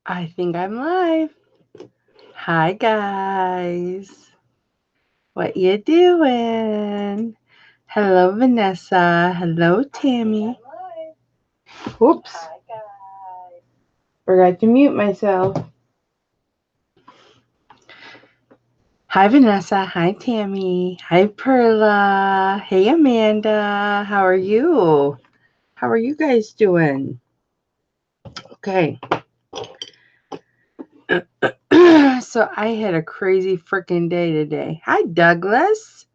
I think I'm live. Hi guys. What you doing? Hello Vanessa. Hello Tammy. Whoops. Forgot to mute myself. Hi Vanessa. Hi Tammy. Hi Perla. Hey Amanda. How are you? How are you guys doing? Okay. So I had a crazy freaking day today. Hi Douglas.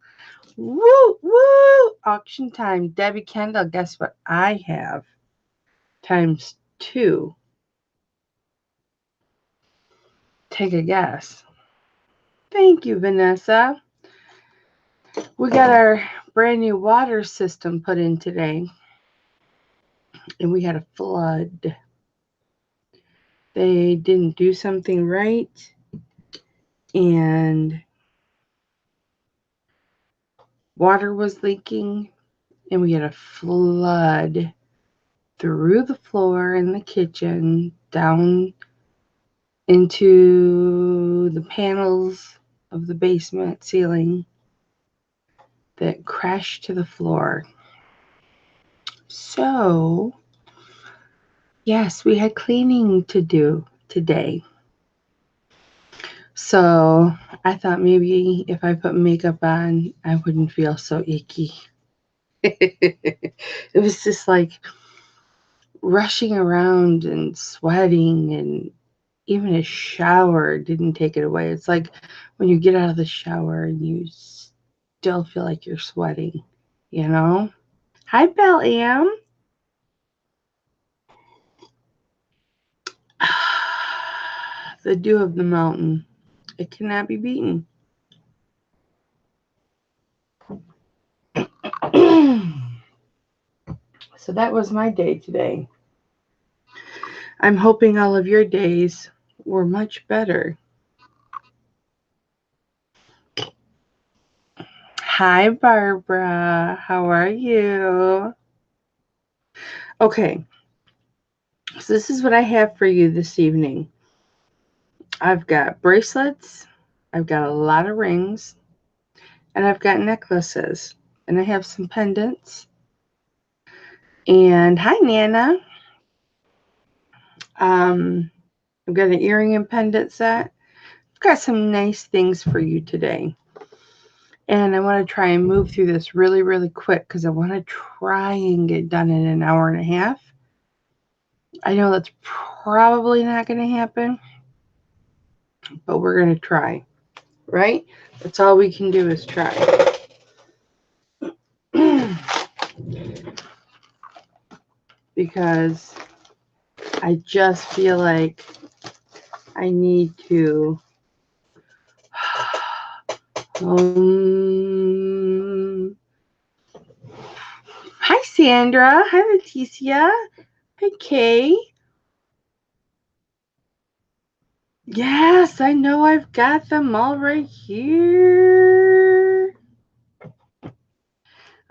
Woo, woo! Auction time. Debbie Kendall, guess what I have? Times 2. Take a guess. Thank you, Vanessa. We got our brand new water system put in today, and we had a flood. They didn't do something right, and water was leaking, and we had a flood through the floor in the kitchen, down into the panels of the basement ceiling that crashed to the floor. So, yes, we had cleaning to do today. So, I thought maybe if I put makeup on, I wouldn't feel so icky. It was just like rushing around and sweating, and even a shower didn't take it away. It's like when you get out of the shower and you still feel like you're sweating, you know? Hi, Belle Am. The dew of the mountain. It cannot be beaten. So that was my day today. I'm hoping all of your days were much better. Hi, Barbara. How are you? Okay, so this is what I have for you this evening. I've got bracelets, I've got a lot of rings, and I've got necklaces, and I have some pendants. And hi, Nana. I've got an earring and pendant set. I've got some nice things for you today. And I want to try and move through this really, really quick because I want to try and get done in an hour and a half. I know that's probably not going to happen, but we're going to try, right? That's all we can do is try. Because I just feel like I need to. Hi, Sandra. Hi, Leticia. Hi, Kay. Yes, I know I've got them all right here.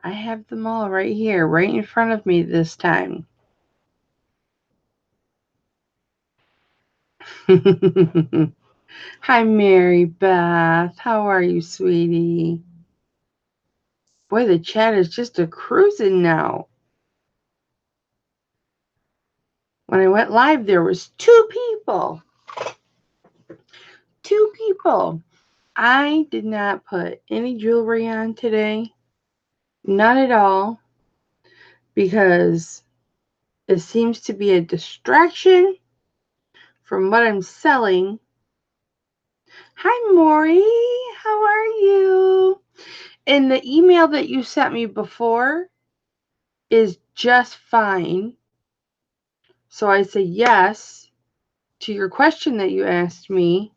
I have them all right here, right in front of me this time. Hi, Mary Beth. How are you, sweetie? Boy, the chat is just a cruising now. When I went live, there was 2 people. 2 people. I did not put any jewelry on today. Not at all. Because it seems to be a distraction from what I'm selling. Hi, Maury. How are you? And the email that you sent me before is just fine. So I say yes to your question that you asked me.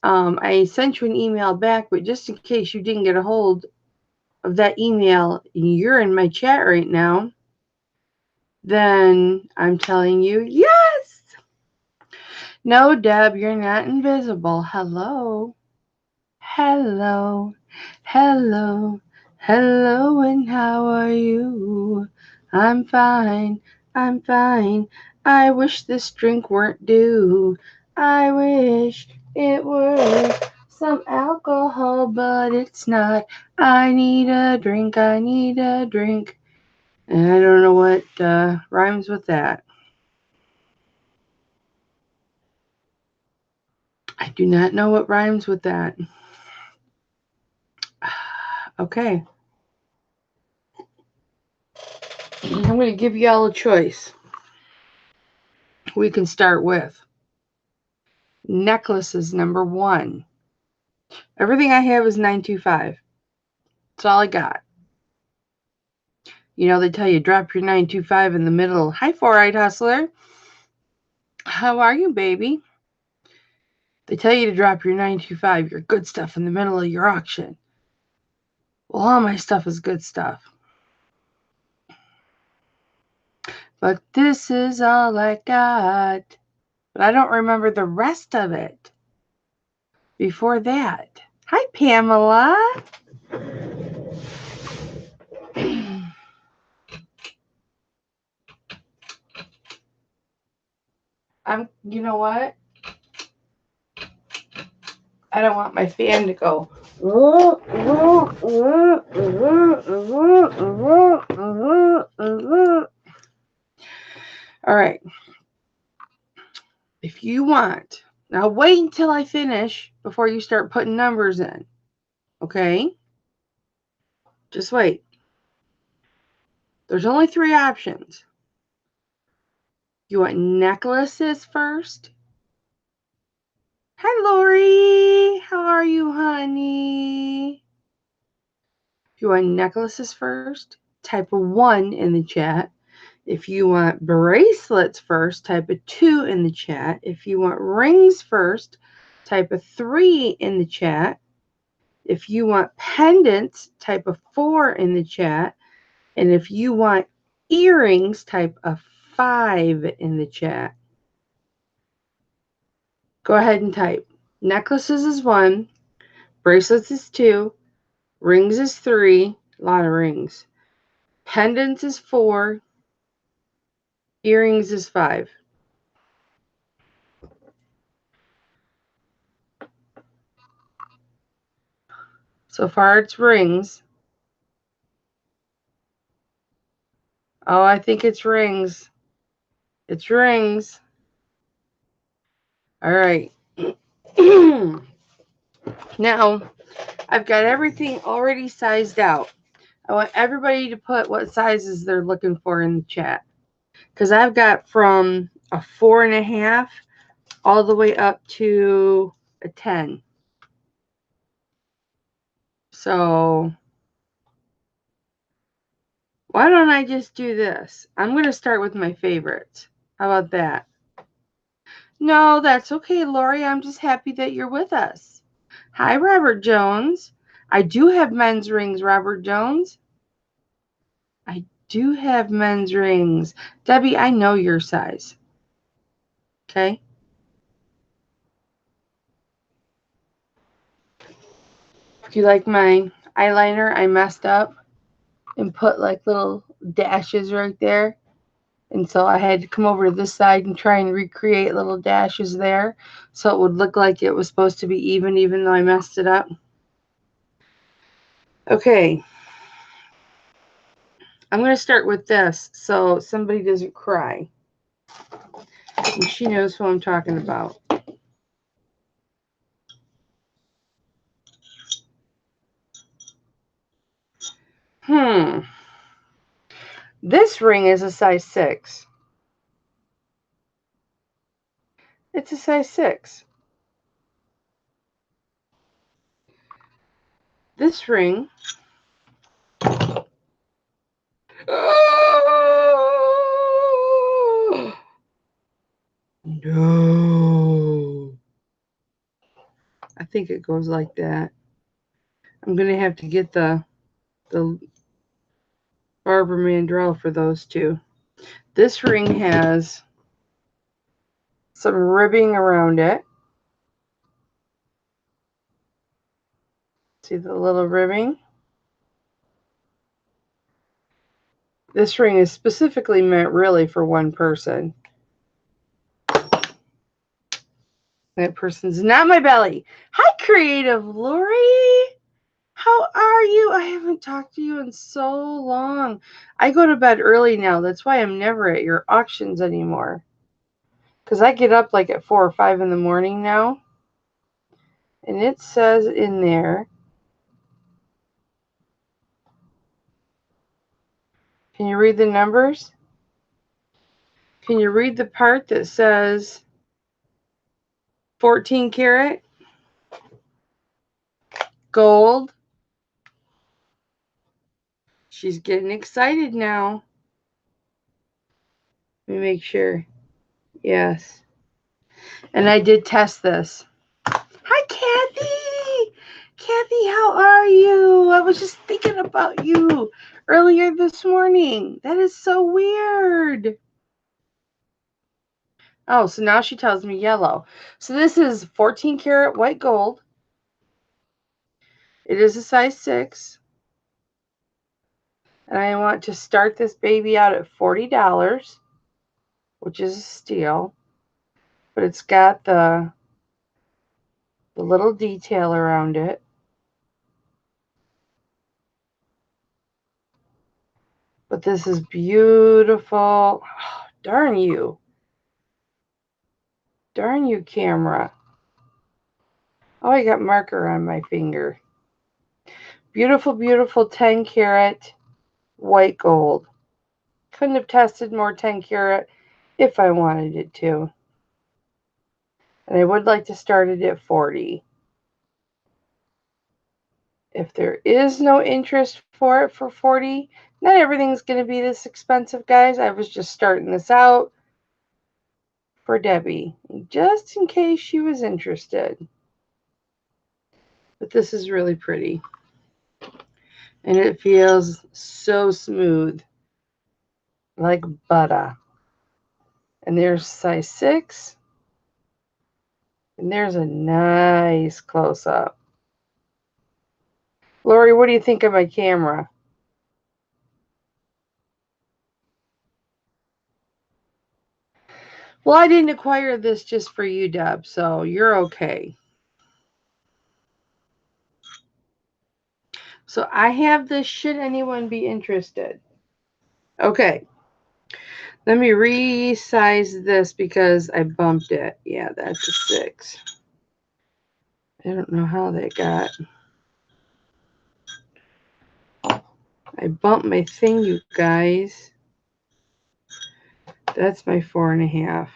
I sent you an email back, but just in case you didn't get a hold of that email, you're in my chat right now, then I'm telling you yes. No, Deb, you're not invisible. Hello. Hello. Hello. Hello, and how are you? I'm fine. I'm fine. I wish this drink weren't due. I wish it were some alcohol, but it's not. I need a drink, I need a drink. And I don't know what rhymes with that. I do not know what rhymes with that. Okay. I'm going to give y'all a choice. We can start with necklaces, number 1. Everything I have is 925. That's all I got. You know, they tell you drop your 925 in the middle. Hi, 4-eyed hustler. How are you, baby? They tell you to drop your 925, your good stuff, in the middle of your auction. Well, all my stuff is good stuff. But this is all I got. But I don't remember the rest of it before that. Hi, Pamela. You know what? I don't want my fan to go. All right. If you want, now wait until I finish before you start putting numbers in. Okay? Just wait. There's only 3 options. You want necklaces first? Hi, Lori. How are you, honey? If you want necklaces first, type a 1 in the chat. If you want bracelets first, type a 2 in the chat. If you want rings first, type a 3 in the chat. If you want pendants, type a 4 in the chat. And if you want earrings, type a 5 in the chat. Go ahead and type. Necklaces is 1. Bracelets is 2. Rings is 3. A lot of rings. Pendants is 4. Earrings is 5. So far it's rings. Oh, I think it's rings. It's rings. All right. Now, I've got everything already sized out. I want everybody to put what sizes they're looking for in the chat. Because I've got from a 4.5 all the way up to a 10. So why don't I just do this? I'm going to start with my favorites. How about that? No, that's okay, Lori. I'm just happy that you're with us. Hi, Robert Jones. I do have men's rings, Robert Jones. I do have men's rings. Debbie, I know your size. Okay? If you like my eyeliner, I messed up and put like little dashes right there. And so I had to come over to this side and try and recreate little dashes there so it would look like it was supposed to be even though I messed it up. Okay. I'm going to start with this so somebody doesn't cry. And she knows who I'm talking about. This ring is a size 6. It's a size 6. This ring. Oh, no. I think it goes like that. I'm going to have to get the Barbara Mandrell for those two. This ring has some ribbing around it. See the little ribbing? This ring is specifically meant really for one person. That person's not my belly. Hi, Creative Lori. How are you? I haven't talked to you in so long. I go to bed early now. That's why I'm never at your auctions anymore. Because I get up like at 4 or 5 in the morning now. And it says in there, can you read the numbers? Can you read the part that says 14 karat gold? She's getting excited now. Let me make sure. Yes. And I did test this. Hi, Kathy. Kathy, how are you? I was just thinking about you earlier this morning. That is so weird. Oh, so now she tells me yellow. So this is 14 karat white gold. It is a size 6. And I want to start this baby out at $40, which is a steal. But it's got the little detail around it. But this is beautiful. Oh, darn you. Darn you, camera. Oh, I got marker on my finger. Beautiful, beautiful 10 karat white gold. Couldn't have tested more 10 karat if I wanted it to. And I would like to start it at 40. If there is no interest for it for 40, not everything's going to be this expensive, guys. I was just starting this out for Debbie, just in case she was interested. But this is really pretty. And it feels so smooth, like butter. And there's size 6. And there's a nice close-up. Lori, what do you think of my camera? Well, I didn't acquire this just for you, Deb, so you're okay. So I have this, should anyone be interested. Okay. Let me resize this because I bumped it. Yeah, that's a 6. I don't know how that got. I bumped my thing, you guys. That's my 4.5.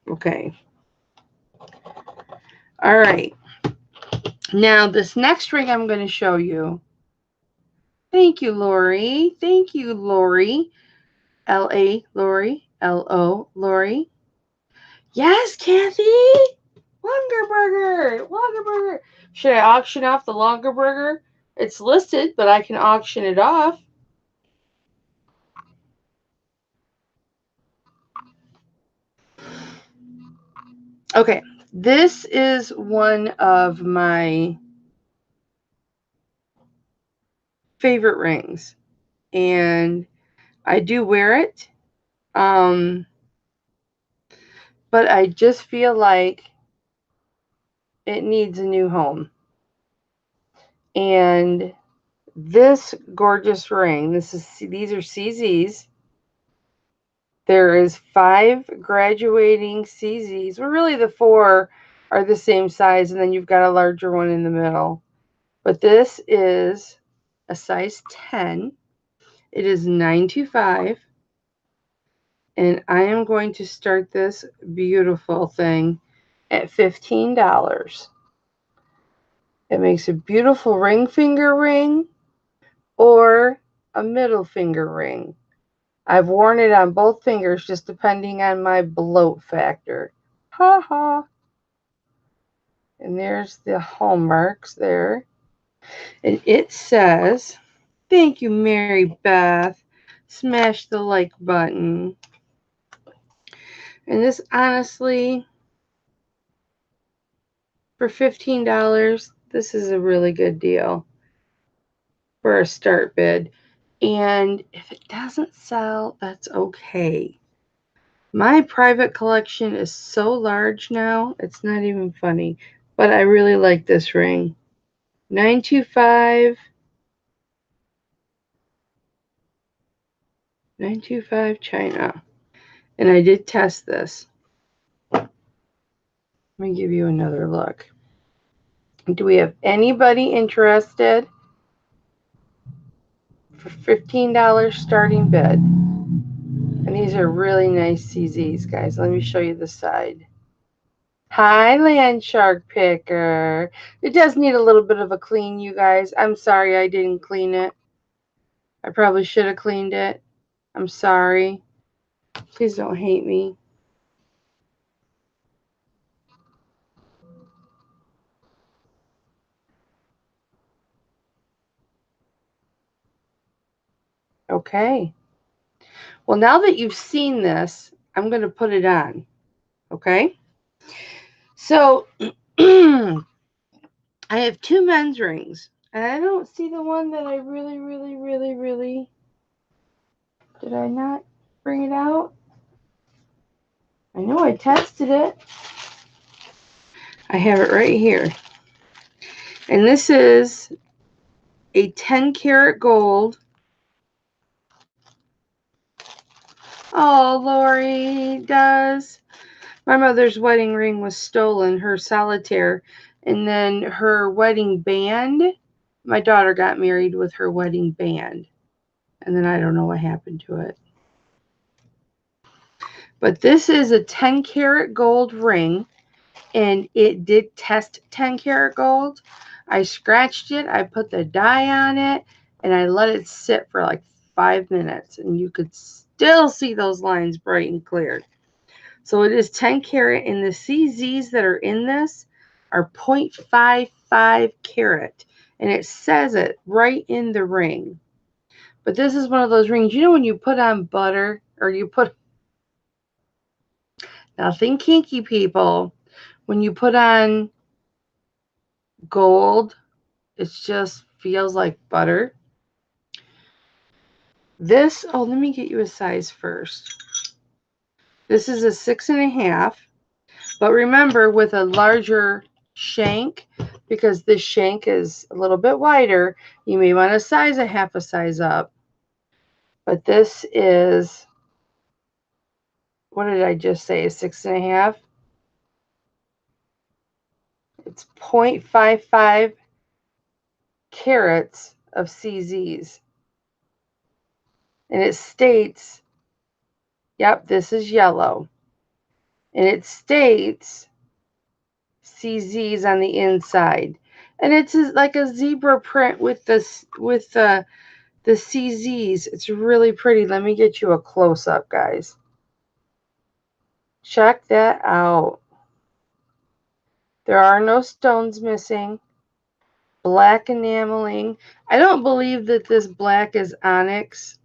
Okay. All right. Now, this next ring I'm going to show you. Thank you, Lori. Thank you, Lori. L-A, Lori. L-O, Lori. Yes, Kathy. Longer burger. Longer burger. Should I auction off the longer burger? It's listed, but I can auction it off. Okay. This is one of my favorite rings. And I do wear it. But I just feel like it needs a new home. And this gorgeous ring, these are CZs. There is 5 graduating CZs. Well, really the 4 are the same size, and then you've got a larger one in the middle. But this is a size 10. It is 925. And I am going to start this beautiful thing at $15. It makes a beautiful ring finger ring or a middle finger ring. I've worn it on both fingers just depending on my bloat factor. Ha ha. And there's the hallmarks there. And it says, thank you, Mary Beth. Smash the like button. And this honestly, for $15, this is a really good deal for a start bid. And if it doesn't sell, that's okay. My private collection is so large now, it's not even funny. But I really like this ring. 925. 925 China. And I did test this. Let me give you another look. Do we have anybody interested for $15 starting bid? And these are really nice CZs, guys. Let me show you the side. Hi, Land Shark Picker. It does need a little bit of a clean, you guys. I'm sorry I didn't clean it. I probably should have cleaned it. I'm sorry. Please don't hate me. Okay. Well, now that you've seen this, I'm going to put it on. Okay? So, I have two men's rings. And I don't see the one that I really... Did I not bring it out? I know I tested it. I have it right here. And this is a 10 karat gold. Oh, Lori does. My mother's wedding ring was stolen, her solitaire. And then her wedding band, my daughter got married with her wedding band. And then I don't know what happened to it. But this is a 10 karat gold ring. And it did test 10 karat gold. I scratched it, I put the die on it, and I let it sit for like 5 minutes. And you could still see those lines bright and clear. So it is 10 karat, and the CZs that are in this are 0.55 carat. And it says it right in the ring. But this is one of those rings, you know when you put on butter, or you put, nothing kinky people, when you put on gold, it just feels like butter. This, oh, let me get you a size first. This is a 6.5, but remember with a larger shank, because this shank is a little bit wider, you may want to size a half a size up. But this is, what did I just say, a 6.5? It's 0.55 carats of CZs. And it states, yep, this is yellow. And it states CZs on the inside. And it's like a zebra print with the CZs. It's really pretty. Let me get you a close-up, guys. Check that out. There are no stones missing. Black enameling. I don't believe that this black is onyx.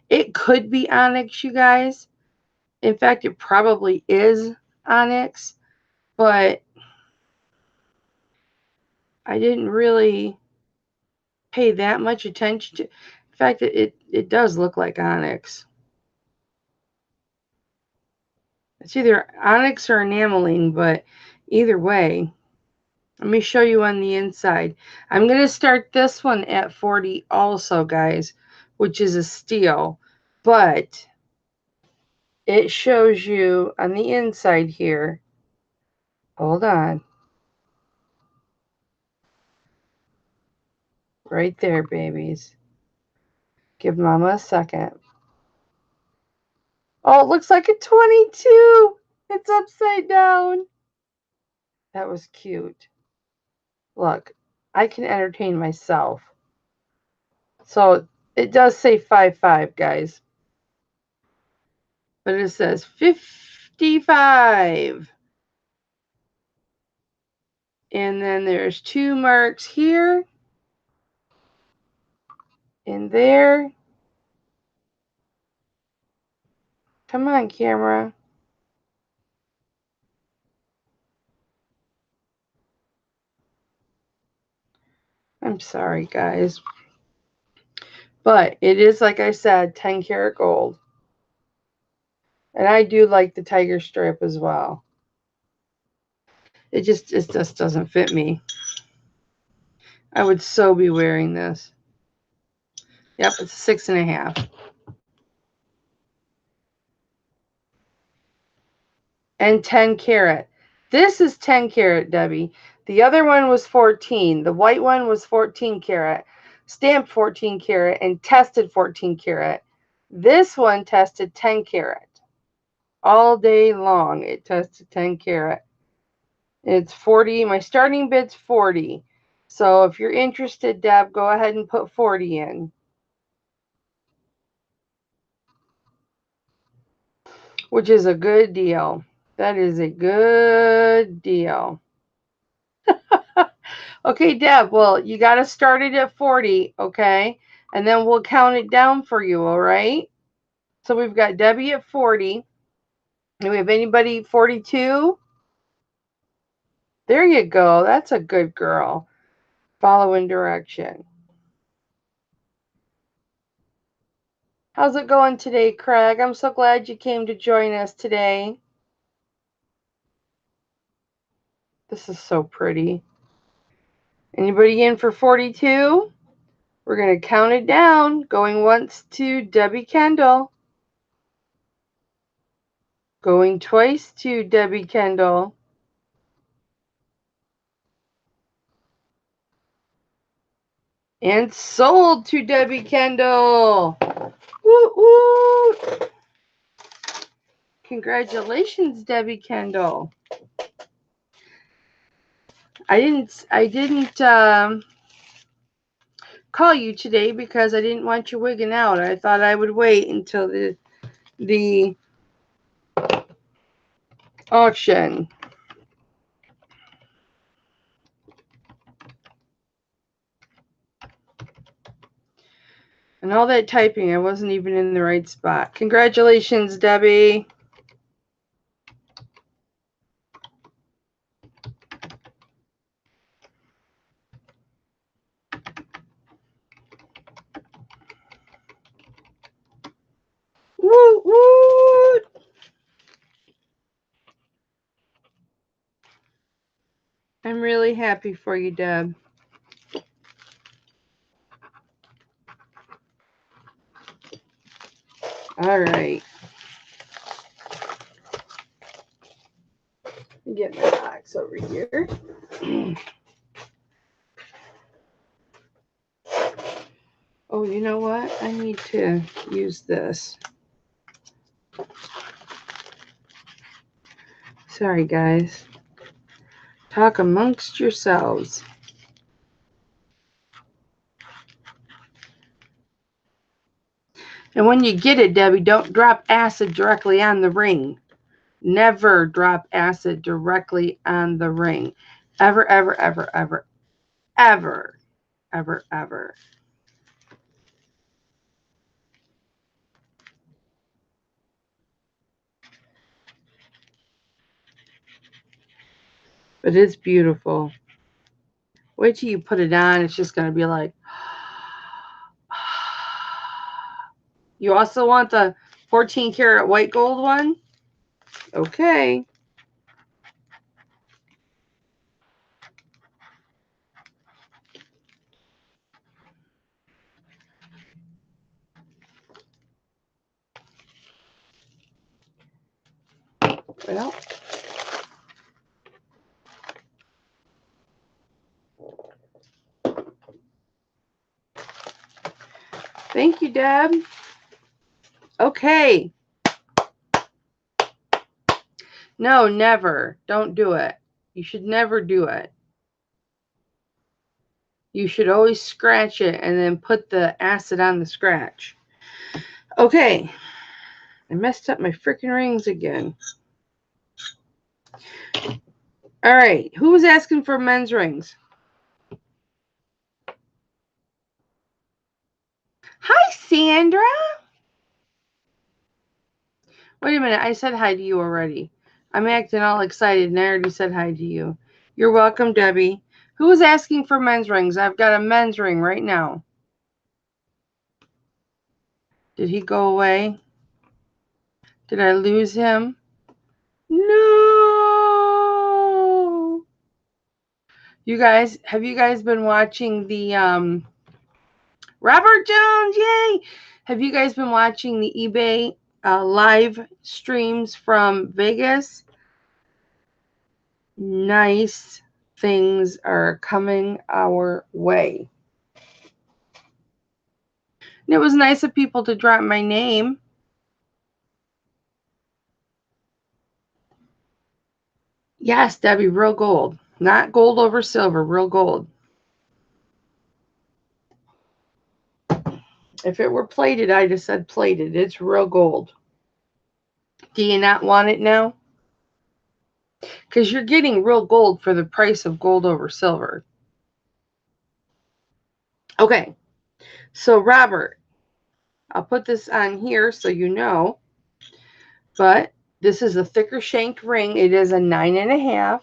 It could be onyx, you guys. In fact, it probably is onyx, but I didn't really pay that much attention to. In fact, it does look like onyx. It's either onyx or enameling, but either way, let me show you on the inside. I'm going to start this one at 40 also, guys, which is a steal, but it shows you on the inside here. Hold on. Right there, babies. Give Mama a second. Oh, it looks like a 22. It's upside down. That was cute. Look, I can entertain myself. So it does say 5.5, guys. But it says 55. And then there's 2 marks here and there. Come on, camera. I'm sorry, guys. But it is, like I said, 10 karat gold. And I do like the tiger stripe as well. It just doesn't fit me. I would so be wearing this. Yep, it's 6.5. And 10 karat. This is 10 karat, Debbie. The other one was 14. The white one was 14 karat, stamped 14 karat, and tested 14 karat. This one tested 10 karat. All day long, it tested 10 karat. It's 40. My starting bid's 40. So if you're interested, Deb, go ahead and put 40 in. Which is a good deal. That is a good deal. Okay, Deb, well, you got to start it at 40, okay? And then we'll count it down for you, all right? So we've got Debbie at 40. Do we have anybody 42? There you go. That's a good girl. Following direction. How's it going today, Craig? I'm so glad you came to join us today. This is so pretty. Anybody in for 42? We're going to count it down. Going once to Debbie Kendall. Going twice to Debbie Kendall. And sold to Debbie Kendall. Woo woo! Congratulations, Debbie Kendall. I didn't call you today because I didn't want you wigging out. I thought I would wait until the auction. And all that typing, I wasn't even in the right spot. Congratulations, Debbie. Woo woo! I'm really happy for you, Deb. All right. Get my box over here. Oh, you know what? I need to use this. Sorry, guys. Talk amongst yourselves. And when you get it, Debbie, don't drop acid directly on the ring. Never drop acid directly on the ring. Ever, ever, ever, ever, ever, ever, ever. But it's beautiful. Wait till you put it on. It's just going to be like. You also want the 14 karat white gold one? Okay. Well. Thank you, Deb. Okay. No, never. Don't do it. You should never do it. You should always scratch it and then put the acid on the scratch. Okay. I messed up my freaking rings again. All right. Who was asking for men's rings? Hi, Sandra. Wait a minute. I said hi to you already. I'm acting all excited and I already said hi to you. You're welcome, Debbie. Who was asking for men's rings? I've got a men's ring right now. Did he go away? Did I lose him? No. You guys, have you guys been watching the Robert Jones? Yay! Have you guys been watching the eBay live streams from Vegas? Nice things are coming our way. And it was nice of people to drop my name. Yes, Debbie, real gold. Not gold over silver, real gold. If it were plated, I'd have said plated. It's real gold. Do you not want it now? Because you're getting real gold for the price of gold over silver. Okay, so Robert, I'll put this on here so you know. But this is a thicker shanked ring. It is a 9.5.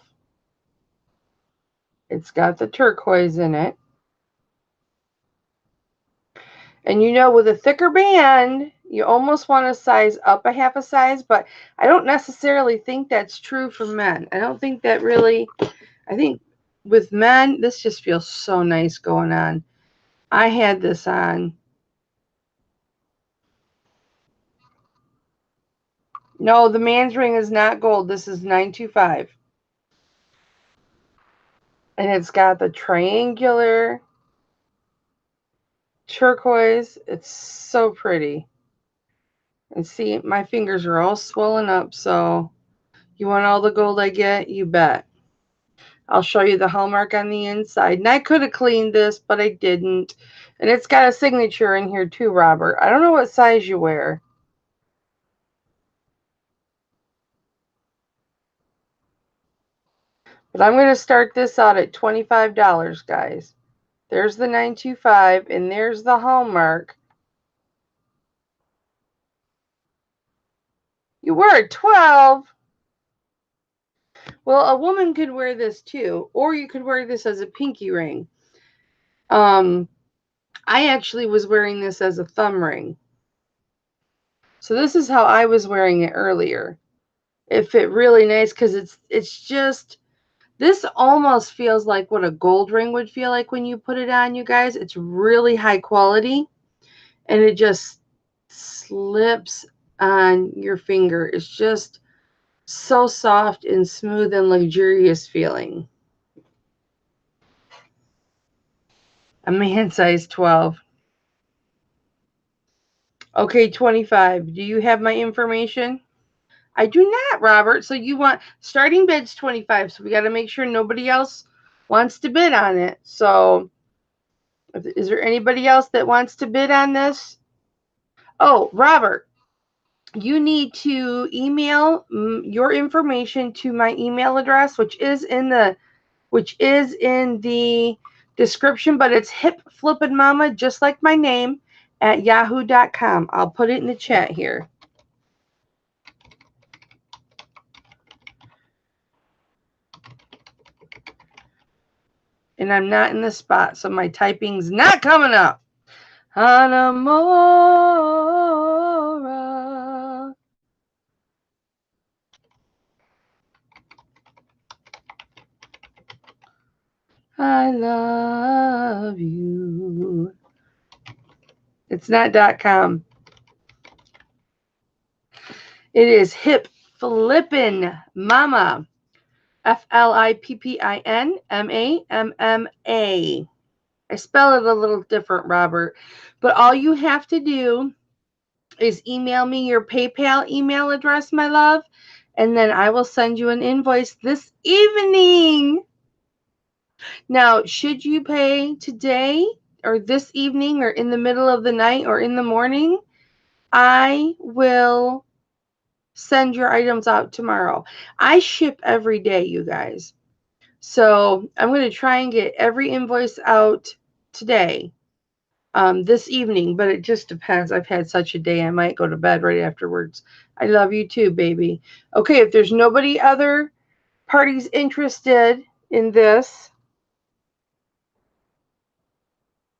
It's got the turquoise in it. And you know, with a thicker band, you almost want to size up a half a size, but I don't necessarily think that's true for men. I don't think that really, I think with men, this just feels so nice going on. I had this on. No, the man's ring is not gold. This is 925. And it's got the triangular turquoise. It's so pretty. And see, my fingers are all swollen up, so you want all the gold I get? You bet. I'll show you the hallmark on the inside. And I could have cleaned this, but I didn't. And it's got a signature in here too, Robert. I don't know what size you wear. But I'm going to start this out at $25, guys. There's the 925, and there's the hallmark. You wear 12. Well, a woman could wear this too, or you could wear this as a pinky ring. I actually was wearing this as a thumb ring. So this is how I was wearing it earlier. It fit really nice because it's just, this almost feels like what a gold ring would feel like when you put it on, you guys. It's really high quality, and it just slips on your finger. It's just so soft and smooth and luxurious feeling. A man size 12. Okay, 25. Do you have my information? I do not, Robert. So you want, starting bid's 25. So we got to make sure nobody else wants to bid on it. So is there anybody else that wants to bid on this? Oh, Robert, you need to email your information to my email address, which is in the description, but it's hip flippin' mama, just like my name, at yahoo.com. I'll put it in the chat here. And I'm not in the spot, so my typing's not coming up. Hanamora. I love you. It's not .com. It is hip flippin' mama. FLIPPINMAMMA. I spell it a little different, Robert. But all you have to do is email me your PayPal email address, my love, and then I will send you an invoice this evening. Now, should you pay today or this evening or in the middle of the night or in the morning, I will send your items out tomorrow. I ship every day, you guys. So I'm going to try and get every invoice out today, this evening, but it just depends. I've had such a day. I might go to bed right afterwards. I love you too, baby. Okay, if there's nobody other parties interested in this,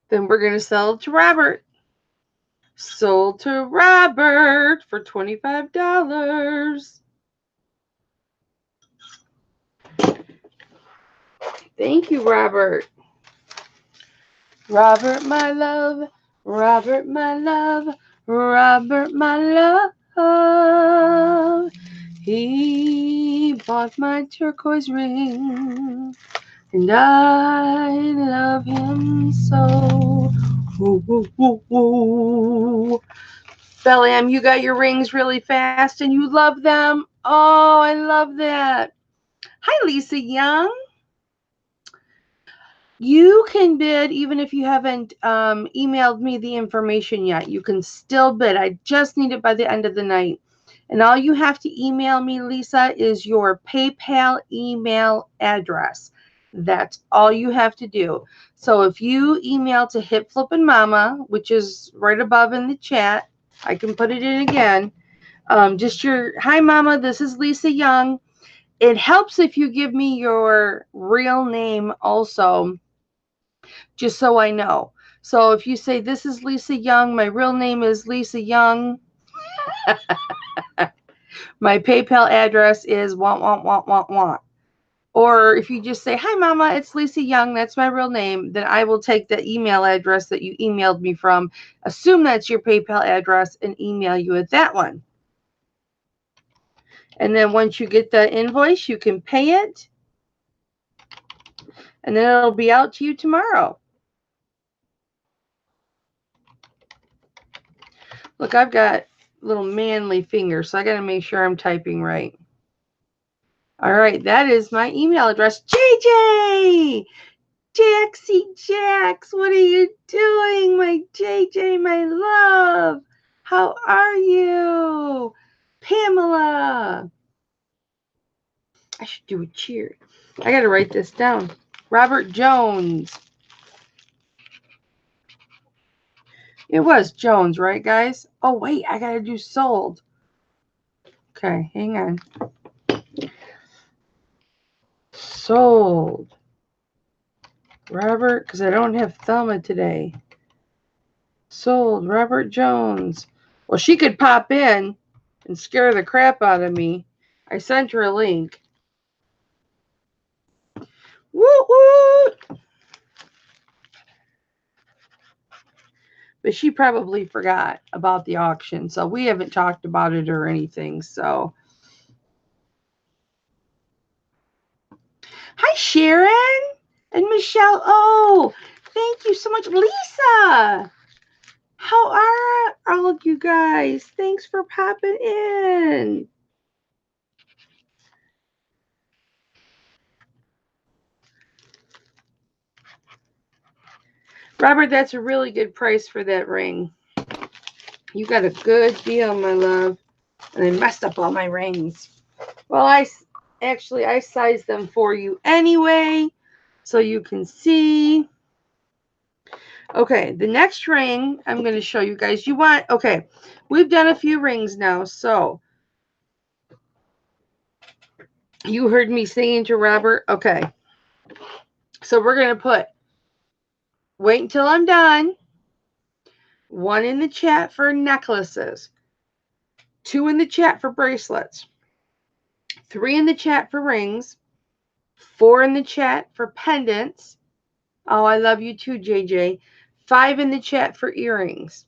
then we're going to sell it to Robert. Sold to Robert for $25. Thank you, Robert. Robert, my love. Robert, my love. Robert, my love. He bought my turquoise ring. And I love him so. Woo, woo, woo, woo. Bellam, you got your rings really fast and you love them. Oh, I love that. Hi, Lisa Young. You can bid even if you haven't emailed me the information yet. You can still bid. I just need it by the end of the night. And all you have to email me, Lisa, is your PayPal email address. That's all you have to do. So if you email to Hip Flippin' Mama, which is right above in the chat, I can put it in again. Just your, hi, Mama, this is Lisa Young. It helps if you give me your real name also, just so I know. So if you say, this is Lisa Young, my real name is Lisa Young, my PayPal address is want. Or if you just say, hi, Mama, it's Lisa Young, that's my real name, then I will take the email address that you emailed me from, assume that's your PayPal address, and email you at that one. And then once you get the invoice, you can pay it, and then it'll be out to you tomorrow. Look, I've got little manly fingers, so I got to make sure I'm typing right. All right, that is my email address. JJ! Jaxie Jax, what are you doing, my JJ, my love? How are you? Pamela. I should do a cheer. I got to write this down. Robert Jones. It was Jones, right, guys? Oh, wait, I got to do sold. Okay, hang on. Sold. Robert, because I don't have Thelma today. Sold. Robert Jones. Well, she could pop in and scare the crap out of me. I sent her a link. Woo woo! But she probably forgot about the auction, so we haven't talked about it or anything. So, hi Sharon and Michelle. Oh, thank you so much, Lisa. How are all of you guys? Thanks for popping in. Robert, that's a really good price for that ring. You got a good deal, my love. And I messed up all my rings. Well, I sized them for you anyway, so you can see. Okay, the next ring I'm going to show you guys. Okay, we've done a few rings now, so you heard me singing to Robert. Okay, so we're going to put, wait until I'm done, 1 in the chat for necklaces, 2 in the chat for bracelets, 3 in the chat for rings, 4 in the chat for pendants. Oh, I love you too, JJ. 5 in the chat for earrings.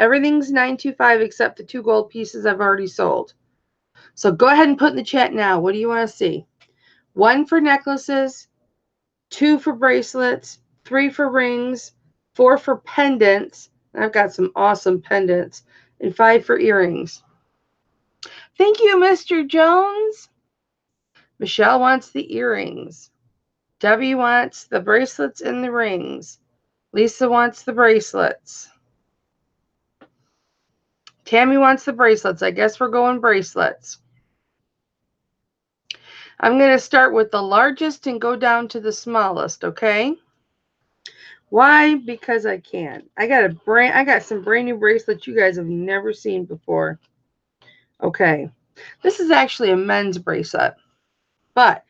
Everything's 925 except the 2 gold pieces I've already sold. So go ahead and put in the chat now. What do you want to see? 1 for necklaces, 2 for bracelets, 3 for rings, 4 for pendants. I've got some awesome pendants. And 5 for earrings. Thank you, Mr. Jones. Michelle wants the earrings. Debbie wants the bracelets and the rings. Lisa wants the bracelets. Tammy wants the bracelets. I guess we're going bracelets. I'm going to start with the largest and go down to the smallest, okay? Why? Because I can. I got some brand new bracelets you guys have never seen before. Okay. This is actually a men's bracelet. But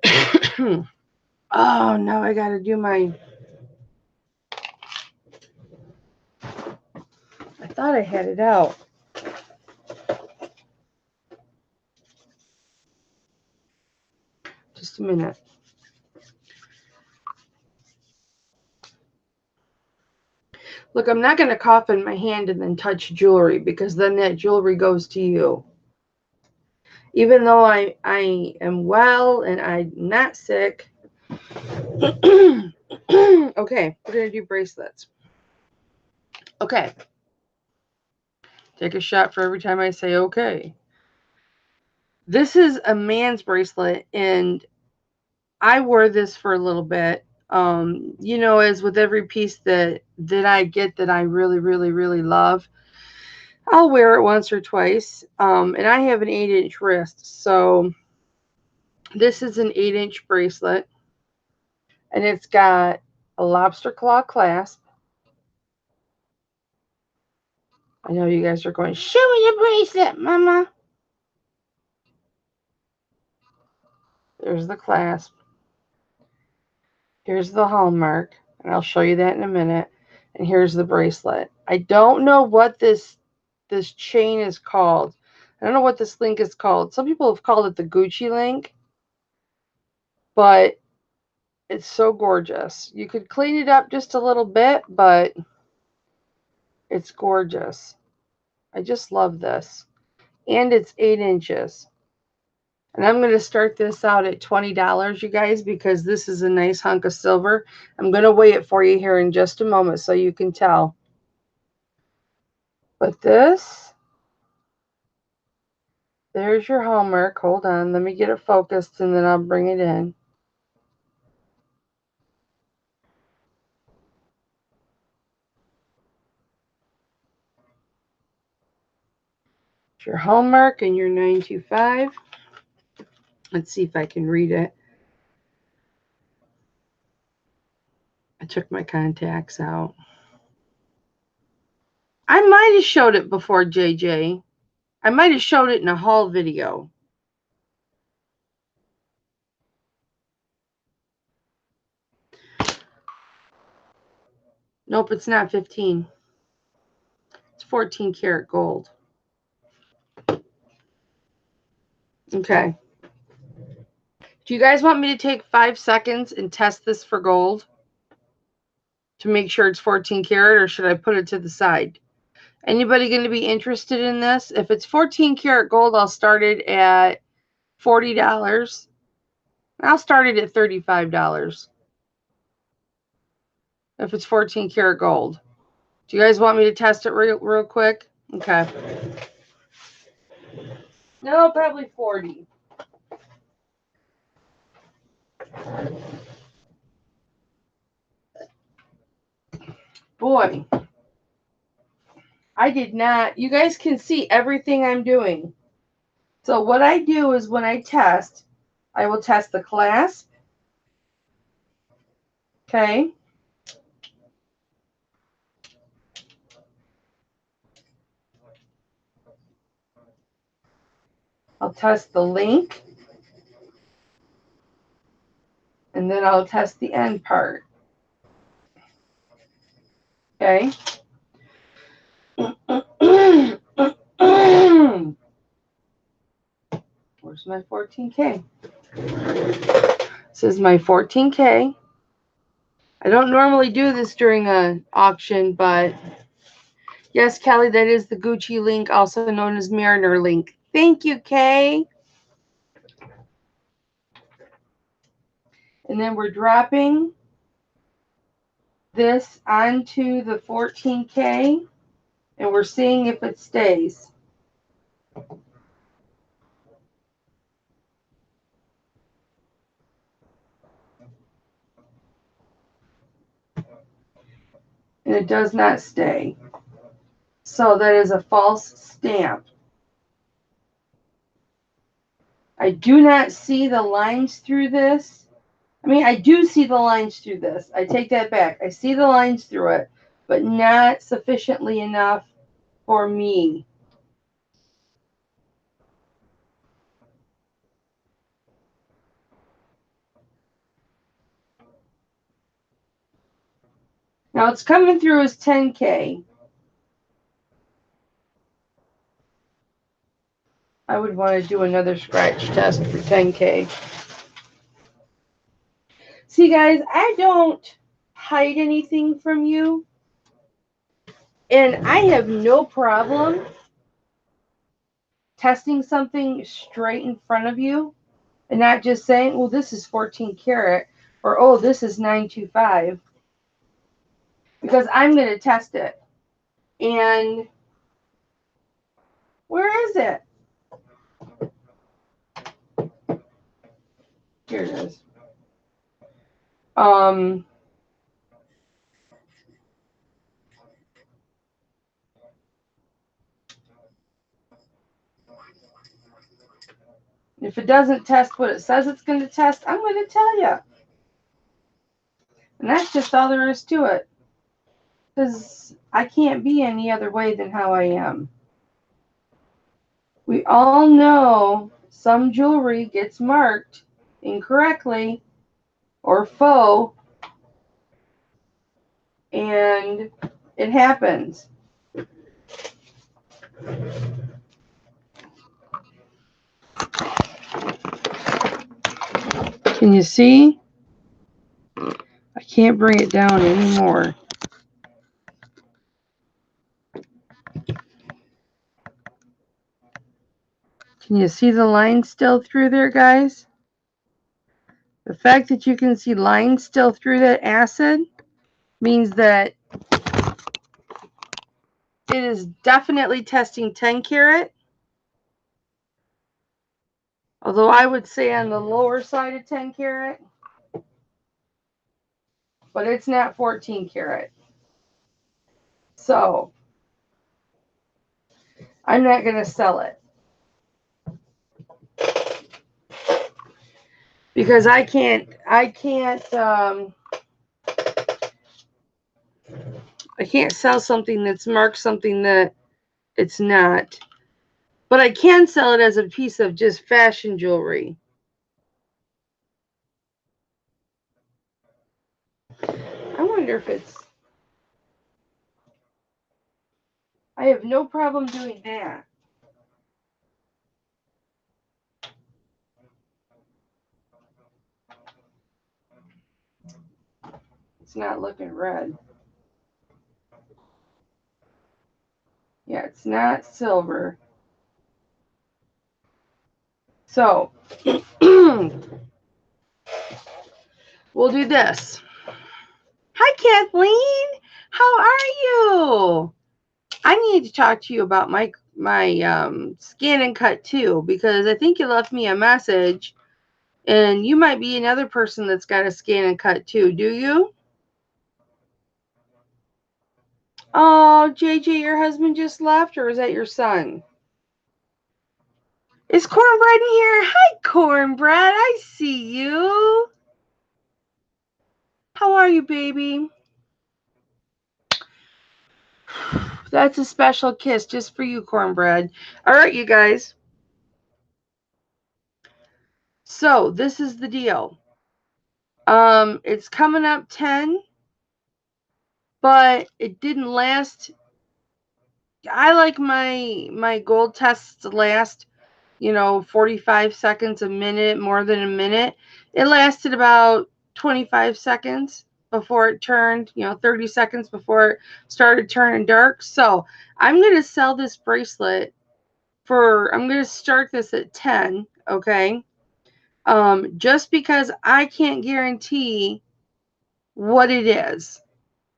oh no, I got to do my thought I had it out. Just a minute. Look, I'm not going to cough in my hand and then touch jewelry because then that jewelry goes to you. Even though I am well and I'm not sick. Okay, we're going to do bracelets. Okay. Take a shot for every time I say okay. This is a man's bracelet, and I wore this for a little bit. You know, as with every piece that I get that I really, really, really love, I'll wear it once or twice. And I have an 8-inch wrist, so this is an 8-inch bracelet, and it's got a lobster claw clasp. I know you guys are going, show me your bracelet, Mama. There's the clasp. Here's the hallmark, and I'll show you that in a minute. And here's the bracelet. I don't know what this chain is called. I don't know what this link is called. Some people have called it the Gucci link, but it's so gorgeous. You could clean it up just a little bit, but it's gorgeous. I just love this. And it's 8 inches. And I'm going to start this out at $20, you guys, because this is a nice hunk of silver. I'm going to weigh it for you here in just a moment so you can tell. But this, there's your hallmark. Hold on. Let me get it focused and then I'll bring it in. It's your hallmark and your 925. Let's see if I can read it. I took my contacts out. I might have showed it before, JJ. I might have showed it in a haul video. Nope, it's not 15. It's 14 karat gold. Okay. Do you guys want me to take 5 seconds and test this for gold to make sure it's 14 karat, or should I put it to the side? Anybody going to be interested in this? If it's 14 karat gold, I'll start it at $40. I'll start it at $35 if it's 14 karat gold. Do you guys want me to test it real quick? Okay. No, probably 40. Boy, I did not. You guys can see everything I'm doing. So what I do is when I test, I will test the clasp. Okay. I'll test the link. And then I'll test the end part. Okay. Where's my 14K? This is my 14K. I don't normally do this during an auction, but yes, Kelly, that is the Gucci link, also known as Mariner link. Thank you, Kay. And then we're dropping this onto the 14K, and we're seeing if it stays. And it does not stay. So that is a false stamp. I do not see the lines through this. I mean, I do see the lines through this. I take that back. I see the lines through it, but not sufficiently enough for me. Now it's coming through as 10K. I would want to do another scratch test for 10K. See, guys, I don't hide anything from you. And I have no problem testing something straight in front of you and not just saying, well, this is 14 karat or, oh, this is 925. Because I'm going to test it. And where is it? Here it is. If it doesn't test what it says it's going to test, I'm going to tell you. And that's just all there is to it. Because I can't be any other way than how I am. We all know some jewelry gets marked incorrectly or faux, and it happens. Can you see? I can't bring it down anymore. Can you see the line still through there, guys? The fact that you can see lines still through that acid means that it is definitely testing 10 karat. Although I would say on the lower side of 10 karat. But it's not 14 karat. So I'm not going to sell it. Because I can't sell something that's marked something that it's not. But I can sell it as a piece of just fashion jewelry. I wonder if it's... I have no problem doing that. It's not looking red. Yeah, it's not silver. So, we'll do this. Hi, Kathleen. How are you? I need to talk to you about my scan and cut too, because I think you left me a message, and you might be another person that's got a scan and cut too. Do you? Oh, JJ, your husband just left, or is that your son? Is Cornbread in here? Hi, Cornbread. I see you. How are you, baby? That's a special kiss just for you, Cornbread. All right, you guys. So this is the deal. It's coming up 10, but it didn't last. I like my gold tests to last, 45 seconds, a minute, more than a minute. It lasted about 25 seconds before it turned, 30 seconds before it started turning dark. So I'm going to sell this bracelet I'm going to start this at 10, okay? Just because I can't guarantee what it is,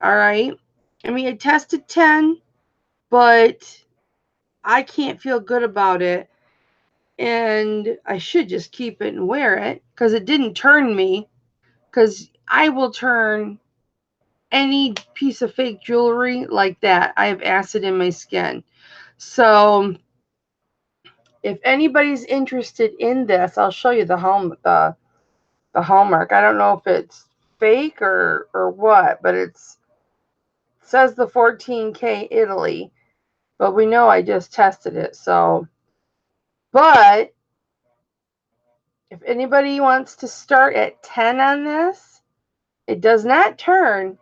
all right? I mean, I tested 10, but I can't feel good about it. And I should just keep it and wear it because it didn't turn me. Because I will turn any piece of fake jewelry like that. I have acid in my skin. So if anybody's interested in this, I'll show you the hallmark. I don't know if it's fake or what, but it says the 14K Italy. But we know I just tested it. So, but if anybody wants to start at 10 on this, it does not turn.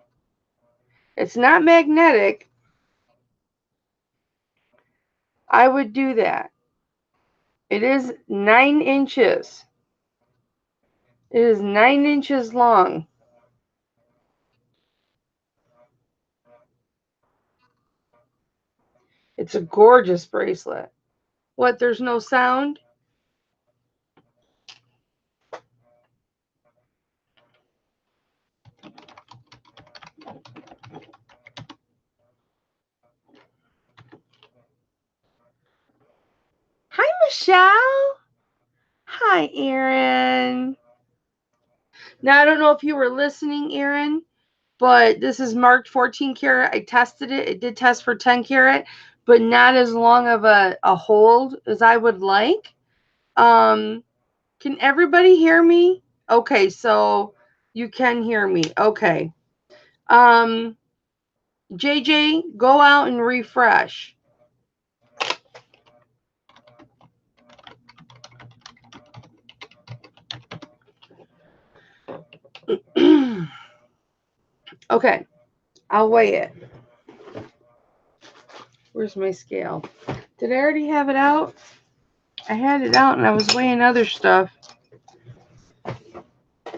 It's not magnetic. I would do that. It is 9 inches. It is 9 inches long. It's a gorgeous bracelet. What, there's no sound? Hi, Michelle. Hi, Erin. Now, I don't know if you were listening, Erin, but this is marked 14 karat. I tested it. It did test for 10 karat, but not as long of a hold as I would like. Can everybody hear me? Okay, so you can hear me. Okay. JJ, go out and refresh. Okay, I'll weigh it. Where's my scale? Did I already have it out? I had it out and I was weighing other stuff.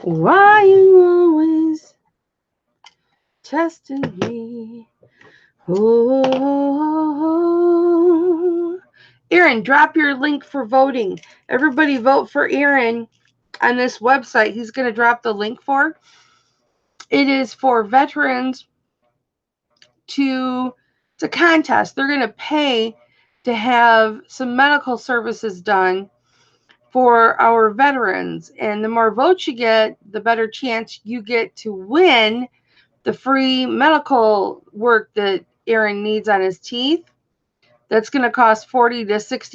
Why you always testing me? Oh, Aaron, drop your link for voting. Everybody vote for Aaron on this website. He's going to drop the link for. It is for veterans to, it's a contest. They're going to pay to have some medical services done for our veterans. And the more votes you get, the better chance you get to win the free medical work that Aaron needs on his teeth. That's going to cost $40,000 to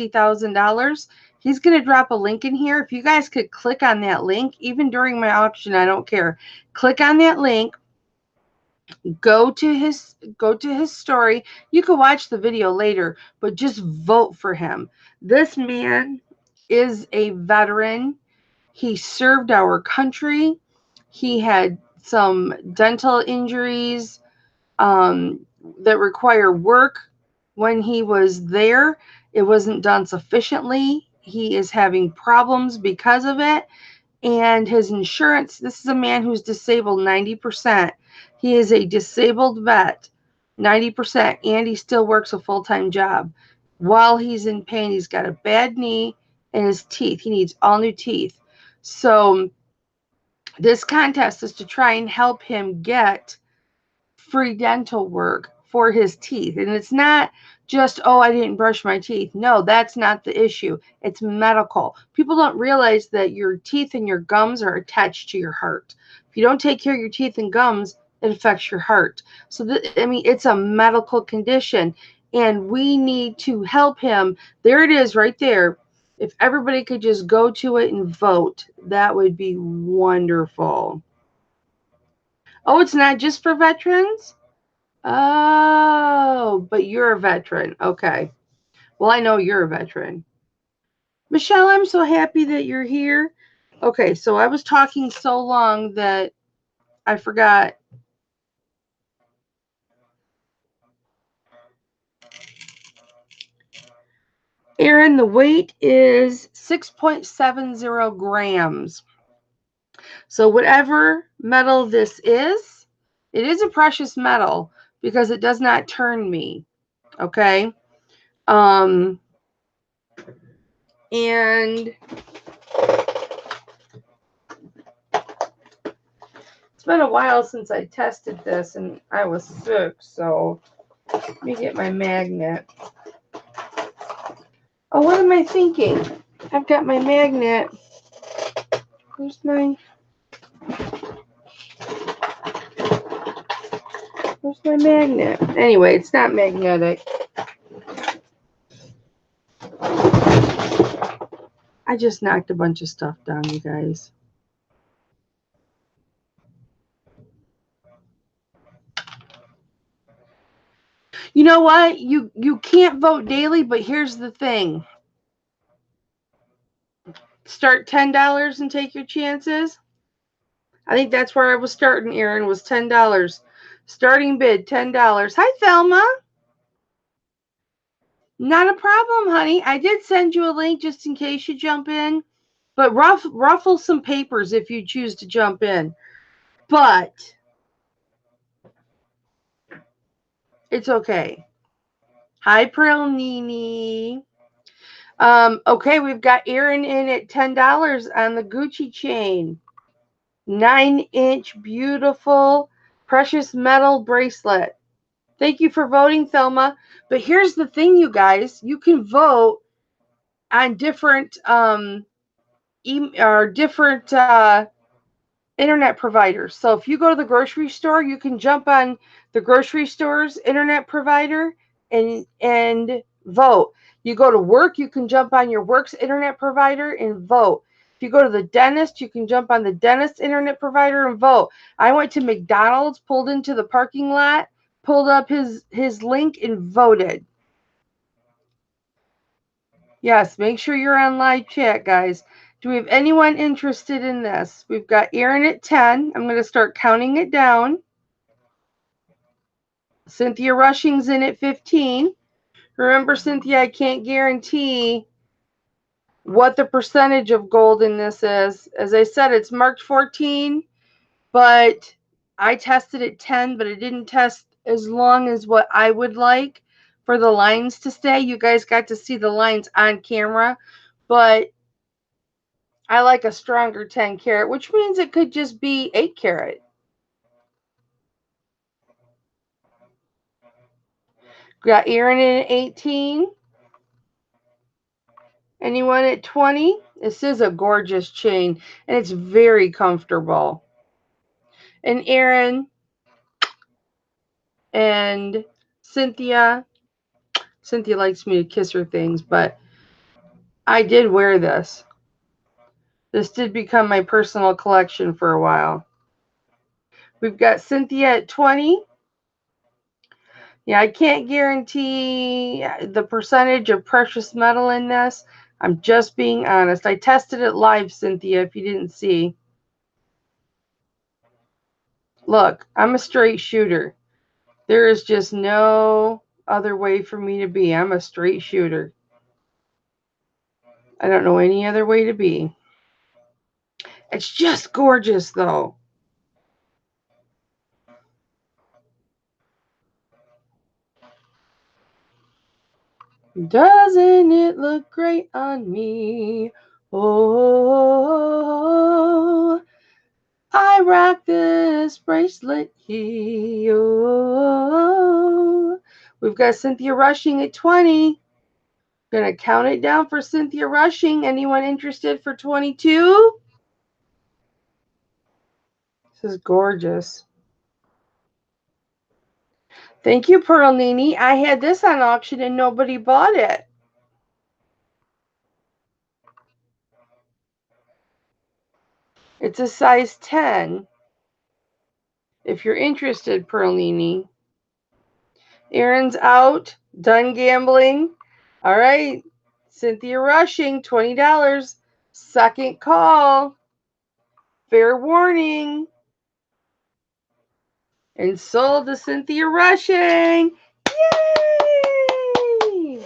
$60,000. He's going to drop a link in here. If you guys could click on that link, even during my auction, I don't care. Click on that link. Go to his story. You can watch the video later, but just vote for him. This man is a veteran. He served our country. He had some dental injuries that require work when he was there. It wasn't done sufficiently. He is having problems because of it. And his insurance, this is a man who's disabled 90%. He is a disabled vet, 90%, and he still works a full-time job. While he's in pain, he's got a bad knee and his teeth. He needs all new teeth. So this contest is to try and help him get free dental work for his teeth. And it's not just, oh, I didn't brush my teeth. No, that's not the issue. It's medical. People don't realize that your teeth and your gums are attached to your heart. If you don't take care of your teeth and gums, it affects your heart. So, it's a medical condition, and we need to help him. There it is right there. If everybody could just go to it and vote, that would be wonderful. Oh, it's not just for veterans? Oh, but you're a veteran. Okay. Well, I know you're a veteran. Michelle, I'm so happy that you're here. Okay, so I was talking so long that I forgot. Aaron, the weight is 6.70 grams. So whatever metal this is, it is a precious metal because it does not turn me. Okay. And it's been a while since I tested this and I was sick, so let me get my magnet. Oh, what am I thinking? I've got my magnet. Where's my magnet? Anyway, it's not magnetic. I just knocked a bunch of stuff down, you guys. You know what? You can't vote daily, but here's the thing. Start $10 and take your chances. I think that's where I was starting, Aaron, was $10. Starting bid, $10. Hi, Thelma. Not a problem, honey. I did send you a link just in case you jump in. But ruffle some papers if you choose to jump in. But it's okay. Hi, Pearl Nini. Okay, we've got Erin in at $10 on the Gucci chain. 9-inch beautiful precious metal bracelet. Thank you for voting, Thelma. But here's the thing, you guys. You can vote on different different internet providers. So if you go to the grocery store, you can jump on the grocery store's internet provider and vote. You go to work, you can jump on your work's internet provider and vote. If you go to the dentist, you can jump on the dentist's internet provider and vote. I went to McDonald's, pulled into the parking lot, pulled up his link and voted. Yes, make sure you're on live chat, guys. Do we have anyone interested in this? We've got Erin at 10. I'm going to start counting it down. Cynthia Rushing's in at 15. Remember, Cynthia, I can't guarantee what the percentage of gold in this is. As I said, it's marked 14, but I tested at 10, but it didn't test as long as what I would like for the lines to stay. You guys got to see the lines on camera, but I like a stronger 10 karat, which means it could just be 8 karat. Got Erin in at 18. Anyone at 20? This is a gorgeous chain, and it's very comfortable. And Erin and Cynthia likes me to kiss her things, but I did wear this. This did become my personal collection for a while. We've got Cynthia at 20. Yeah, I can't guarantee the percentage of precious metal in this. I'm just being honest. I tested it live, Cynthia, if you didn't see. Look, I'm a straight shooter. There is just no other way for me to be. I'm a straight shooter. I don't know any other way to be. It's just gorgeous, though. Doesn't it look great on me? Oh, I rock this bracelet here. Oh. We've got Cynthia Rushing at 20. Gonna count it down for Cynthia Rushing. Anyone interested for 22? This is gorgeous. Thank you, Pearl Nini. I had this on auction and nobody bought it. It's a size 10. If you're interested, Pearl Nini. Erin's out. Done gambling. All right. Cynthia Rushing, $20. Second call. Fair warning. And sold to Cynthia Rushing. Yay!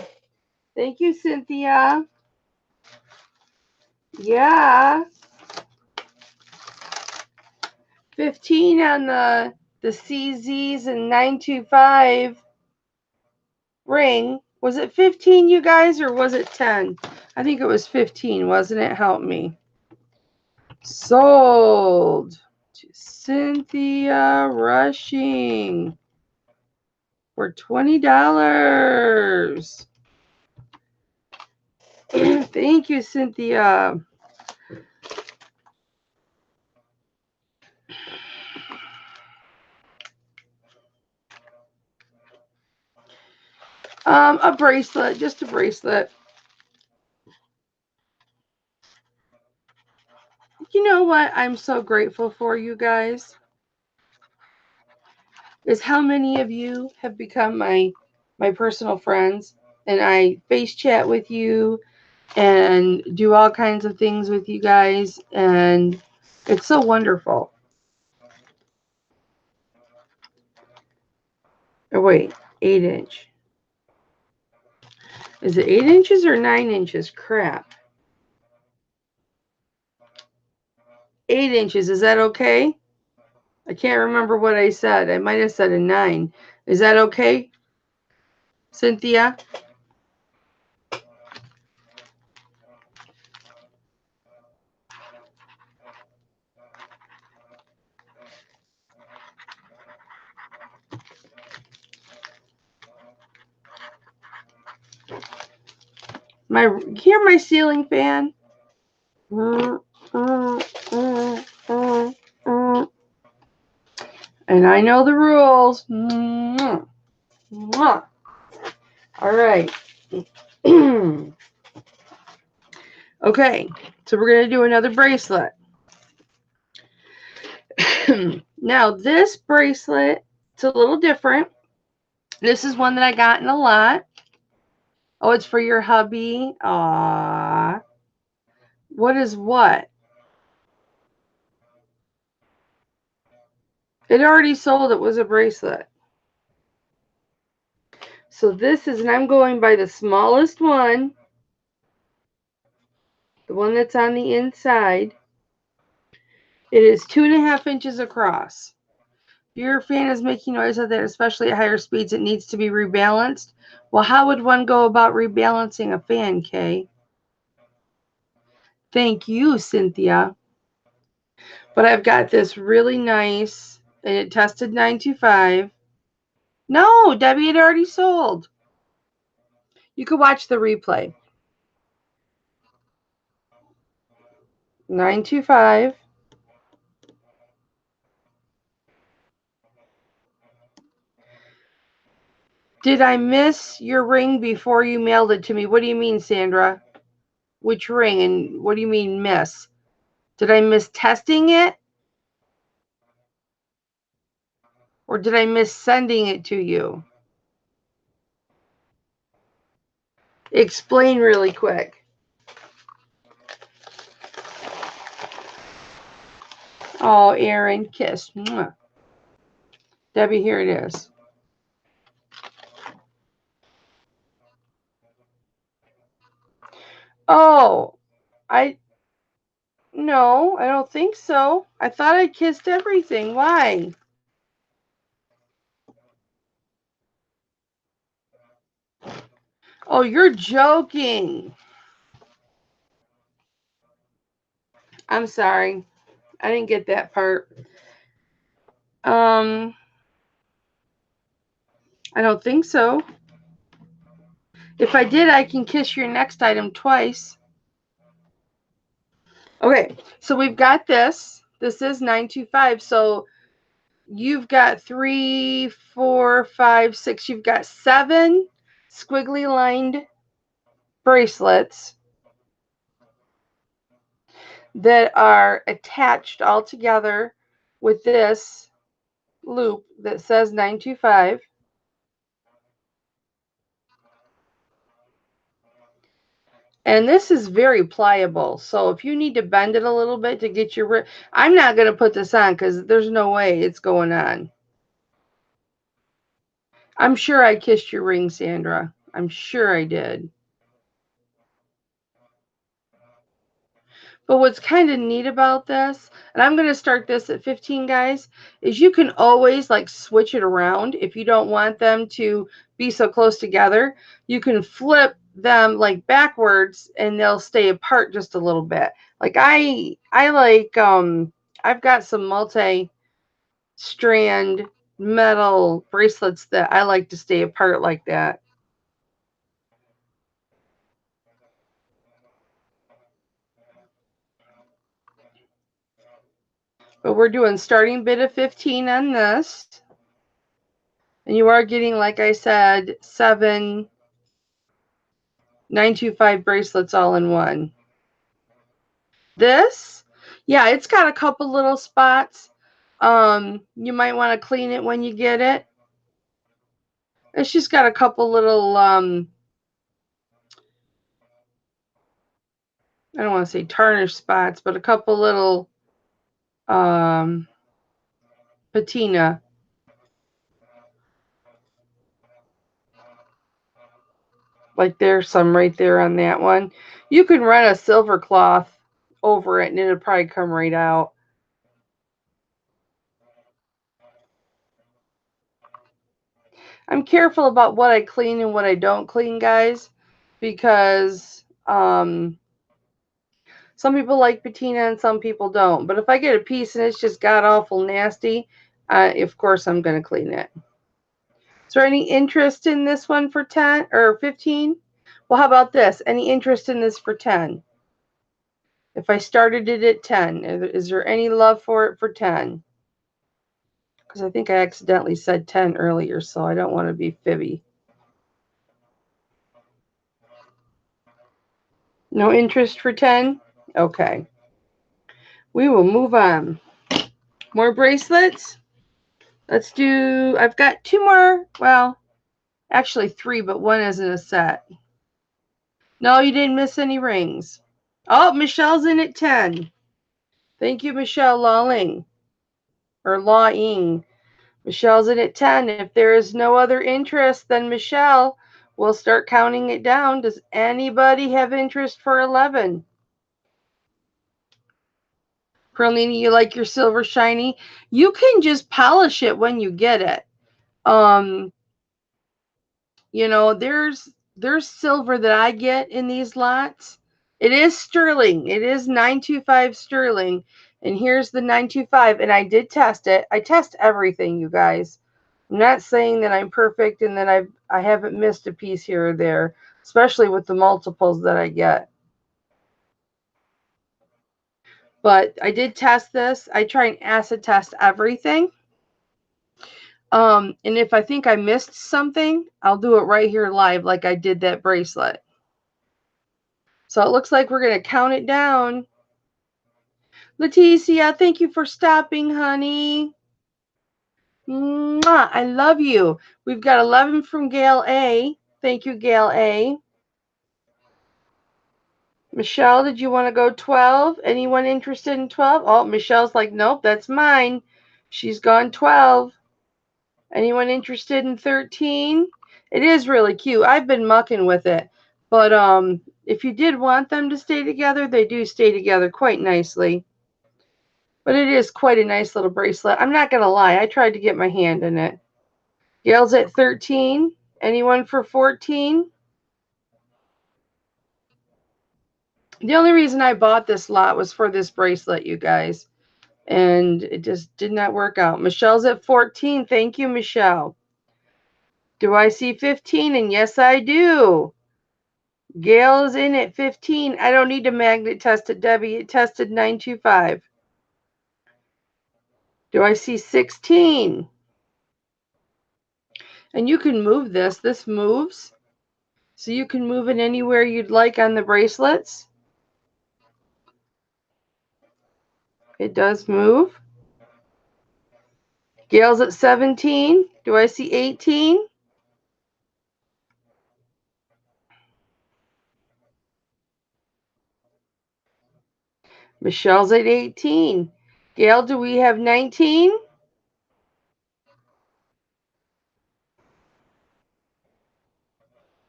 Thank you, Cynthia. Yeah. 15 on the CZs and 925 ring. Was it 15, you guys, or was it 10? I think it was 15, wasn't it? Help me. Sold to Cynthia Rushing for $20. Thank you, Cynthia. A bracelet, just a bracelet. You know what I'm so grateful for, you guys? Is how many of you have become my personal friends, and I face chat with you and do all kinds of things with you guys, and it's so wonderful. Oh, wait, 8-inch. Is it 8 inches or 9 inches? Crap. 8 inches. Is that okay? I can't remember what I said. I might have said a 9. Is that okay, Cynthia? Hear my ceiling fan? And I know the rules. All right. Okay, so we're going to do another bracelet. Now, this bracelet, it's a little different. This is one that I got in a lot. Oh, it's for your hubby. Aww. What is what? It already sold. It was a bracelet. So this is, and I'm going by the smallest one. The one that's on the inside. It is 2.5 inches across. If your fan is making noise at that, especially at higher speeds, it needs to be rebalanced. Well, how would one go about rebalancing a fan, Kay? Thank you, Cynthia. But I've got this really nice, and it tested 925. No, Debbie, it already sold. You could watch the replay. 925. Did I miss your ring before you mailed it to me? What do you mean, Sandra? Which ring? And what do you mean miss? Did I miss testing it? Or did I miss sending it to you? Explain really quick. Oh, Erin, kiss. Mwah. Debbie, here it is. Oh, no, I don't think so. I thought I kissed everything. Why? Oh, you're joking. I'm sorry. I didn't get that part. I don't think so. If I did, I can kiss your next item twice. Okay, so we've got this. This is 925. So you've got 3, 4, 5, 6. You've got 7 squiggly lined bracelets that are attached all together with this loop that says 925. And this is very pliable. So if you need to bend it a little bit to get your... I'm not going to put this on because there's no way it's going on. I'm sure I kissed your ring, Sandra. I'm sure I did. But what's kind of neat about this, and I'm going to start this at 15, guys, is you can always like switch it around. If you don't want them to be so close together, you can flip them like backwards and they'll stay apart just a little bit. Like I like, I've got some multi-strand metal bracelets that I like to stay apart like that. But we're doing starting bid of 15 on this. And you are getting, like I said, 7 925 bracelets all in one. This, yeah, it's got a couple little spots. You might want to clean it when you get it. It's just got a couple little, I don't want to say tarnish spots, but a couple little patina. Like there's some right there on that one. You can run a silver cloth over it and it'll probably come right out. I'm careful about what I clean and what I don't clean, guys, because some people like patina and some people don't. But if I get a piece and it's just god awful nasty, of course I'm going to clean it. Is there any interest in this one for 10 or 15? Well, how about this? Any interest in this for 10? If I started it at 10, is there any love for it for 10? Because I think I accidentally said 10 earlier, so I don't want to be fibby. No interest for 10? Okay. We will move on. More bracelets? Let's do, I've got 2 more. Well, actually 3, but one isn't a set. No, you didn't miss any rings. Oh, Michelle's in at 10. Thank you, Michelle Lawling. Or Lawing. Michelle's in at 10. If there is no other interest, then Michelle, we'll start counting it down. Does anybody have interest for 11? Perlini, you like your silver shiny? You can just polish it when you get it. You know, there's silver that I get in these lots. It is sterling. It is 925 sterling. And here's the 925. And I did test it. I test everything, you guys. I'm not saying that I'm perfect and that I haven't missed a piece here or there, especially with the multiples that I get. But I did test this. I try and acid test everything. And if I think I missed something, I'll do it right here live like I did that bracelet. So it looks like we're going to count it down. Leticia, thank you for stopping, honey. Mwah, I love you. We've got 11 from Gail A. Thank you, Gail A. Michelle, did you want to go 12? Anyone interested in 12? Oh, Michelle's like, nope, that's mine. She's gone 12. Anyone interested in 13? It is really cute. I've been mucking with it. But if you did want them to stay together, they do stay together quite nicely. But it is quite a nice little bracelet. I'm not going to lie. I tried to get my hand in it. Gail's at 13. Anyone for 14? The only reason I bought this lot was for this bracelet, you guys. And it just did not work out. Michelle's at 14. Thank you, Michelle. Do I see 15? And yes, I do. Gail is in at 15. I don't need to magnet test it, Debbie. It tested 925. Do I see 16? And you can move this. This moves. So you can move it anywhere you'd like on the bracelets. It does move. Gail's at 17. Do I see 18? Michelle's at 18. Gail, do we have 19?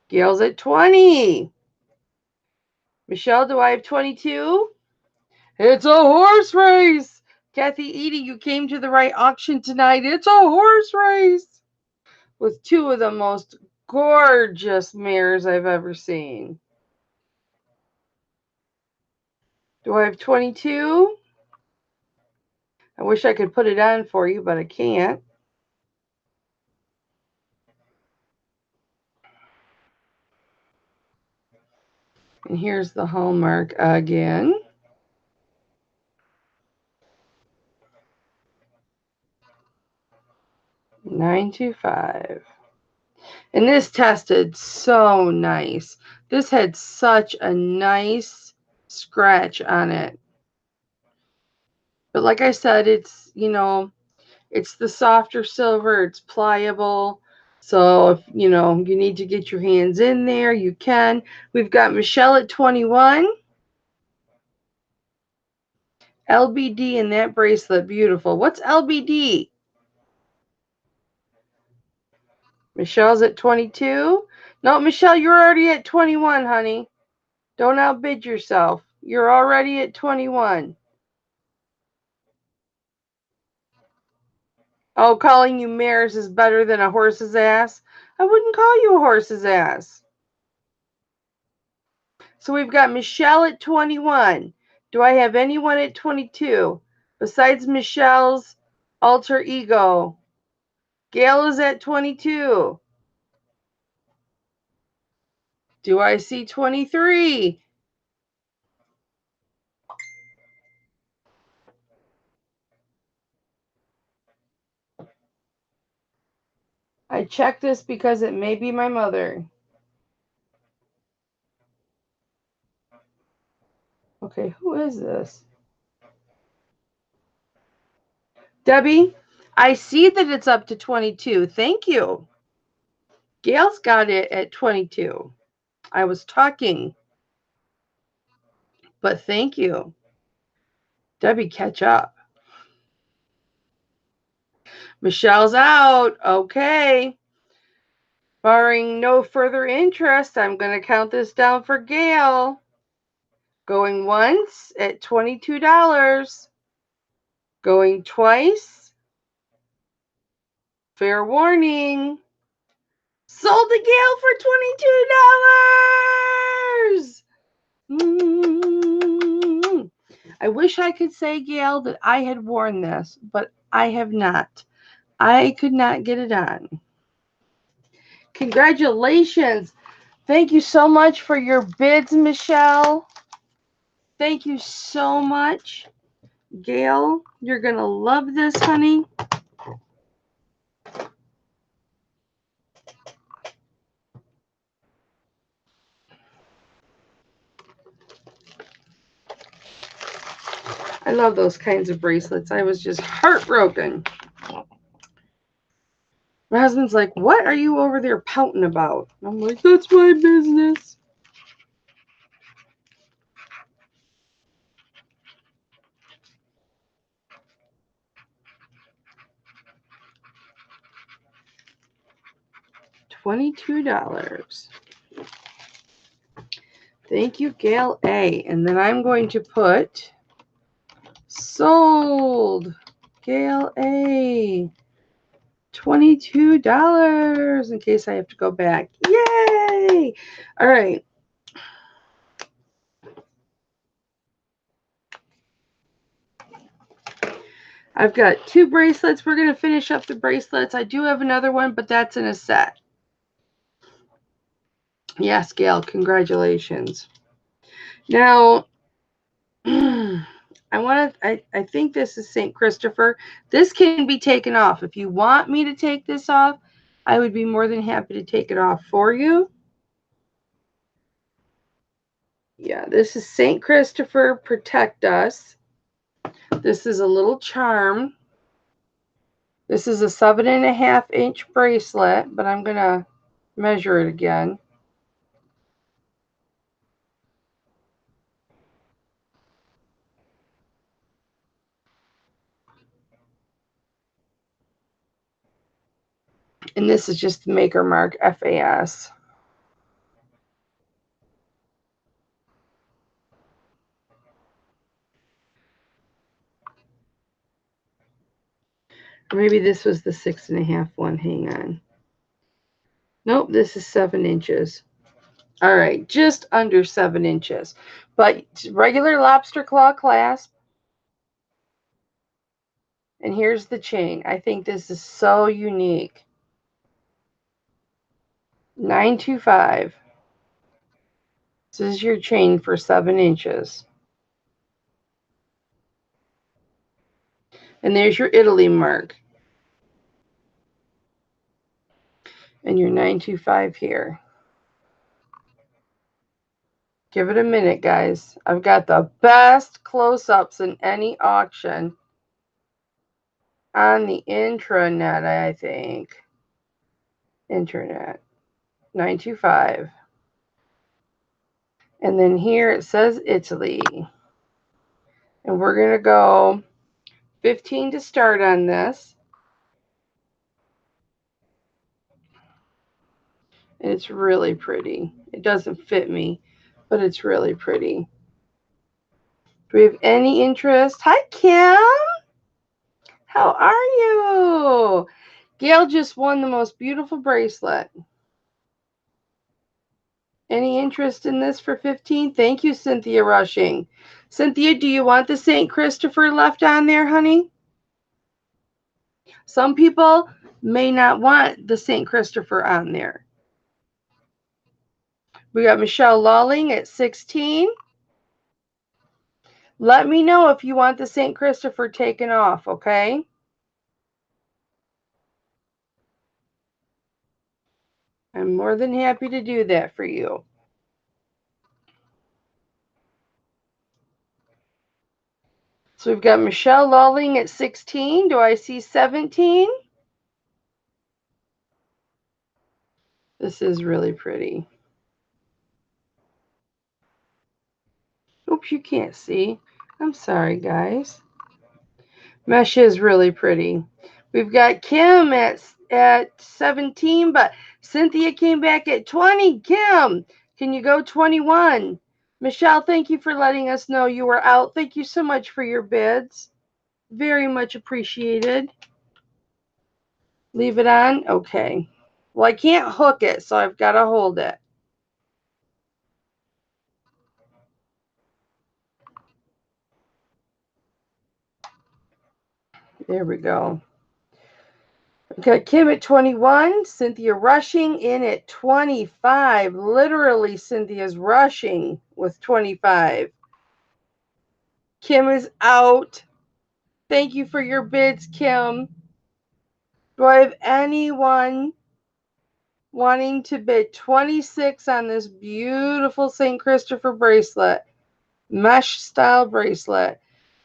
Gail's at 20. Michelle, do I have 22? It's a horse race. Kathy Edie, you came to the right auction tonight. It's a horse race with 2 of the most gorgeous mares I've ever seen. Do I have 22? I wish I could put it on for you, but I can't. And here's the hallmark again. $925. And this tested so nice. This had such a nice scratch on it. But like I said, it's, you know, it's the softer silver. It's pliable. So if, you know, you need to get your hands in there, you can. We've got Michelle at 21. LBD in that bracelet. Beautiful. What's LBD? Michelle's at 22. No, Michelle, you're already at 21, honey. Don't outbid yourself. You're already at 21. Oh, calling you mares is better than a horse's ass? I wouldn't call you a horse's ass. So we've got Michelle at 21. Do I have anyone at 22 besides Michelle's alter ego? Gail is at 22. Do I see 23? I checked this because it may be my mother. Okay, who is this? Debbie, I see that it's up to 22. Thank you. Gail's got it at 22. I was talking, but thank you. Debbie, catch up. Michelle's out. Okay. Barring no further interest, I'm going to count this down for Gail. Going once at $22. Going twice. Fair warning. Sold to Gail for $22. I wish I could say, Gail, that I had worn this, but I have not. I could not get it on. Congratulations. Thank you so much for your bids, Michelle. Thank you so much. Gail, you're going to love this, honey. I love those kinds of bracelets. I was just heartbroken. My husband's like, what are you over there pouting about? I'm like, that's my business. $22. Thank you, Gail A. And then I'm going to put sold. Gail A. $22 in case I have to go back. Yay! All right. I've got 2 bracelets. We're going to finish up the bracelets. I do have another one, but that's in a set. Yes, Gail, congratulations. Now, I think this is St. Christopher. This can be taken off. If you want me to take this off, I would be more than happy to take it off for you. Yeah, this is St. Christopher, protect us. This is a little charm. This is a 7.5-inch bracelet, but I'm going to measure it again. And this is just the maker mark, FAS. Or maybe this was the 6.5 one. Hang on. Nope, this is 7 inches. All right, just under 7 inches. But regular lobster claw clasp. And here's the chain. I think this is so unique. 925. This is your chain for 7 inches. And there's your Italy mark. And your 925 here. Give it a minute, guys. I've got the best close-ups in any auction on the intranet, I think. Internet. 925. And then here it says Italy. And we're going to go 15 to start on this. And it's really pretty. It doesn't fit me, but it's really pretty. Do we have any interest? Hi, Kim. How are you? Gail just won the most beautiful bracelet. Any interest in this for 15? Thank you, Cynthia Rushing. Cynthia, do you want the St. Christopher left on there, honey? Some people may not want the St. Christopher on there. We got Michelle Lawling at 16. Let me know if you want the St. Christopher taken off, okay? I'm more than happy to do that for you. So we've got Michelle Lawling at 16. Do I see 17? This is really pretty. Oops, you can't see. I'm sorry, guys. Mesh is really pretty. We've got Kim at 17, but Cynthia came back at 20. Kim, can you go 21? Michelle, thank you for letting us know you were out. Thank you so much for your bids. Very much appreciated. Leave it on? Okay. Well, I can't hook it, so I've got to hold it. There we go. Okay, Kim at 21, Cynthia rushing in at 25. Literally, Cynthia's rushing with 25. Kim is out. Thank you for your bids, Kim. Do I have anyone wanting to bid 26 on this beautiful St. Christopher bracelet? Mesh style bracelet.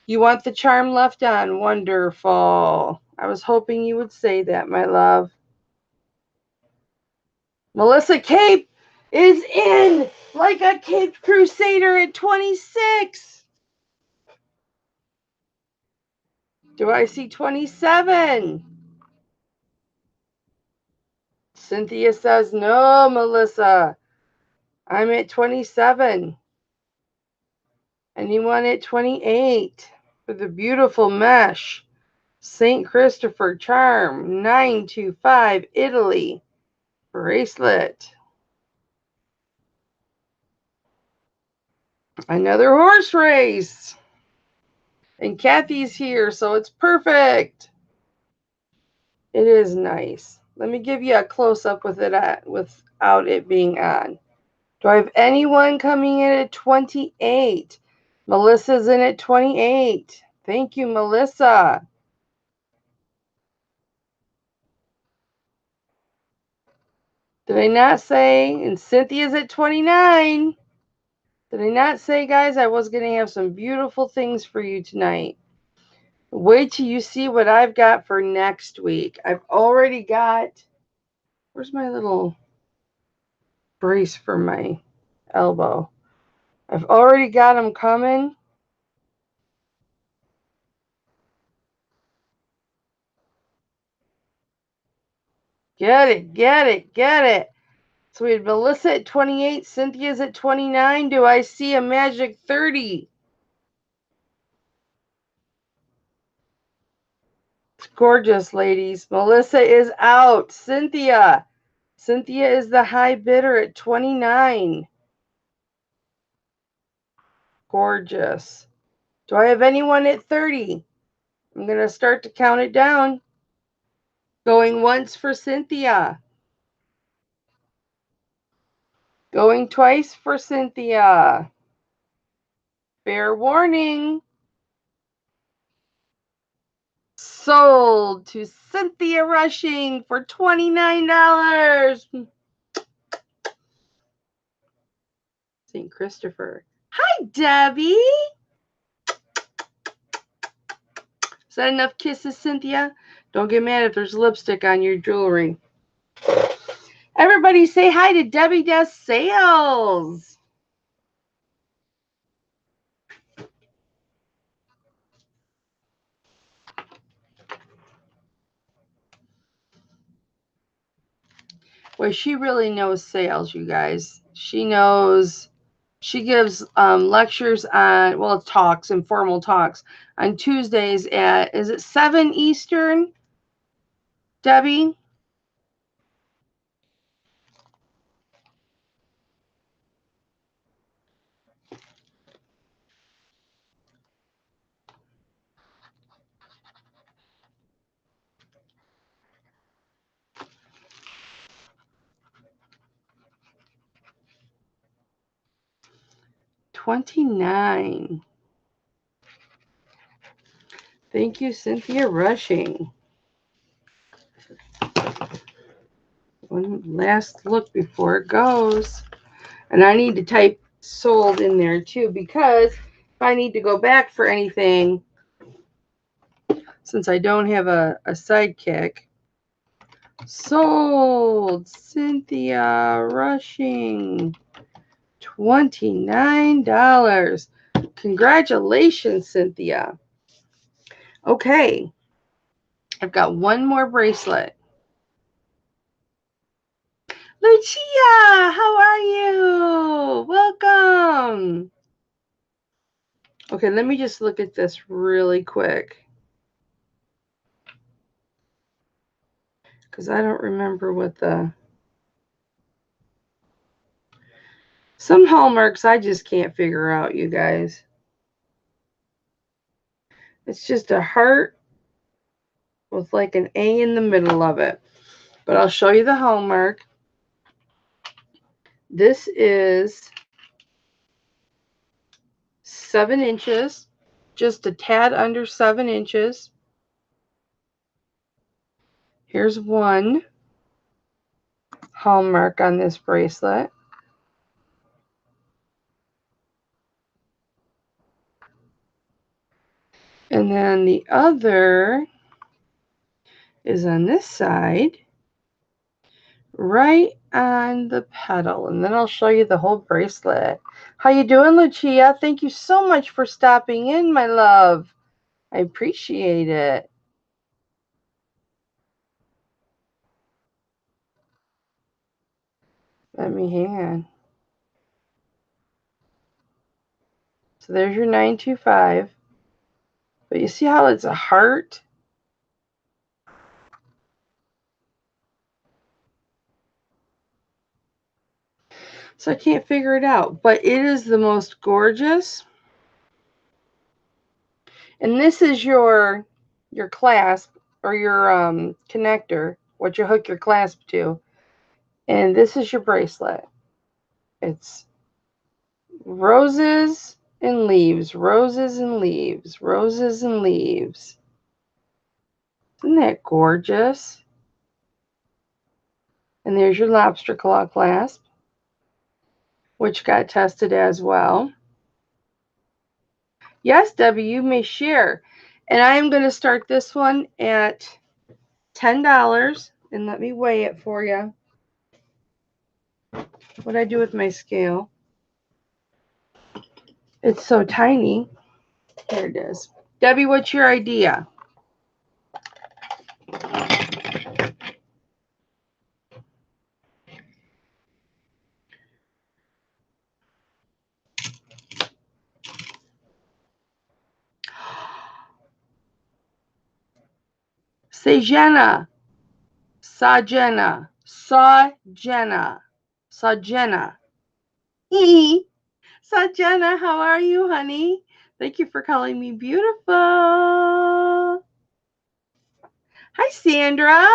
You want the charm left on? Wonderful. I was hoping you would say that, my love. Melissa Cape is in like a Caped Crusader at 26. Do I see 27? Cynthia says, no, Melissa. I'm at 27. Anyone at 28 for the beautiful mesh St. Christopher charm 925 Italy bracelet. Another horse race. And Kathy's here, so it's perfect. It is nice. Let me give you a close-up with it without it being on. Do I have anyone coming in at 28? Melissa's in at 28. Thank you, Melissa. Did I not say? And Cynthia's at 29. Did I not say, guys, I was going to have some beautiful things for you tonight? Wait till you see what I've got for next week. I've already got... Where's my little brace for my elbow? I've already got them coming. Get it, get it, get it. So we had Melissa at 28, Cynthia's at 29. Do I see a magic 30? It's gorgeous, ladies. Melissa is out. Cynthia is the high bidder at 29. Gorgeous. Do I have anyone at 30? I'm going to start to count it down. Going once for Cynthia. Going twice for Cynthia. Fair warning. Sold to Cynthia Rushing for $29. St. Christopher. Hi, Debbie. Is that enough kisses, Cynthia? Don't get mad if there's lipstick on your jewelry. Everybody say hi to Debbie Does Sales. Well, she really knows sales, you guys. She knows. She gives lectures on, well, talks, informal talks on Tuesdays at, is it 7 Eastern, Debbie? $29. Thank you, Cynthia Rushing. One last look before it goes. And I need to type sold in there too, because if I need to go back for anything, since I don't have a sidekick. Sold, Cynthia Rushing, $29. Congratulations, Cynthia. Okay, I've got one more bracelet. Lucia, how are you? Welcome. Okay, let me just look at this really quick, because I don't remember what some hallmarks I just can't figure out, you guys. It's just a heart with like an A in the middle of it. But I'll show you the hallmark. This is 7 inches, just a tad under 7 inches. Here's one hallmark on this bracelet. And then the other is on this side, right on the petal. And then I'll show you the whole bracelet. How you doing, Lucia? Thank you so much for stopping in, my love. I appreciate it. Let me hang on. So there's your 925. But you see how it's a heart? So I can't figure it out. But it is the most gorgeous. And this is your clasp, or your connector, what you hook your clasp to. And this is your bracelet. It's roses and leaves, roses and leaves, roses and leaves. Isn't that gorgeous? And there's your lobster claw clasp, which got tested as well. Yes, Debbie, you may share. And I am going to start this one at $10. And let me weigh it for you. What I do with my scale. It's so tiny. There it is. Debbie, what's your idea? Sajena. Sajena. Sajena. Sajena. Sajena, how are you, honey? Thank you for calling me beautiful. Hi, Sandra.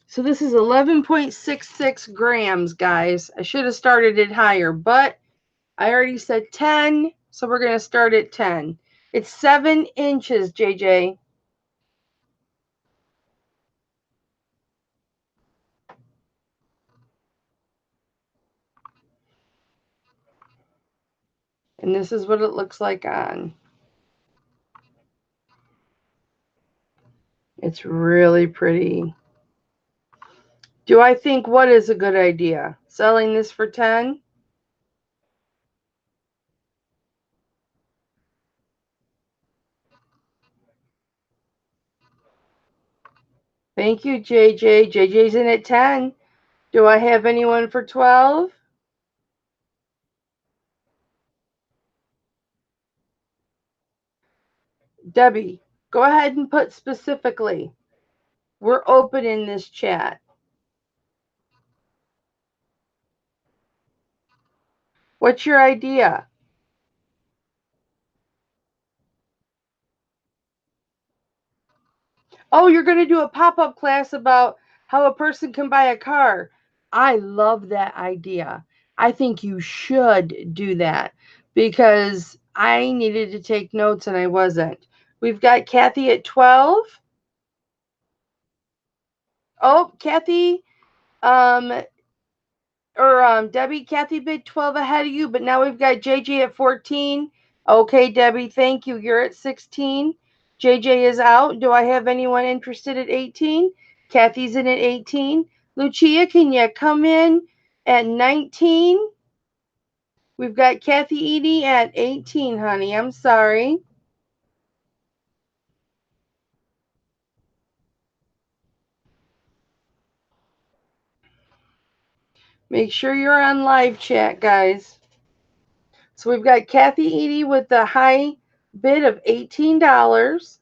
So this is 11.66 grams, guys. I should have started it higher, but I already said 10, so we're going to start at 10. It's 7 inches, JJ. And this is what it looks like on. It's really pretty. Do I think what is a good idea? Selling this for 10? Thank you, JJ. JJ's in at 10. Do I have anyone for 12? Debbie, go ahead and put specifically. We're open in this chat. What's your idea? Oh, you're going to do a pop-up class about how a person can buy a car. I love that idea. I think you should do that because I needed to take notes and I wasn't. We've got Kathy at 12. Oh, Kathy, um, Debbie, Kathy bid 12 ahead of you, but now we've got JJ at 14. Okay, Debbie, thank you. You're at 16. JJ is out. Do I have anyone interested at 18? Kathy's in at 18. Lucia, can you come in at 19? We've got Kathy Edie at 18, honey. I'm sorry. Make sure you're on live chat, guys. So we've got Kathy Edie with the high bid of $18.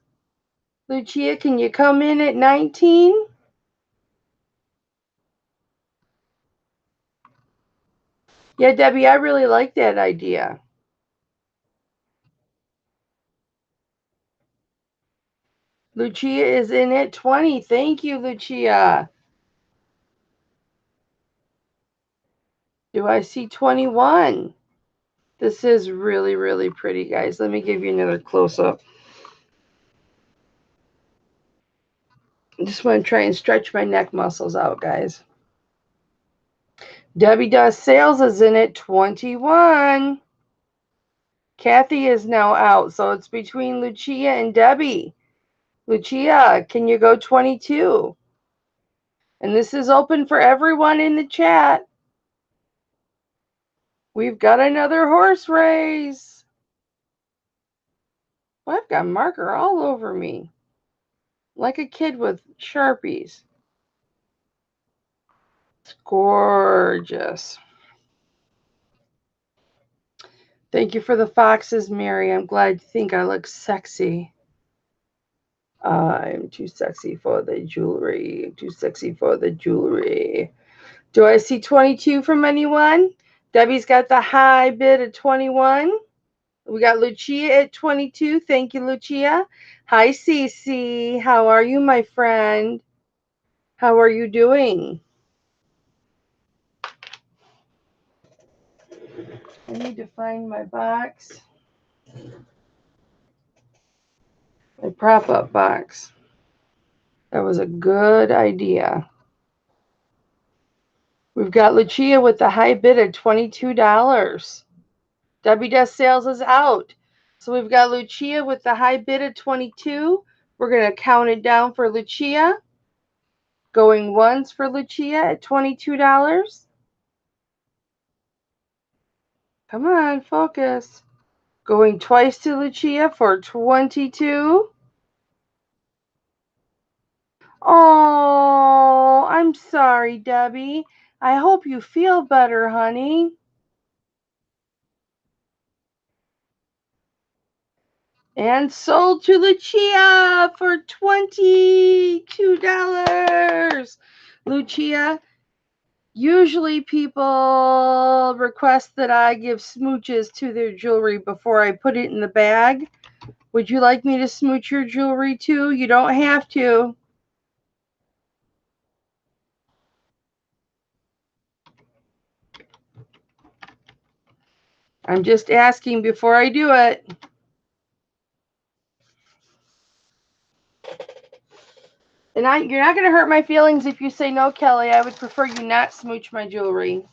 Lucia, can you come in at 19? Yeah, Debbie, I really like that idea. Lucia is in at 20. Thank you, Lucia. Do I see 21? This is really, really pretty, guys. Let me give you another close-up. I just want to try and stretch my neck muscles out, guys. Debbie Does Sales is in at 21. Kathy is now out, so it's between Lucia and Debbie. Lucia, can you go 22? And this is open for everyone in the chat. We've got another horse race. Well, I've got marker all over me. Like a kid with Sharpies. It's gorgeous. Thank you for the foxes, Mary. I'm glad you think I look sexy. I'm too sexy for the jewelry. Too sexy for the jewelry. Do I see 22 from anyone? Debbie's got the high bid at 21. We got Lucia at 22. Thank you, Lucia. Hi, Cece. How are you, my friend? How are you doing? I need to find my box. My prop-up box. That was a good idea. We've got Lucia with the high bid of $22. Debbie Does Sales is out. So we've got Lucia with the high bid of 22. We're going to count it down for Lucia. Going once for Lucia at $22. Come on, focus. Going twice to Lucia for 22. Oh, I'm sorry, Debbie. I hope you feel better, honey. And sold to Lucia for $22. Lucia, usually people request that I give smooches to their jewelry before I put it in the bag. Would you like me to smooch your jewelry too? You don't have to. I'm just asking before I do it. And you're not going to hurt my feelings if you say no, Kelly. I would prefer you not smooch my jewelry.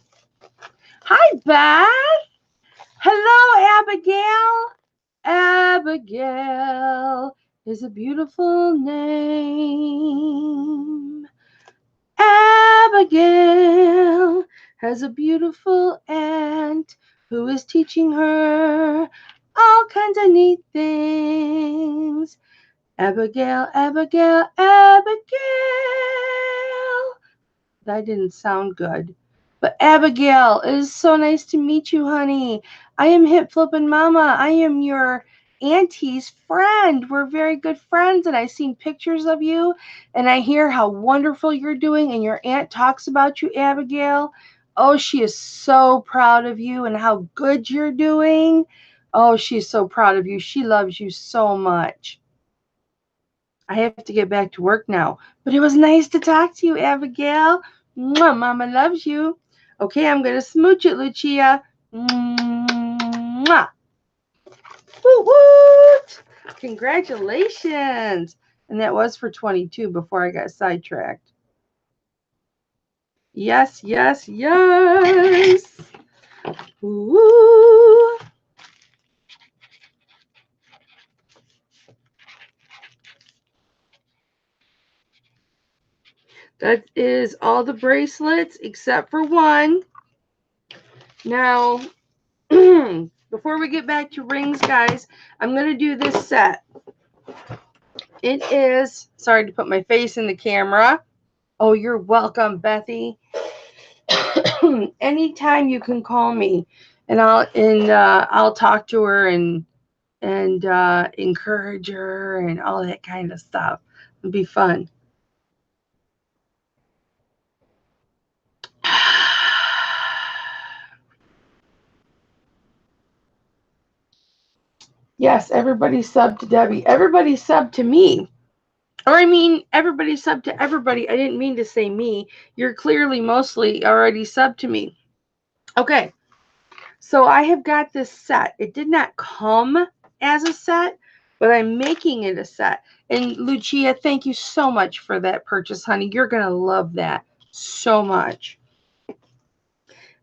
Hi, Beth. Hello, Abigail. Abigail is a beautiful name. Abigail has a beautiful aunt who is teaching her all kinds of neat things. Abigail, Abigail, Abigail. That didn't sound good. But Abigail, it is so nice to meet you, honey. I am Hip Flippin' Mama. I am your auntie's friend. We're very good friends, and I've seen pictures of you, and I hear how wonderful you're doing, and your aunt talks about you, Abigail. Oh, she is so proud of you and how good you're doing. Oh, she's so proud of you. She loves you so much. I have to get back to work now. But it was nice to talk to you, Abigail. Mwah, Mama loves you. Okay, I'm going to smooch it, Lucia. Mwah. Woot woot. Congratulations. And that was for 22 before I got sidetracked. Yes, yes, yes. Ooh. That is all the bracelets except for one. Now, before we get back to rings, guys, I'm going to do this set. It is, sorry to put my face in the camera. Oh, you're welcome, Bethy. Anytime you can call me, and I'll talk to her and encourage her and all that kind of stuff. It'll be fun. Yes, everybody sub to Debbie. Everybody sub to me. Or I mean, everybody sub to everybody. I didn't mean to say me. You're clearly mostly already sub to me. Okay. So I have got this set. It did not come as a set, but I'm making it a set. And Lucia, thank you so much for that purchase, honey. You're going to love that so much.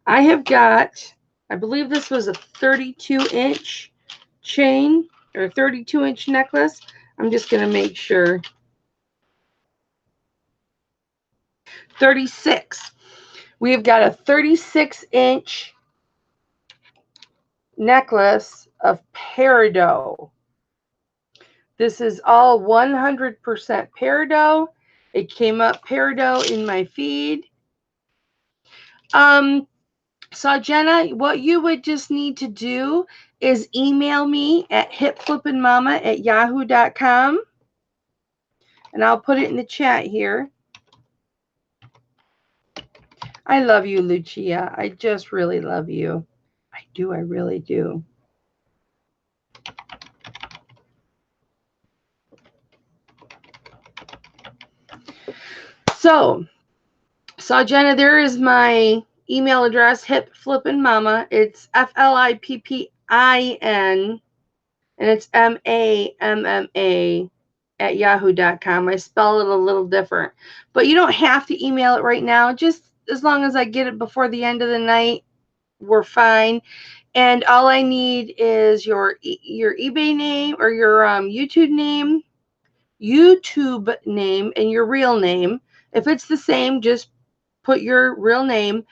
I have got, I believe this was a 32-inch chain or 32-inch necklace. I'm just going to make sure. 36. We have got a 36-inch necklace of peridot. This is all 100% peridot. It came up peridot in my feed. So Jenna, what you would just need to do is email me at hipflippinmama@yahoo.com, and I'll put it in the chat here. I love you, Lucia. I just really love you. I do. I really do. So Jenna, there is my email address, hipflippinmama. It's FLIPPIN, and it's MAMMA at yahoo.com. I spell it a little different. But you don't have to email it right now. Just as long as I get it before the end of the night, we're fine. And all I need is your eBay name or your YouTube name, and your real name. If it's the same, just put your real name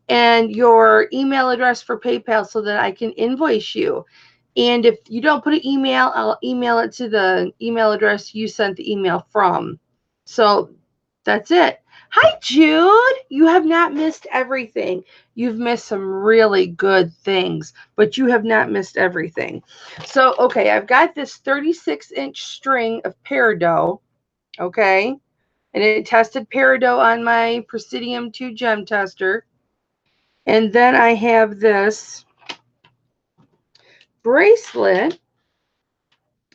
and your email address for PayPal so that I can invoice you. And if you don't put an email, I'll email it to the email address you sent the email from. So that's it. Hi, Jude. You have not missed everything. You've missed some really good things, but you have not missed everything. So, okay, I've got this 36-inch string of peridot, okay? And it tested peridot on my Presidium 2 gem tester. And then I have this bracelet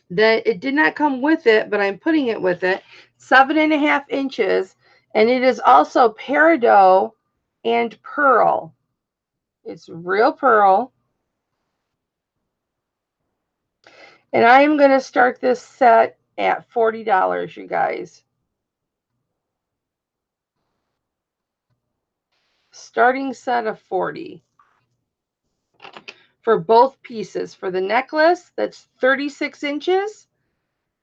that it did not come with it, but I'm putting it with it, 7.5 inches, and it is also peridot and pearl. It's real pearl. And I am going to start this set at $40, you guys. Starting set of 40 for both pieces. For the necklace, that's 36 inches,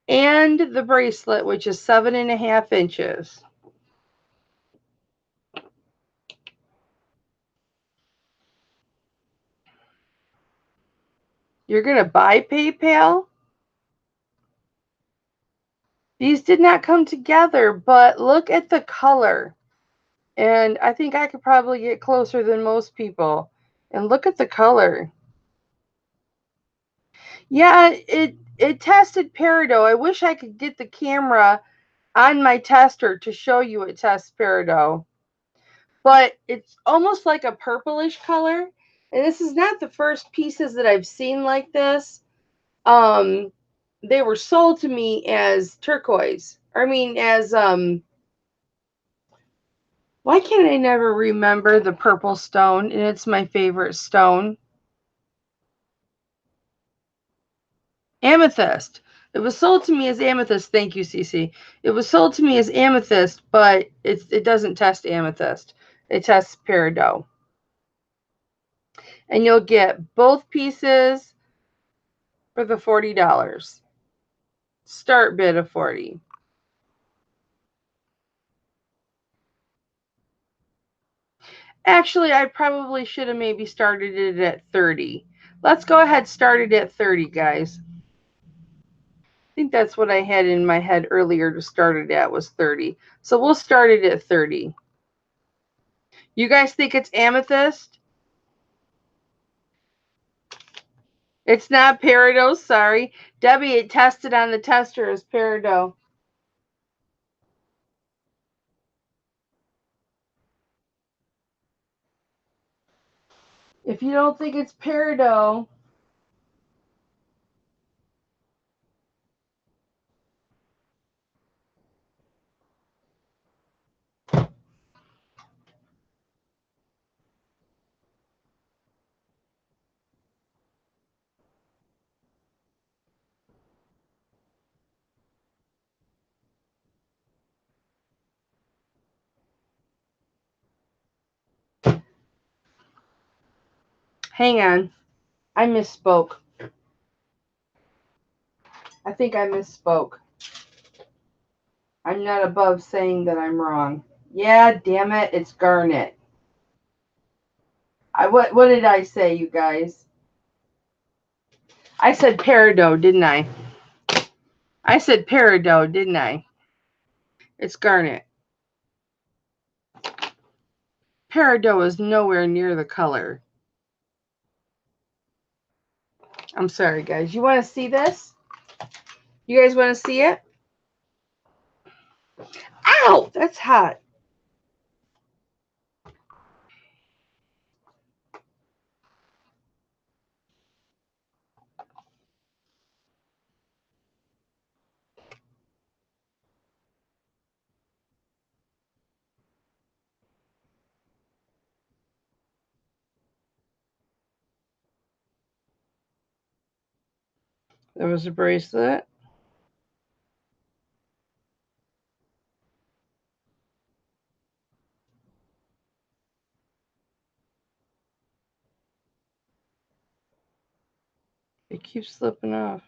and the bracelet, which is 7.5 inches. You're going to buy PayPal? These did not come together, but look at the color. And I think I could probably get closer than most people. And look at the color. Yeah, it tested peridot. I wish I could get the camera on my tester to show you it tests peridot. But it's almost like a purplish color. And this is not the first pieces that I've seen like this. They were sold to me as turquoise. I mean, as why can't I never remember the purple stone? And it's my favorite stone. Amethyst. It was sold to me as amethyst. Thank you, Cece. It was sold to me as amethyst, but it doesn't test amethyst. It tests peridot. And you'll get both pieces for the $40. Start bid of 40. Actually, I probably should have maybe started it at 30. Let's go ahead, start it at 30, guys. I think that's what I had in my head earlier to start it at was 30. So we'll start it at 30. You guys think it's amethyst? It's not peridot, sorry. Debbie, it tested on the tester as peridot. If you don't think it's peridot, hang on. I misspoke. I think I misspoke. I'm not above saying that I'm wrong. Yeah, damn it, it's garnet. What did I say, you guys? I said peridot, didn't I? I said peridot, didn't I? It's garnet. Peridot is nowhere near the color. I'm sorry, guys. You want to see this? You guys want to see it? Ow! That's hot. There was a bracelet. It keeps slipping off.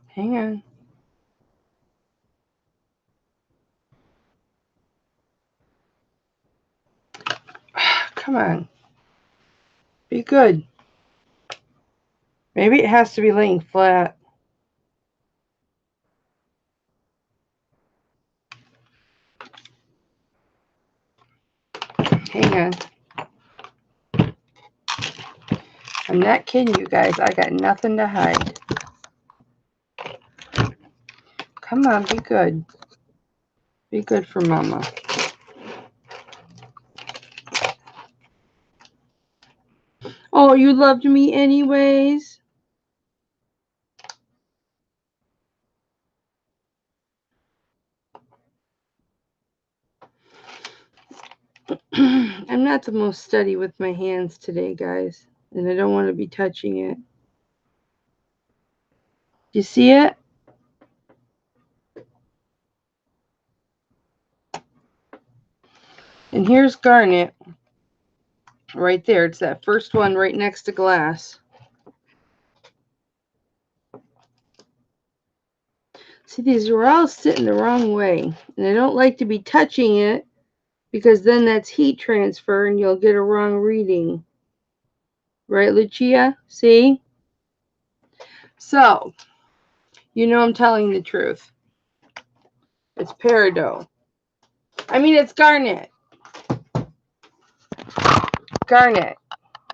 Hang on. Come on. Be good. Maybe it has to be laying flat. Hang on. I'm not kidding you guys. I got nothing to hide. Come on, be good. Be good for Mama. Oh, you loved me anyways? I'm not the most steady with my hands today, guys. And I don't want to be touching it. You see it? And here's garnet. Right there. It's that first one right next to glass. See, these are all sitting the wrong way. And I don't like to be touching it because then that's heat transfer and you'll get a wrong reading. Right, Lucia? See? So, You know I'm telling the truth. It's peridot. I mean, it's garnet. Garnet.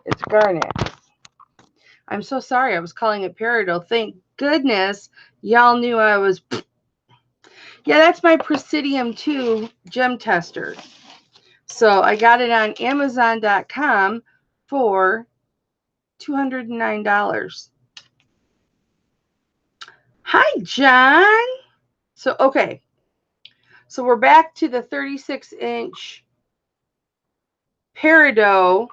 It's garnet. I'm so sorry. I was calling it peridot. Thank goodness y'all knew I was. Yeah, that's my Presidium 2 gem tester. So I got it on Amazon.com for $209. Hi, John. So, okay. So we're back to the 36-inch peridot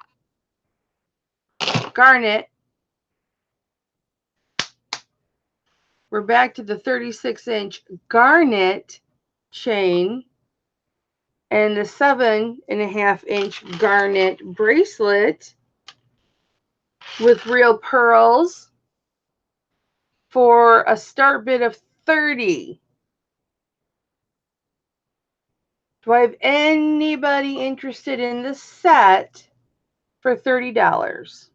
garnet. We're back to the 36-inch garnet chain and the 7.5-inch garnet bracelet with real pearls for a start bid of $30. Do I have anybody interested in this set for $30?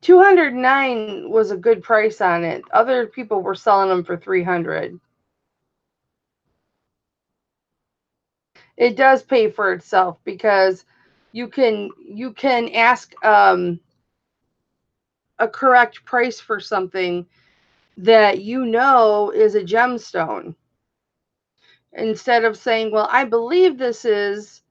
$209 was a good price on it. Other people were selling them for $300. It does pay for itself because you can ask a correct price for something that you know is a gemstone, instead of saying, well, I believe this is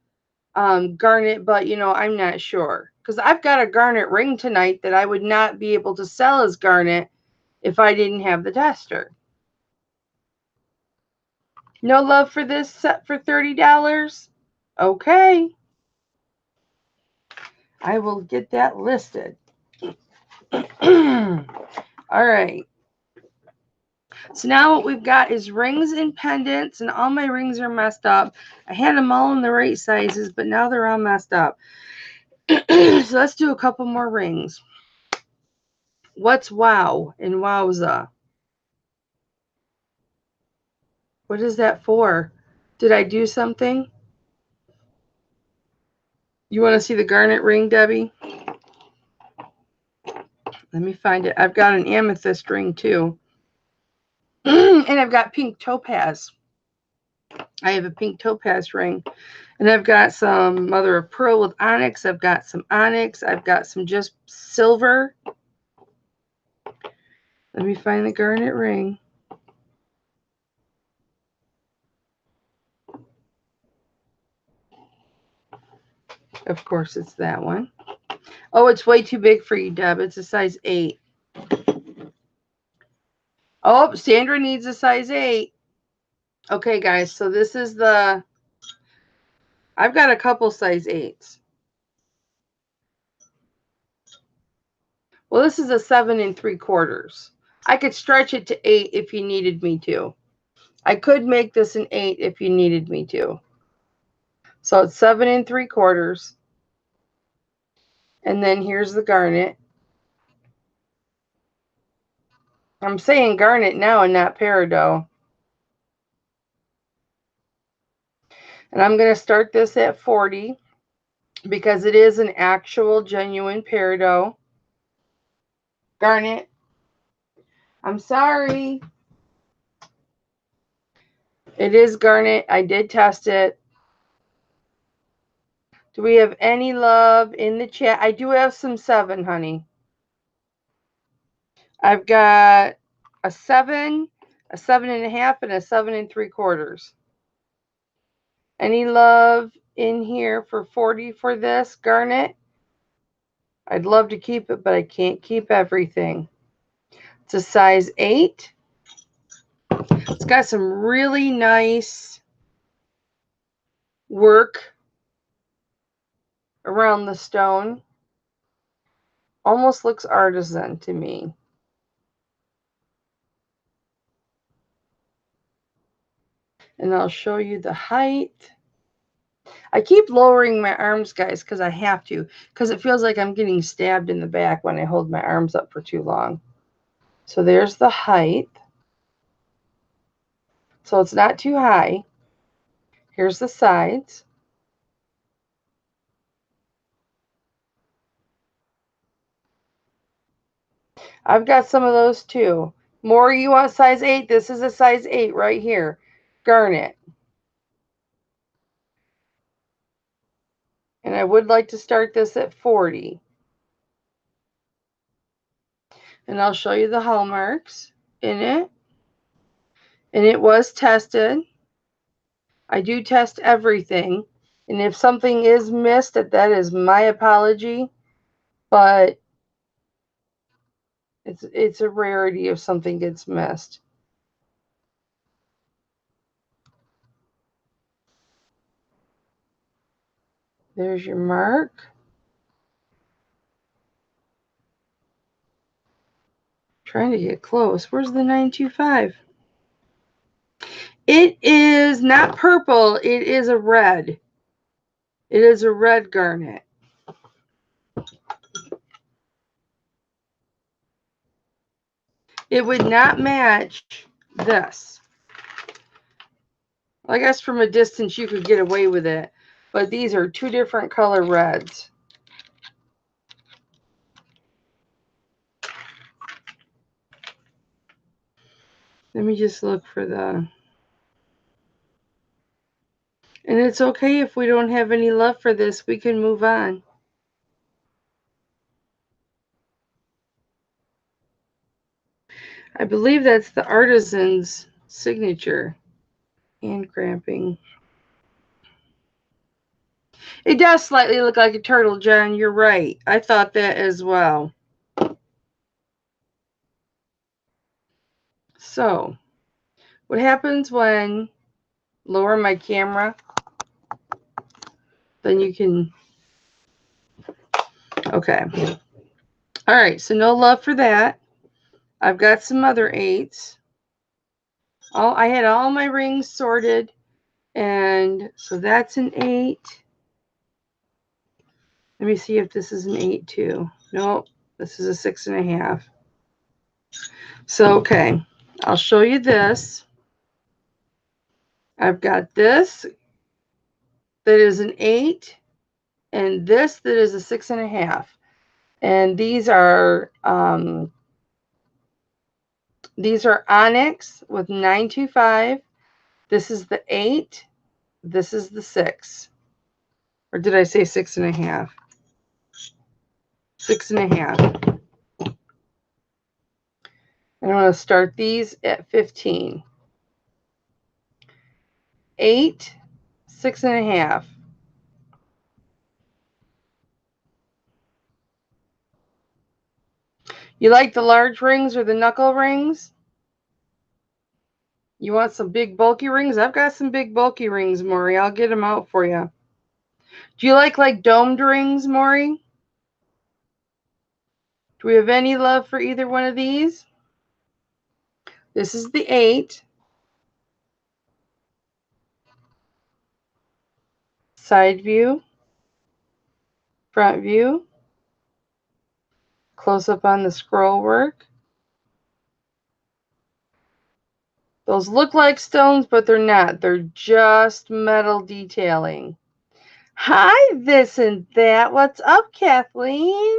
garnet, but I'm not sure, because I've got a garnet ring tonight that I would not be able to sell as garnet if I didn't have the tester. No love for this set for $30? Okay. I will get that listed. All right. So now what we've got is rings and pendants, and all my rings are messed up. I had them all in the right sizes, but now they're all messed up. So let's do a couple more rings. What's wow and wowza? What is that for? Did I do something? You want to see the garnet ring, Debbie? Let me find it. I've got an amethyst ring too. And I've got pink topaz. I have a pink topaz ring. And I've got some mother of pearl with onyx. I've got some onyx. I've got some just silver. Let me find the garnet ring. Of course, it's that one. Oh, it's way too big for you, Deb. It's a size 8. Oh, Sandra needs a size 8. Okay, guys, so this is the... I've got a couple size 8s. Well, this is a 7 3/4. I could stretch it to 8 if you needed me to. I could make this an 8 if you needed me to. So it's 7 3/4. And then here's the garnet. I'm saying garnet now and not peridot. And I'm going to start this at 40 because it is an actual genuine peridot garnet. I'm sorry. It is garnet. I did test it. Do we have any love in the chat? I do have some 7, honey. I've got a 7, a 7.5, and a 7 3/4. Any love in here for 40 for this garnet? I'd love to keep it, but I can't keep everything. It's a size 8. It's got some really nice work around the stone. Almost looks artisan to me. And I'll show you the height. I keep lowering my arms, guys, because I have to. Because it feels like I'm getting stabbed in the back when I hold my arms up for too long. So there's the height. So it's not too high. Here's the sides. I've got some of those too. More, you want size 8? This is a size 8 right here. Garnet. And I would like to start this at 40. And I'll show you the hallmarks in it. And it was tested. I do test everything. And if something is missed, that is my apology. But it's a rarity if something gets missed. There's your mark. Trying to get close. Where's the 925? It is not purple. It is a red. It is a red garnet. It would not match this. I guess from a distance you could get away with it. But these are two different color reds. Let me just look for the... And it's okay if we don't have any love for this. We can move on. I believe that's the artisan's signature. Hand cramping. It does slightly look like a turtle, John. You're right. I thought that as well. So, what happens when lower my camera? Then you can... Okay. All right, so no love for that. I've got some other 8s. I had all my rings sorted, and so that's an 8. Let me see if this is an 8 too. Nope, this is a 6.5. So, okay, I'll show you this. I've got this that is an 8, and this that is a 6.5. And these are onyx with 925. This is the 8. This is the 6. Or did I say 6.5? 6.5. And I'm going to start these at 15. 8, 6.5. You like the large rings or the knuckle rings? You want some big bulky rings? I've got some big bulky rings, Maury. I'll get them out for you. Do you like domed rings, Maury? Do we have any love for either one of these? This is the 8. Side view. Front view. Close up on the scroll work. Those look like stones, but they're not. They're just metal detailing. Hi, this and that. What's up, Kathleen?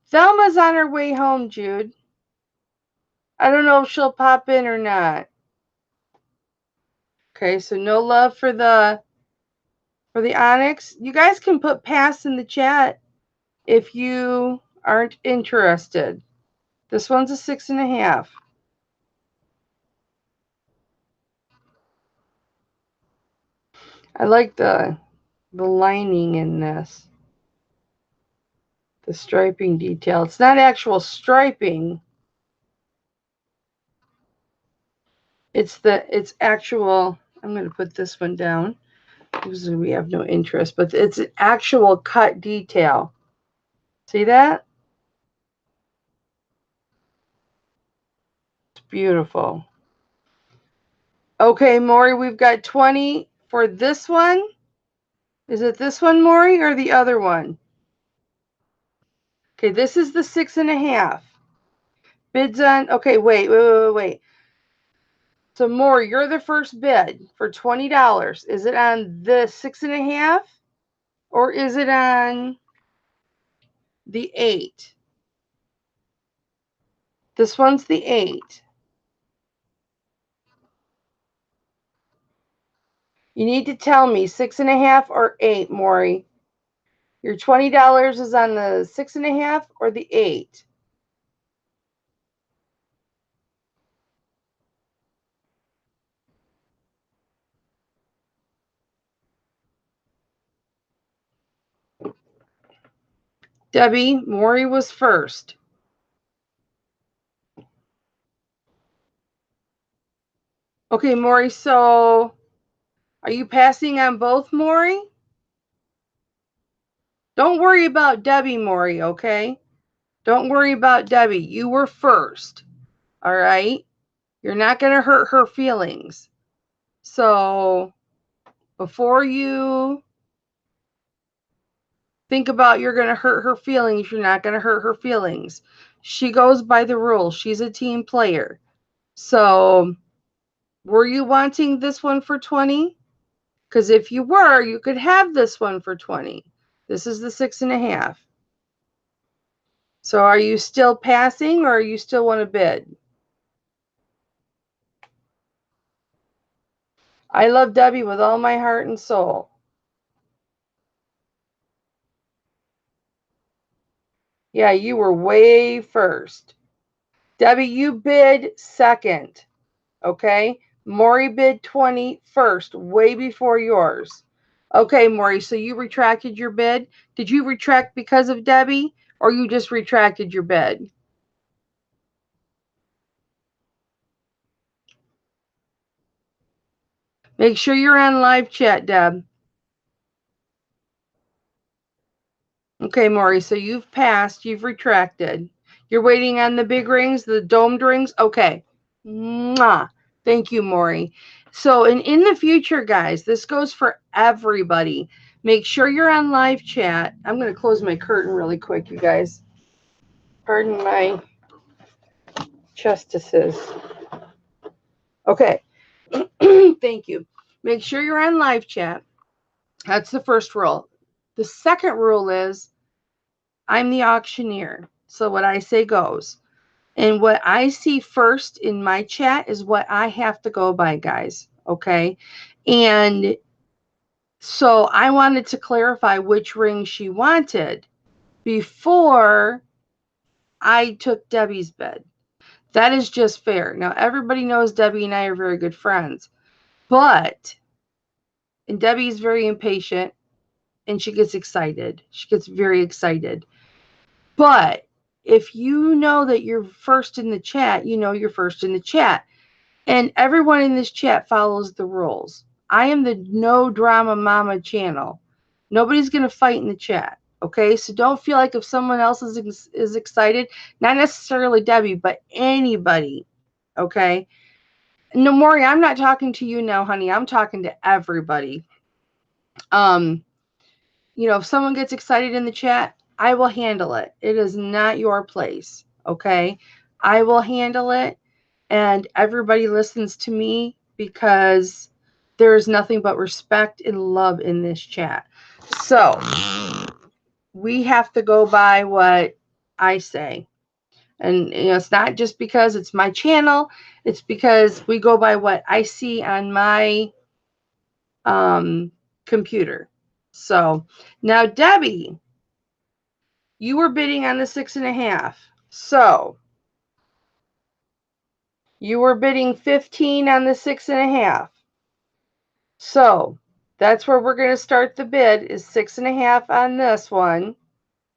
Thelma's on her way home, Jude. I don't know if she'll pop in or not. Okay, so no love for the onyx. You guys can put pass in the chat if you aren't interested. This one's a 6.5. I like the lining in this. The striping detail. It's not actual striping. It's actual. I'm going to put this one down because we have no interest, but it's an actual cut detail. See that? It's beautiful. Okay, Maury, we've got 20 for this one. Is it this one, Maury, or the other one? Okay, this is the 6.5. Bids on, okay, wait. So, Maury, you're the first bid for $20. Is it on the 6.5 or is it on the 8? This one's the 8. You need to tell me 6.5 or 8, Maury. Your $20 is on the 6.5 or the 8. Debbie, Maury was first. Okay, Maury, so are you passing on both, Maury? Don't worry about Debbie, Maury, okay? Don't worry about Debbie. You were first, all right? You're not going to hurt her feelings. So before you think about you're going to hurt her feelings, you're not going to hurt her feelings. She goes by the rules. She's a team player. So were you wanting this one for 20? Because if you were, you could have this one for 20. This is the 6.5. So are you still passing or you still want to bid? I love Debbie with all my heart and soul. Yeah, you were way first. Debbie, you bid second. Okay? Maury bid 20 first, way before yours. Okay, Maury, so you retracted your bid. Did you retract because of Debbie or you just retracted your bid? Make sure you're on live chat, Deb. Okay, Maury, so you've passed, you've retracted. You're waiting on the big rings, the domed rings? Okay. Mwah. Thank you, Maury. So, in the future, guys, this goes for everybody. Make sure you're on live chat. I'm going to close my curtain really quick, you guys. Pardon my justices. Okay. Thank you. Make sure you're on live chat. That's the first rule. The second rule is I'm the auctioneer. So what I say goes. And what I see first in my chat is what I have to go by, guys. Okay. And so I wanted to clarify which ring she wanted before I took Debbie's bid. That is just fair. Now, everybody knows Debbie and I are very good friends. And Debbie's very impatient and she gets excited. She gets very excited. But if you know that you're first in the chat, you know you're first in the chat. And everyone in this chat follows the rules. I am the no drama mama channel. Nobody's going to fight in the chat. Okay, so don't feel like if someone else is excited, not necessarily Debbie, but anybody. Okay, no, Maury, I'm not talking to you now, honey. I'm talking to everybody. If someone gets excited in the chat, I will handle it. It is not your place. Okay, I will handle it. And everybody listens to me because there is nothing but respect and love in this chat. So we have to go by what I say. And it's not just because it's my channel, it's because we go by what I see on my computer. So now, Debbie, you were bidding on the 6.5. So you were bidding 15 on the 6.5. So that's where we're going to start the bid is 6.5 on this one.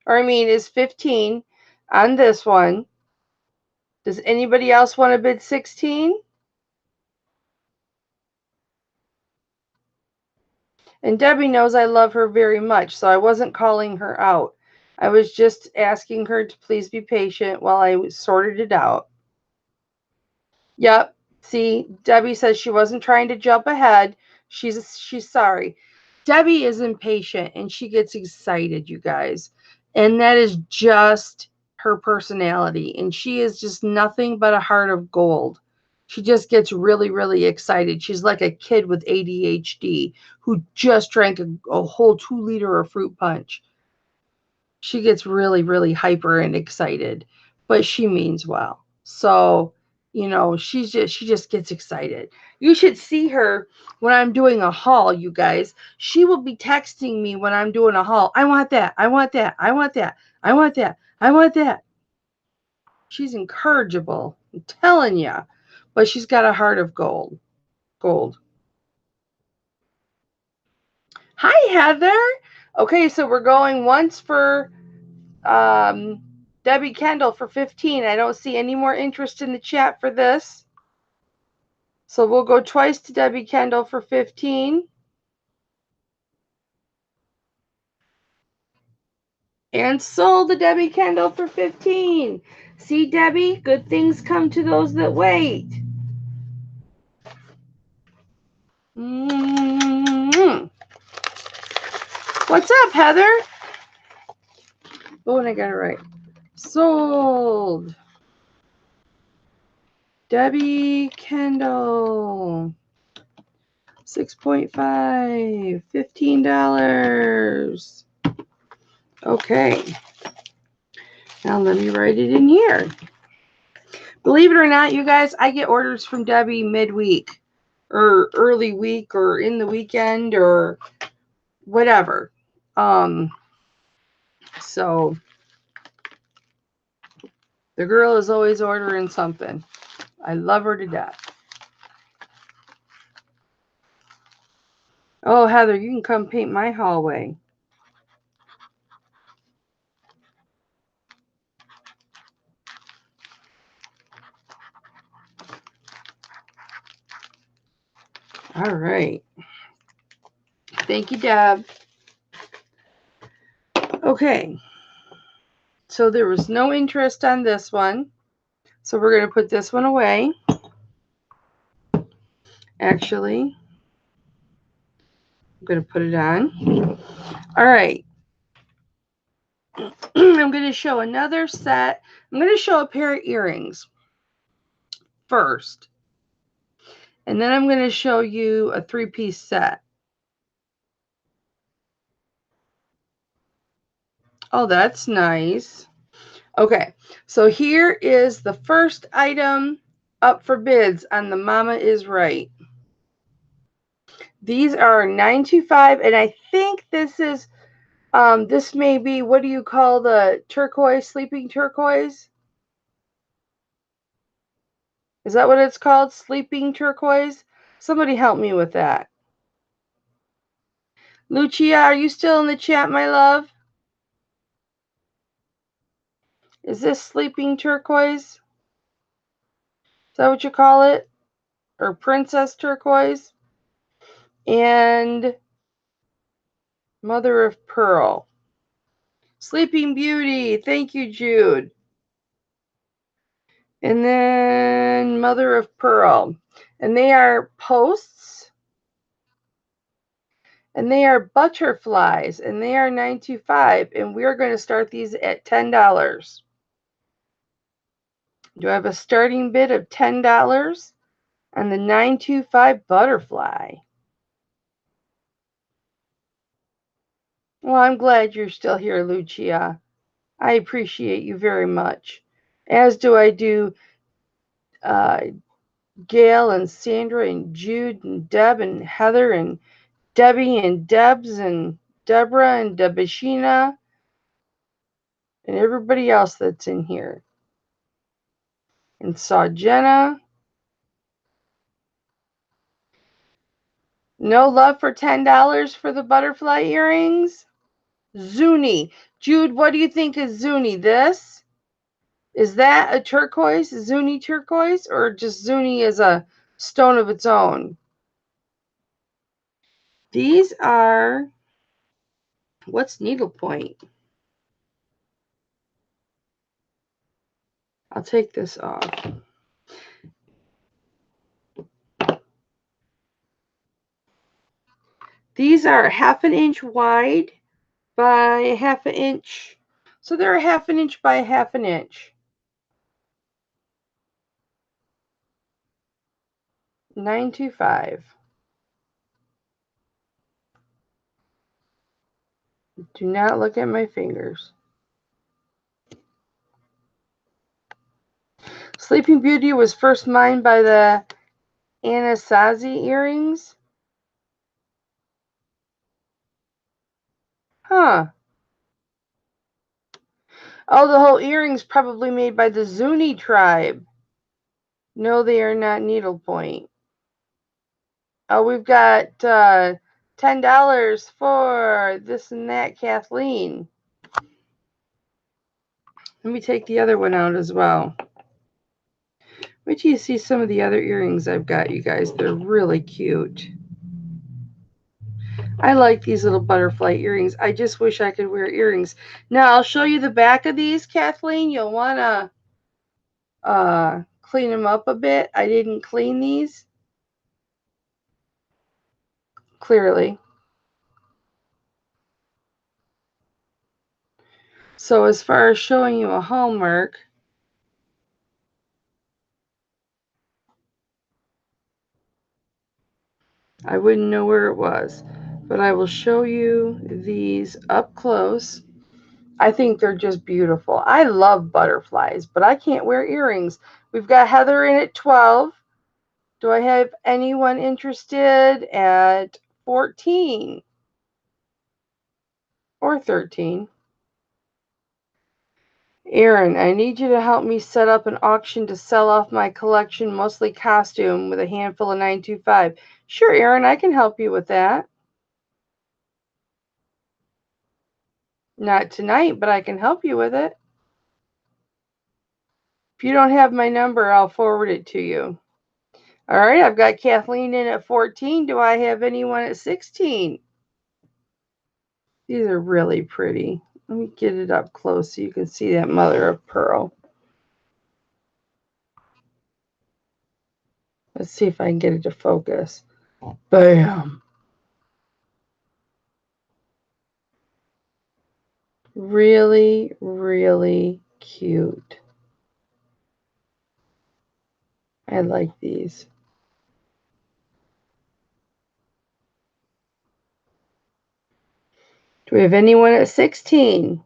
Is 15 on this one. Does anybody else want to bid 16? And Debbie knows I love her very much, so I wasn't calling her out. I was just asking her to please be patient while I sorted it out. Yep. See, Debbie says she wasn't trying to jump ahead. She's sorry. Debbie is impatient and she gets excited, you guys. And that is just her personality. And she is just nothing but a heart of gold. She just gets really, really excited. She's like a kid with ADHD who just drank a whole 2 liter of fruit punch. She gets really, really hyper and excited, but she means well. So, you know, she just gets excited. You should see her when I'm doing a haul, you guys. She will be texting me when I'm doing a haul. I want that. I want that. I want that. I want that. I want that. She's incorrigible. I'm telling you. But she's got a heart of gold. Gold. Hi, Heather. Okay, so we're going once for Debbie Kendall for 15. I don't see any more interest in the chat for this. So we'll go twice to Debbie Kendall for 15. And sold to Debbie Kendall for 15. See, Debbie, good things come to those that wait. Mm-hmm. What's up, Heather? Oh, and I got it right. Sold. Debbie Kendall. 6.5. $15. Okay. Now let me write it in here. Believe it or not, you guys, I get orders from Debbie midweek or early week or in the weekend or whatever. So the girl is always ordering something. I love her to death. Oh, Heather, you can come paint my hallway. All right. Thank you, Deb. Okay. So there was no interest on this one. So we're going to put this one away. Actually, I'm going to put it on. All right. I'm going to show another set. I'm going to show a pair of earrings first. And then I'm going to show you a 3-piece set. Oh, that's nice. Okay, so here is the first item up for bids on the Mama Is Right. These are 925, and I think this is, this may be, what do you call the turquoise, sleeping turquoise? Is that what it's called? Sleeping turquoise? Somebody help me with that. Lucia, are you still in the chat, my love? Is this sleeping turquoise? Is that what you call it? Or princess turquoise? And mother of pearl. Sleeping Beauty. Thank you, Jude. And then mother of pearl. And they are posts. And they are butterflies. And they are $9.25. And we're going to start these at $10. Do I have a starting bid of $10 on the 925 butterfly? Well, I'm glad you're still here, Lucia. I appreciate you very much. As do I do Gail and Sandra and Jude and Deb and Heather and Debbie and Debs and Deborah and Debashina and everybody else that's in here. And saw Jenna. No love for $10 for the butterfly earrings? Zuni. Jude, what do you think is Zuni? This? Is that a turquoise? Zuni turquoise? Or just Zuni as a stone of its own? These are, what's needlepoint? I'll take this off. These are 1/2 inch wide by 1/2 inch. So they're 1/2 inch by 1/2 inch. 925. Do not look at my fingers. Sleeping Beauty was first mined by the Anasazi earrings. Huh. Oh, the whole earring's probably made by the Zuni tribe. No, they are not needlepoint. Oh, we've got $10 for this and that, Kathleen. Let me take the other one out as well. Wait till you see some of the other earrings I've got, you guys. They're really cute. I like these little butterfly earrings. I just wish I could wear earrings. Now, I'll show you the back of these, Kathleen. You'll want to clean them up a bit. I didn't clean these, clearly. So as far as showing you a hallmark, I wouldn't know where it was, but I will show you these up close. I think they're just beautiful. I love butterflies, but I can't wear earrings. We've got Heather in at 12. Do I have anyone interested at 14 or 13? Aaron, I need you to help me set up an auction to sell off my collection, mostly costume, with a handful of 925. Sure, Aaron, I can help you with that. Not tonight, but I can help you with it. If you don't have my number, I'll forward it to you. All right, I've got Kathleen in at 14. Do I have anyone at 16? These are really pretty. Let me get it up close so you can see that mother of pearl. Let's see if I can get it to focus. Bam. Really, really cute. I like these. Do we have anyone at 16?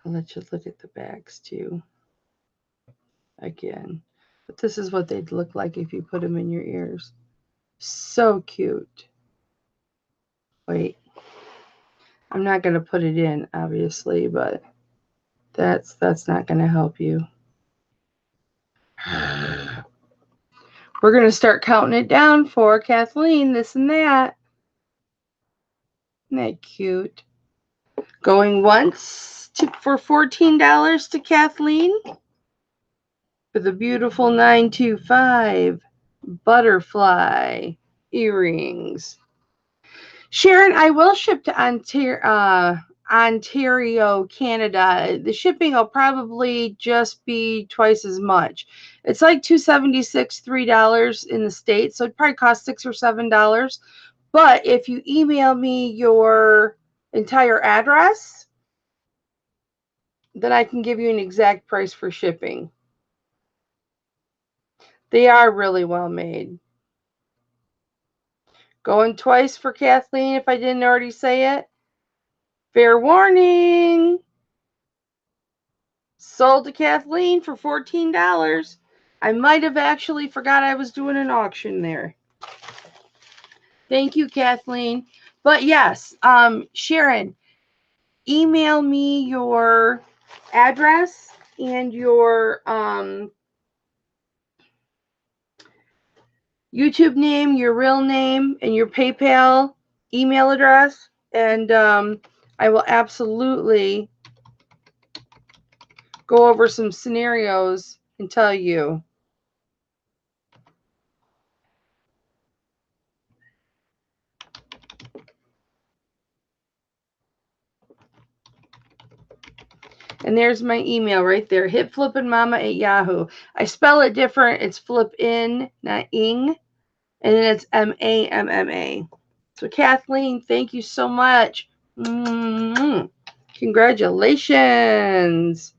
I'll let you look at the bags too. Again. But this is what they'd look like if you put them in your ears. So cute. Wait. I'm not going to put it in, obviously, but that's not going to help you. We're going to start counting it down for Kathleen, this and that. Isn't that cute? Going once for $14 to Kathleen for the beautiful 925 butterfly earrings. Sharon, I will ship to Ontario, Canada. The shipping will probably just be twice as much. It's like $2.76, $3 in the States, so it'd probably cost $6 or $7. But if you email me your entire address, then I can give you an exact price for shipping. They are really well made. Going twice for Kathleen if I didn't already say it. Fair warning. Sold to Kathleen for $14. I might have actually forgot I was doing an auction there. Thank you, Kathleen. But yes, Sharon, email me your address and your YouTube name, your real name, and your PayPal email address, and I will absolutely go over some scenarios and tell you. And there's my email right there, hitflippinmama@yahoo. I spell it different. It's flip-in, not ing. And then it's MAMMA. So Kathleen, thank you so much. Congratulations.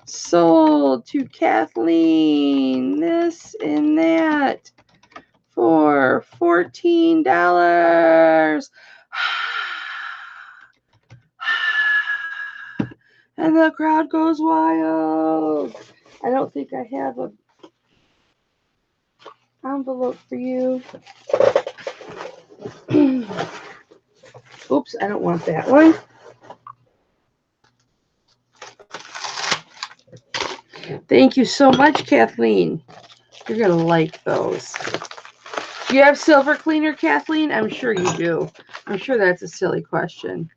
Sold to Kathleen. This and that for $14. And the crowd goes wild. I don't think I have a envelope for you. Oops, I don't want that one. Thank you so much, Kathleen. You're going to like those. Do you have silver cleaner, Kathleen? I'm sure you do. I'm sure that's a silly question.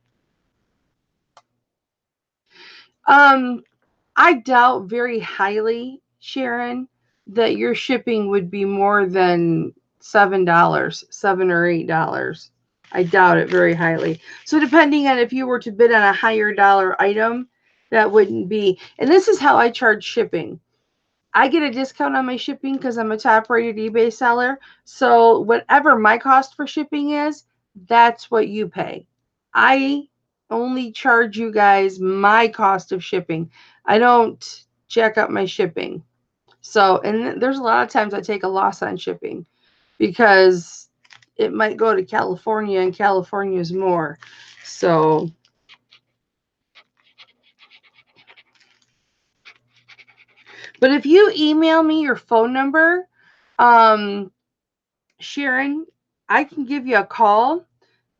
I doubt very highly, Sharon, that your shipping would be more than $7, $7 or $8. I doubt it very highly. So depending on if you were to bid on a higher dollar item, that wouldn't be. And this is how I charge shipping. I get a discount on my shipping because I'm a top rated eBay seller. So whatever my cost for shipping is, that's what you pay. I only charge you guys my cost of shipping. I don't jack up my shipping. So, and there's a lot of times I take a loss on shipping because it might go to California and California's more. So, but if you email me your phone number, Sharon, I can give you a call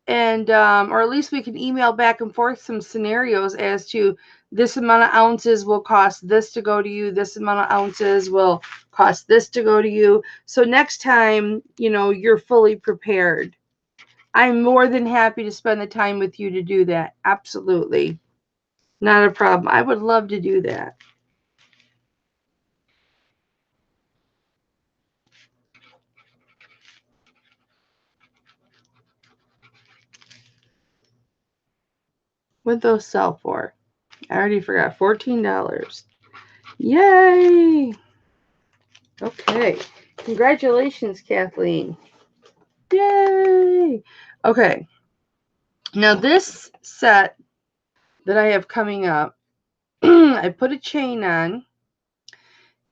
and or at least we can email back and forth some scenarios as to this amount of ounces will cost this to go to you, this amount of ounces will cost this to go to you. So next time, you're fully prepared. I'm more than happy to spend the time with you to do that. Absolutely. Not a problem. I would love to do that. What'd those sell for? I already forgot. $14. Yay! Okay. Congratulations, Kathleen. Yay! Okay. Now this set that I have coming up, I put a chain on,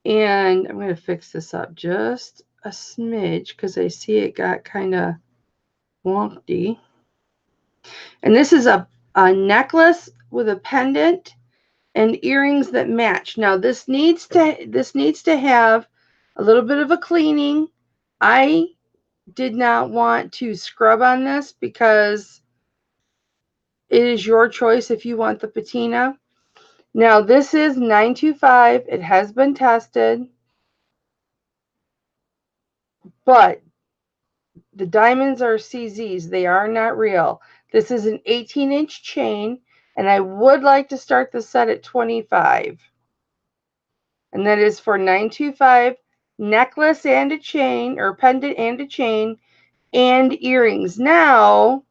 and I'm going to fix this up just a smidge because I see it got kind of wonky. And this is a necklace with a pendant and earrings that match. Now this needs to have a little bit of a cleaning. I did not want to scrub on this because it is your choice if you want the patina. Now this is 925. It has been tested, but the diamonds are CZs. They are not real. This is an 18-inch chain, and I would like to start the set at 25. And that is for 925, necklace and a chain, or pendant and a chain, and earrings. Now,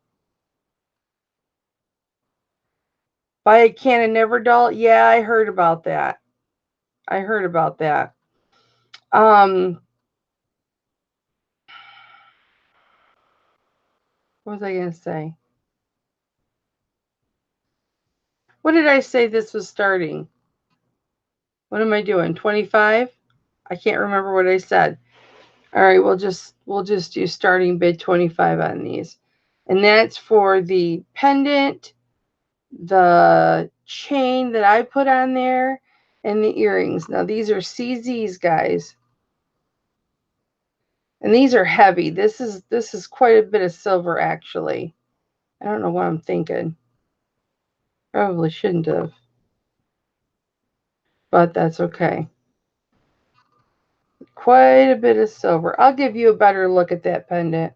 buy a can of Neverdoll. Yeah, I heard about that. I heard about that. What was I going to say? What did I say this was starting? What am I doing? 25? I can't remember what I said. All right, we'll just do starting bid 25 on these. And that's for the pendant, the chain that I put on there, and the earrings. Now these are CZs, guys. And these are heavy. This is quite a bit of silver, actually. I don't know what I'm thinking. Probably shouldn't have. But that's okay. Quite a bit of silver. I'll give you a better look at that pendant.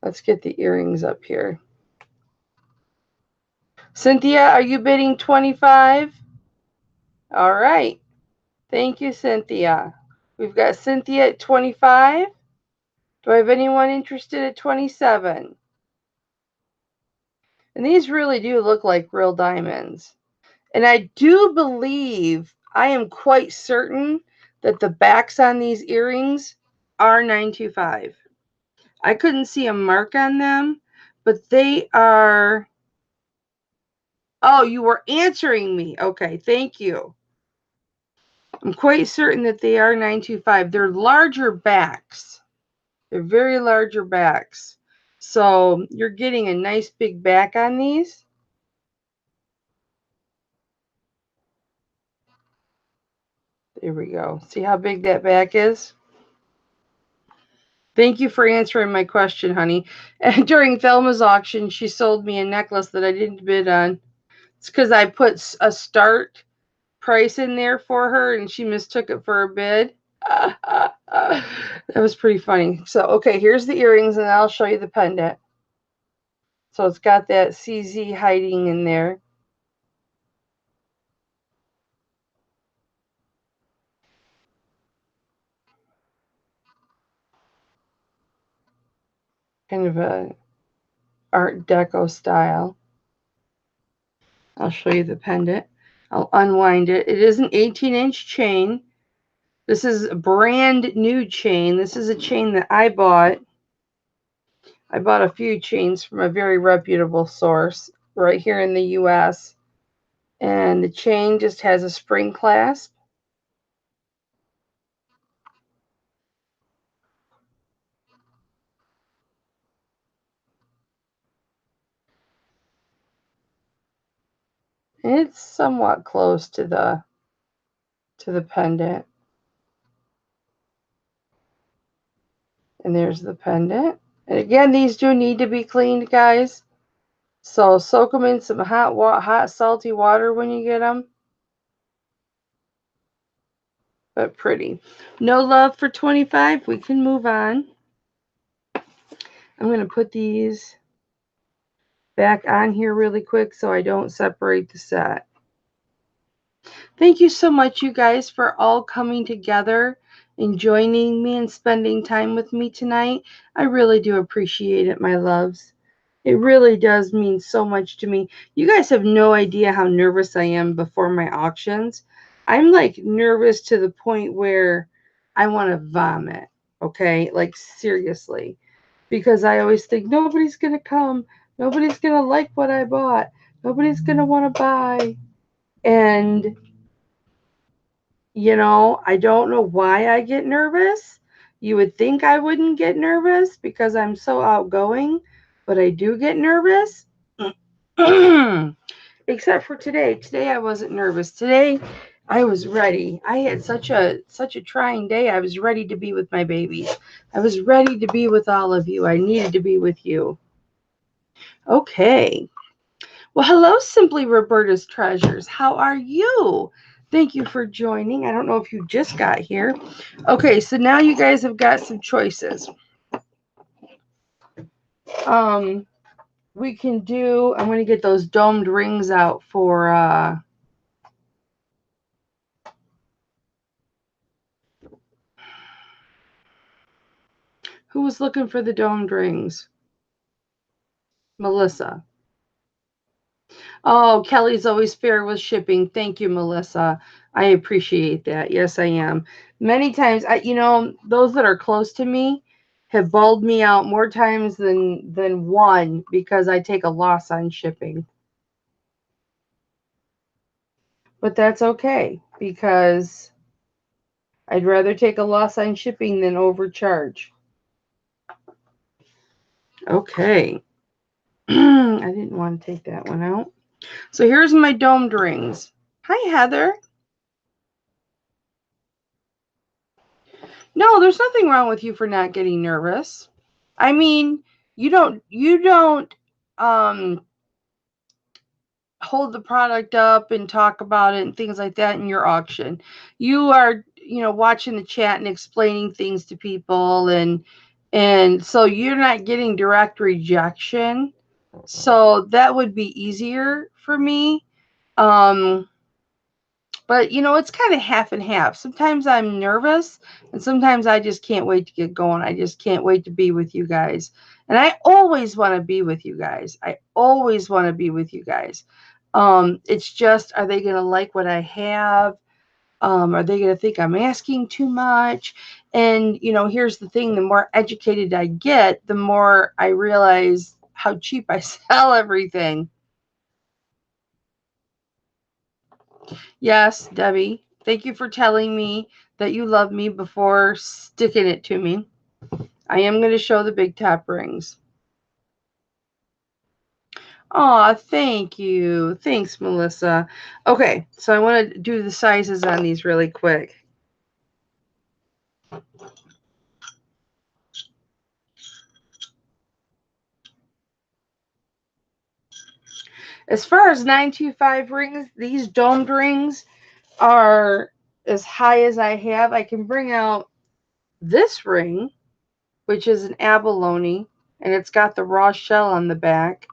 Let's get the earrings up here. Cynthia, are you bidding 25? All right. Thank you, Cynthia. We've got Cynthia at 25. Do I have anyone interested at 27? And these really do look like real diamonds. And I do believe, I am quite certain that the backs on these earrings are 925. I couldn't see a mark on them, but they are. Oh, you were answering me. Okay, thank you. I'm quite certain that they are 925. They're larger backs. They're very larger backs. So you're getting a nice big back on these. There we go. See how big that back is? Thank you for answering my question, honey. And during Thelma's auction, she sold me a necklace that I didn't bid on. It's because I put a start price in there for her and she mistook it for a bid. That was pretty funny. So, okay, here's the earrings and I'll show you the pendant. So it's got that CZ hiding in there. Kind of a Art Deco style. I'll show you the pendant. I'll unwind it. It is an 18-inch chain. This is a brand new chain. This is a chain that I bought. I bought a few chains from a very reputable source right here in the US. And the chain just has a spring clasp. And it's somewhat close to the pendant. And there's the pendant. And again, these do need to be cleaned, guys. So soak them in some hot salty water when you get them. But pretty. No love for 25. We can move on. I'm going to put these back on here really quick so I don't separate the set. Thank you so much, you guys, for all coming together and joining me and spending time with me tonight. I really do appreciate it, my loves. It really does mean so much to me. You guys have no idea how nervous I am before my auctions. I'm like nervous to the point where I want to vomit. Okay, like seriously, because I always think nobody's going to come. Nobody's going to like what I bought. Nobody's going to want to buy. And, I don't know why I get nervous. You would think I wouldn't get nervous because I'm so outgoing, but I do get nervous. Except for today. Today I wasn't nervous. Today I was ready. I had such a trying day. I was ready to be with my babies. I was ready to be with all of you. I needed to be with you. Okay. Well, hello, Simply Roberta's Treasures. How are you? Thank you for joining. I don't know if you just got here. Okay, so now you guys have got some choices. We can do, I'm going to get those domed rings out for, who was looking for the domed rings? Melissa. Oh, Kelly's always fair with shipping. Thank you, Melissa. I appreciate that. Yes, I am. Many times, those that are close to me have bawled me out more times than one because I take a loss on shipping. But that's okay because I'd rather take a loss on shipping than overcharge. Okay. I didn't want to take that one out. So here's my domed rings. Hi, Heather. No, there's nothing wrong with you for not getting nervous. I mean, you don't hold the product up and talk about it and things like that in your auction. You are, watching the chat and explaining things to people and so you're not getting direct rejection. So that would be easier for me. But it's kind of half and half. Sometimes I'm nervous and sometimes I just can't wait to get going. I just can't wait to be with you guys. And I always want to be with you guys. I always want to be with you guys. It's just, are they going to like what I have? Are they going to think I'm asking too much? And, here's the thing, the more educated I get, the more I realize how cheap I sell everything. Yes, Debbie. Thank you for telling me that you love me before sticking it to me. I am going to show the big top rings. Aw, thank you. Thanks, Melissa. Okay, so I want to do the sizes on these really quick. As far as 925 rings, these domed rings are as high as I have. I can bring out this ring, which is an abalone, and it's got the raw shell on the back.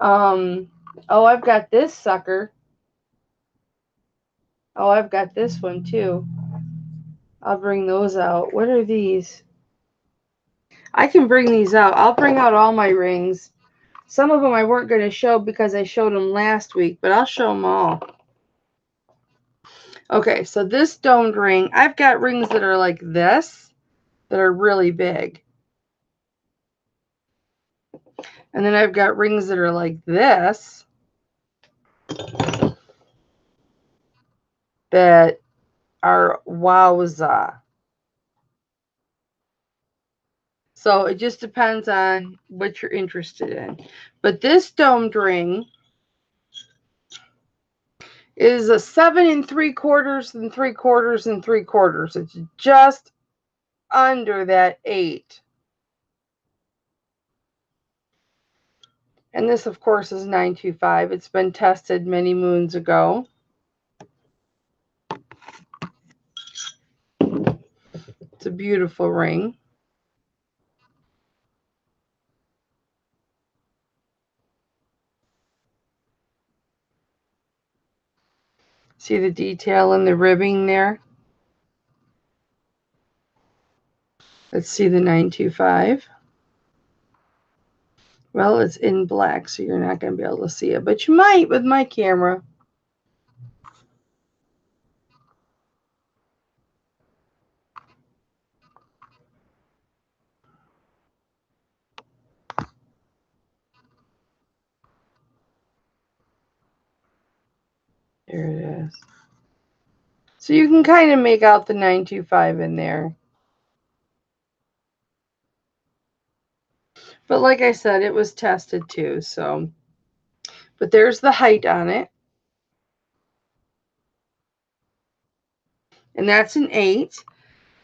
Oh, I've got this sucker. Oh, I've got this one too. I'll bring those out. What are these? I can bring these out. I'll bring out all my rings. Some of them I weren't going to show because I showed them last week, but I'll show them all. Okay, so this domed ring, I've got rings that are like this, that are really big. And then I've got rings that are like this, that are wowza. So it just depends on what you're interested in. But this domed ring is a 7 3/4 and 3/4 and 3/4. It's just under that 8. And this, of course, is 925. It's been tested many moons ago. It's a beautiful ring. See the detail in the ribbing there? Let's see the 925. Well, it's in black, so you're not going to be able to see it, but you might with my camera. There it is. So you can kind of make out the 925 in there. But like I said, it was tested too, so. But there's the height on it. And that's an 8.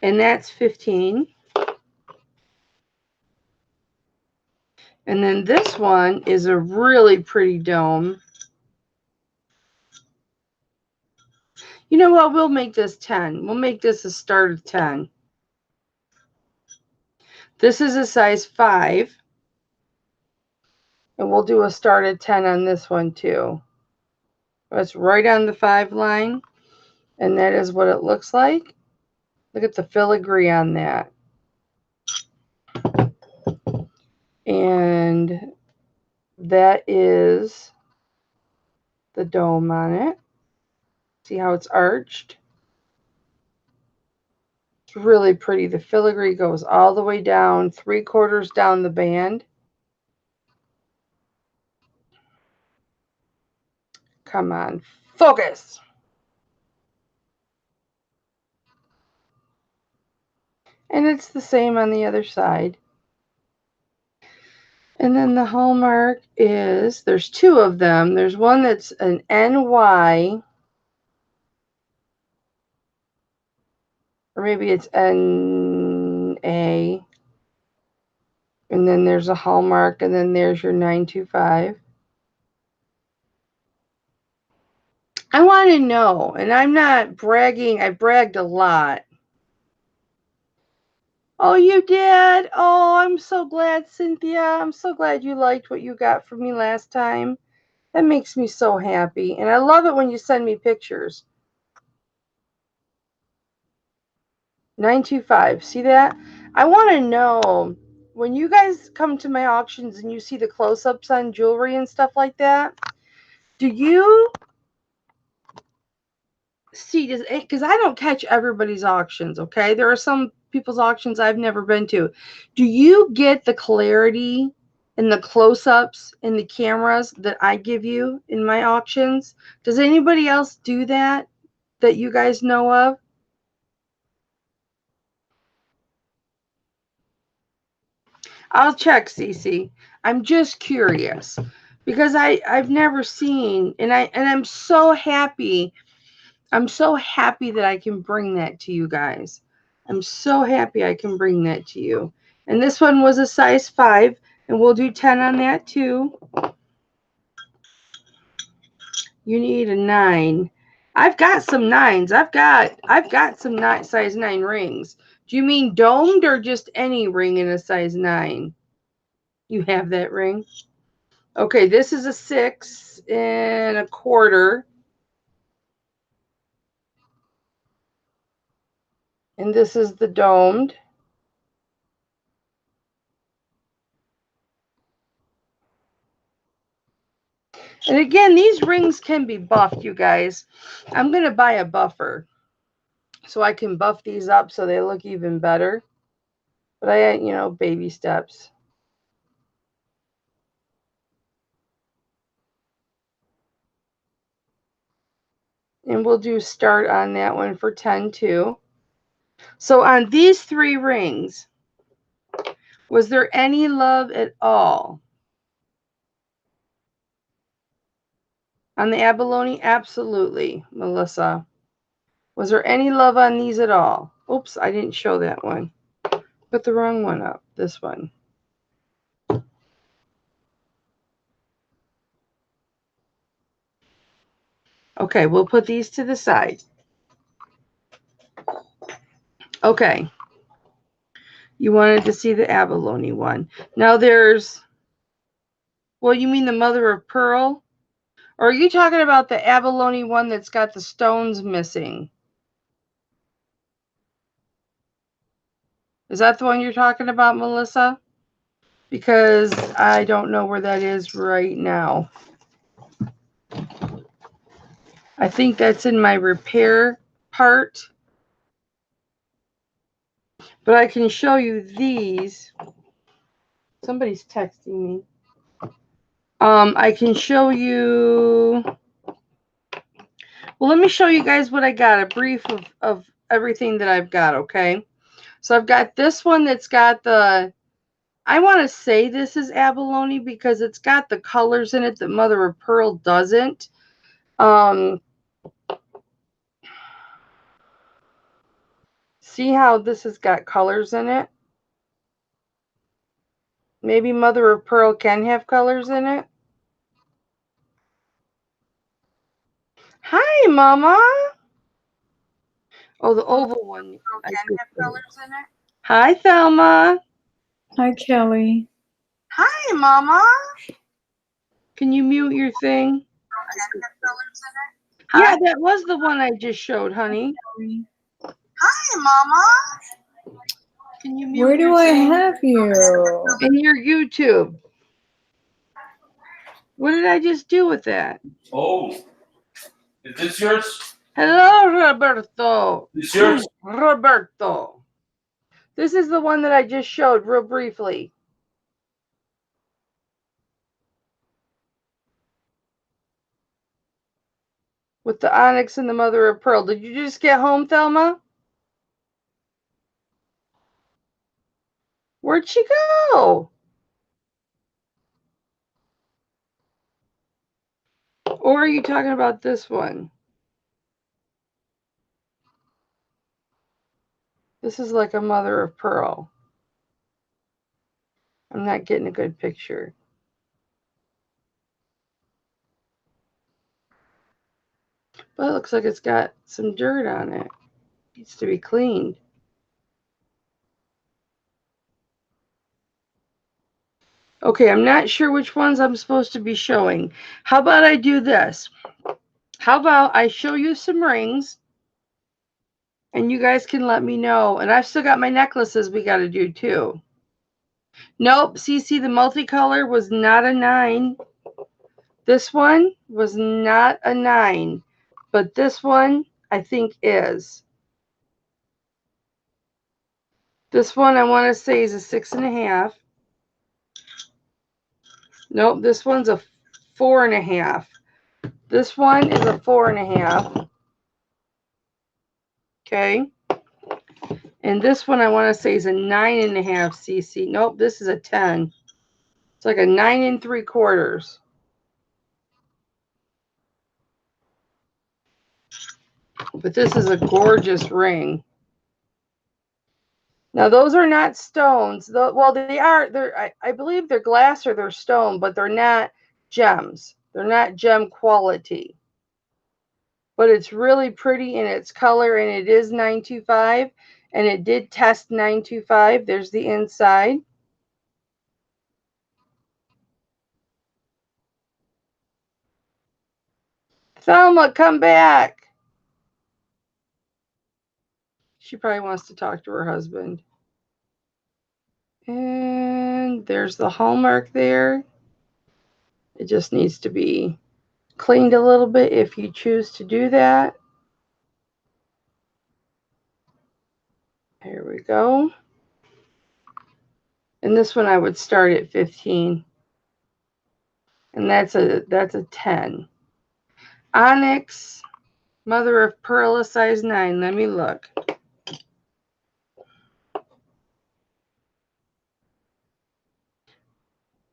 And that's 15. And then this one is a really pretty dome. You know what? We'll make this 10. We'll make this a start of 10. This is a size 5. And we'll do a start at 10 on this one too. That's right on the 5 line. And that is what it looks like. Look at the filigree on that. And that is the dome on it. See how it's arched? It's really pretty. The filigree goes all the way down, 3/4 down the band. Come on, focus. And it's the same on the other side. And then the hallmark is, there's 2 of them. There's one that's an NY, or maybe it's NA. And then there's a hallmark, and then there's your 925. I want to know, and I'm not bragging. I bragged a lot. Oh, you did? Oh, I'm so glad, Cynthia. I'm so glad you liked what you got from me last time. That makes me so happy. And I love it when you send me pictures. 925. See that? I want to know, when you guys come to my auctions and you see the close-ups on jewelry and stuff like that, do you see, because I don't catch everybody's auctions, okay? There are some people's auctions I've never been to. Do you get the clarity and the close-ups and the cameras that I give you in my auctions? Does anybody else do that you guys know of? I'll check, Cece. I'm just curious because I've never seen, and I'm so happy. I'm so happy that I can bring that to you guys. I'm so happy I can bring that to you. And this one was a size 5, and we'll do 10 on that too. You need a 9. I've got some 9s. I've got some size 9 rings. Do you mean domed or just any ring in a size 9? You have that ring? Okay, this is a 6 1/4. And this is the domed. And again, these rings can be buffed, you guys. I'm going to buy a buffer so I can buff these up so they look even better. But baby steps. And we'll do start on that one for 10 too. So on these 3 rings, was there any love at all? On the abalone? Absolutely, Melissa. Was there any love on these at all? Oops, I didn't show that one. Put the wrong one up. This one. Okay, we'll put these to the side. Okay. You wanted to see the abalone one. Now there's, well, you mean the mother of pearl? Or are you talking about the abalone one that's got the stones missing? Is that the one you're talking about, Melissa? Because I don't know where that is right now. I think that's in my repair part. But I can show you these. Somebody's texting me. I can show you. Well, let me show you guys what I got. A brief of everything that I've got, okay? So I've got this one that's got the, I want to say this is abalone because it's got the colors in it that mother of pearl doesn't. See how this has got colors in it? Maybe mother of pearl can have colors in it. Hi, Mama. Oh, the oval one. Can have colors in it. Hi, Thelma. Hi, Kelly. Hi, Mama. Can you mute your thing? Can have colors in it. Yeah, that was the one I just showed, honey. Hi, Mama. Can you mute Where do I have you? in your YouTube? What did I just do with that? Oh, is this yours? Hello, Roberto. Is this yours? Roberto. This is the one that I just showed real briefly. With the onyx and the mother of pearl. Did you just get home, Thelma? Where'd she go? Or are you talking about this one? This is like a mother of pearl. I'm not getting a good picture. But it looks like it's got some dirt on it. Needs to be cleaned. Okay, I'm not sure which ones I'm supposed to be showing. How about I do this? How about I show you some rings and you guys can let me know. And I've still got my necklaces we got to do too. Nope, CC, the multicolor was not a 9. This one was not a 9. But this one, I think, is. This one, I want to say, is a 6.5. Nope, this one's a 4.5. This one is a 4.5. Okay. And this one I want to say is a 9.5 cc. Nope, this is a 10. It's like a 9 3/4. But this is a gorgeous ring. Now those are not stones. Well, they are. I believe they're glass or they're stone, but they're not gems. They're not gem quality. But it's really pretty in its color, and it is 925, and it did test 925. There's the inside. Thelma, come back. She probably wants to talk to her husband. And there's the hallmark there. It just needs to be cleaned a little bit if you choose to do that. Here we go. And this one I would start at 15. And that's a 10. Onyx, mother of pearl, a size 9. Let me look.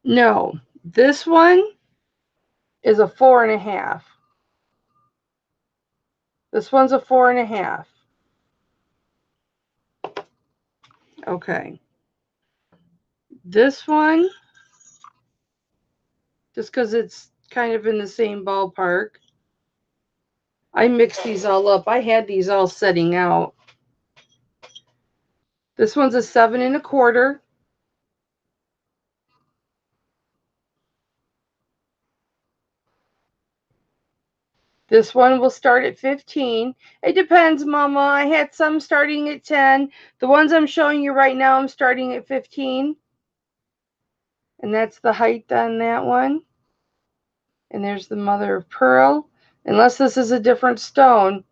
No, this one is a 4.5. This one's a 4.5. Okay. This one, just because it's kind of in the same ballpark, I mixed these all up. I had these all setting out. This one's a 7 1/4. This one will start at 15. It depends, Mama. I had some starting at 10. The ones I'm showing you right now, I'm starting at 15. And that's the height on that one. And there's the mother of pearl. Unless this is a different stone,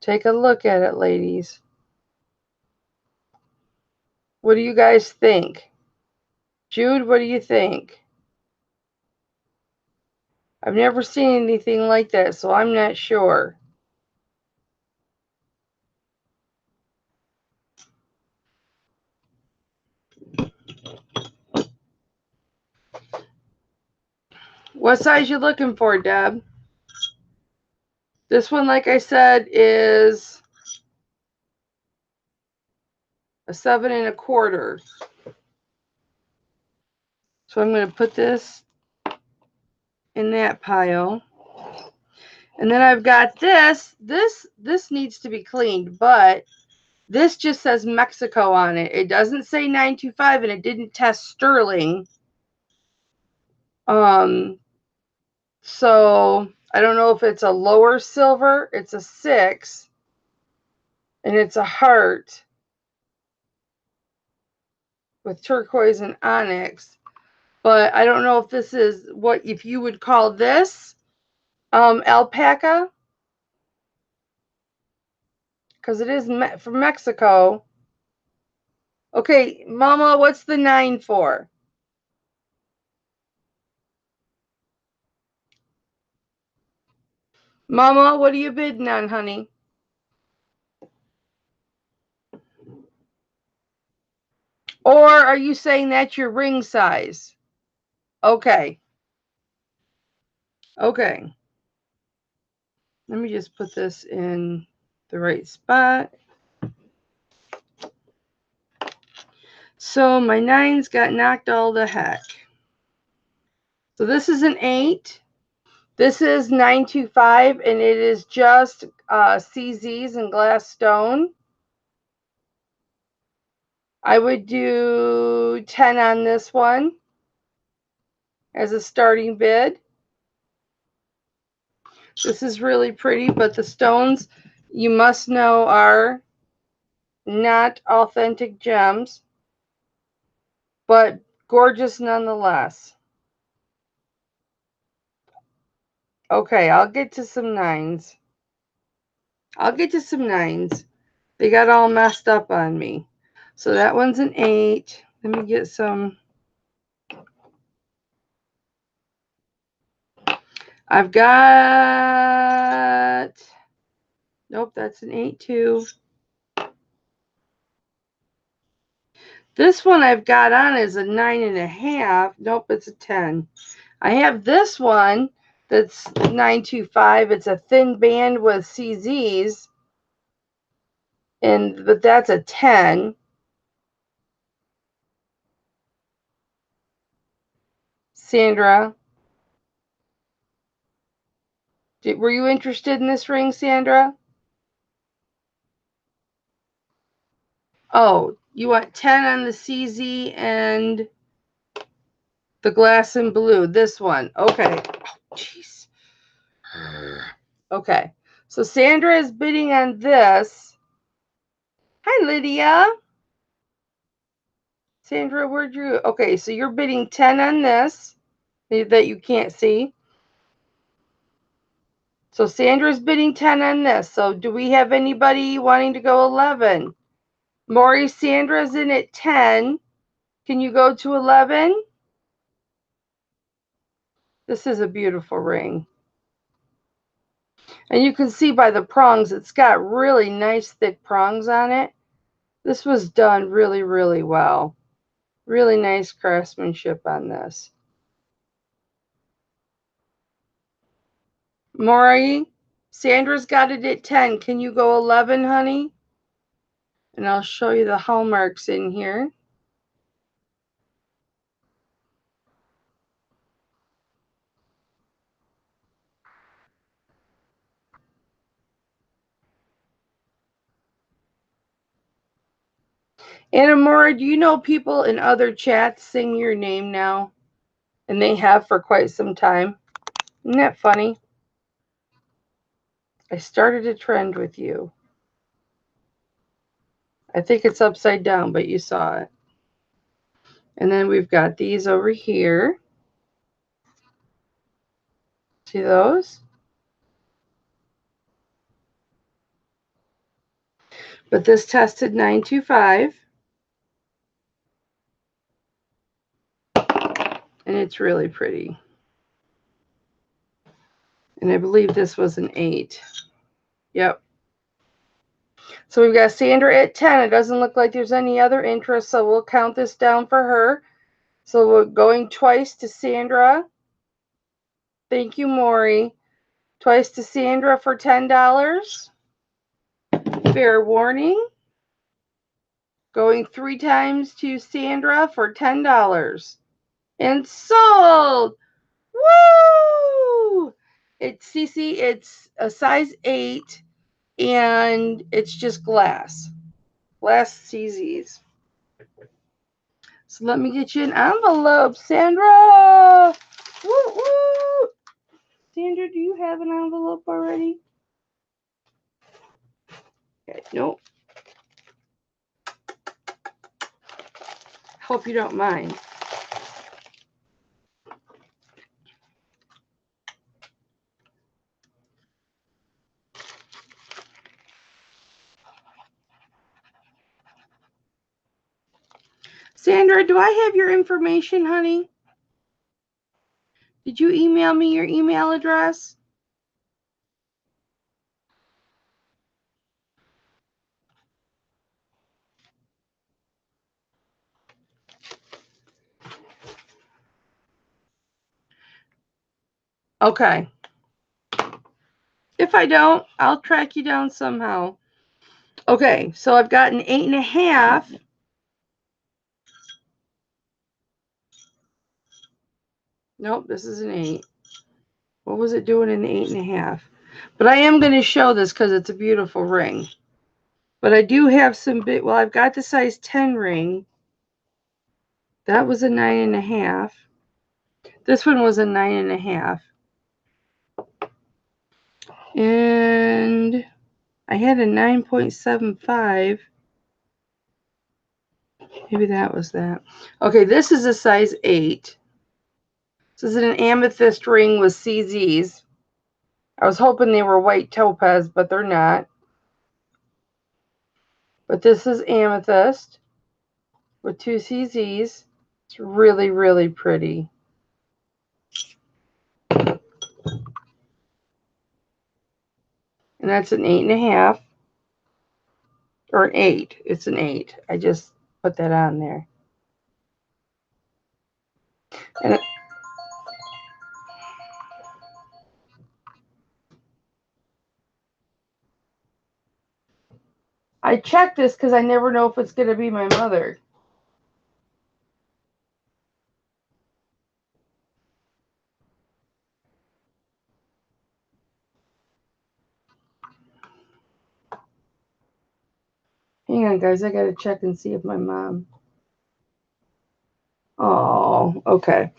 take a look at it, ladies. What do you guys think? Jude, what do you think? I've never seen anything like that, so I'm not sure. What size you looking for, Deb? This one, like I said, is a 7 1/4. So I'm going to put this in that pile. And then I've got this. This needs to be cleaned, but this just says Mexico on it. It doesn't say 925, and it didn't test sterling. So I don't know if it's a lower silver. It's a 6, and it's a heart with turquoise and onyx. But I don't know if this is what if you would call this alpaca, because it is from Mexico. Okay, Mama, what's the 9 for? Mama, what are you bidding on, honey? Or are you saying that's your ring size? Okay. Okay. Let me just put this in the right spot. So my 9s got knocked all the heck. So this is an 8. This is 925, and it is just CZs and glass stone. I would do 10 on this one as a starting bid. This is really pretty, but the stones, you must know, are not authentic gems, but gorgeous nonetheless. Okay, I'll get to some 9s. I'll get to some 9s. They got all messed up on me. So that one's an 8. Let me get some. I've got, nope, that's an 8 too. This one I've got on is a 9.5. Nope, it's a 10. I have this one that's 925. It's a thin band with CZs, but that's a 10. Sandra, were you interested in this ring, Sandra? Oh, you want 10 on the CZ and the glass and blue. This one. Okay. Oh, jeez. Okay. So Sandra is bidding on this. Hi, Lydia. Sandra, where'd you? Okay, so you're bidding 10 on this that you can't see. So Sandra's bidding 10 on this. So do we have anybody wanting to go 11? Maury, Sandra's in at 10. Can you go to 11? This is a beautiful ring. And you can see by the prongs, it's got really nice thick prongs on it. This was done really, really well. Really nice craftsmanship on this. Maury, Sandra's got it at 10. Can you go 11, honey? And I'll show you the hallmarks in here. Anna Mora, do you know people in other chats sing your name now? And they have for quite some time. Isn't that funny? I started a trend with you. I think it's upside down, but you saw it. And then we've got these over here. See those? But this tested 925. And it's really pretty. And I believe this was an 8. Yep. So we've got Sandra at 10. It doesn't look like there's any other interest, so we'll count this down for her. So we're going twice to Sandra. Thank you, Maury. Twice to Sandra for $10. Fair warning. Going 3 times to Sandra for $10. And sold! Woo! It's Cece, it's a size 8, and it's just glass. Glass CZs. So let me get you an envelope, Sandra! Woo woo! Sandra, do you have an envelope already? Okay, nope. Hope you don't mind. Sandra, do I have your information, honey? Did you email me your email address? Okay. If I don't, I'll track you down somehow. Okay, so I've got an 8.5. Nope, this is an 8. What was it doing in the 8.5? But I am going to show this because it's a beautiful ring. But I do have some big, well, I've got the size 10 ring. That was a 9.5. This one was a 9.5. And I had a 9.75. Maybe that was that. Okay, this is a size 8. This is an amethyst ring with CZs. I was hoping they were white topaz, but they're not. But this is amethyst with 2 CZs. It's really, really pretty. And that's an 8.5. Or an 8. It's an 8. I just put that on there. And I checked this because I never know if it's going to be my mother. Hang on, guys. I got to check and see if my mom. Oh, okay.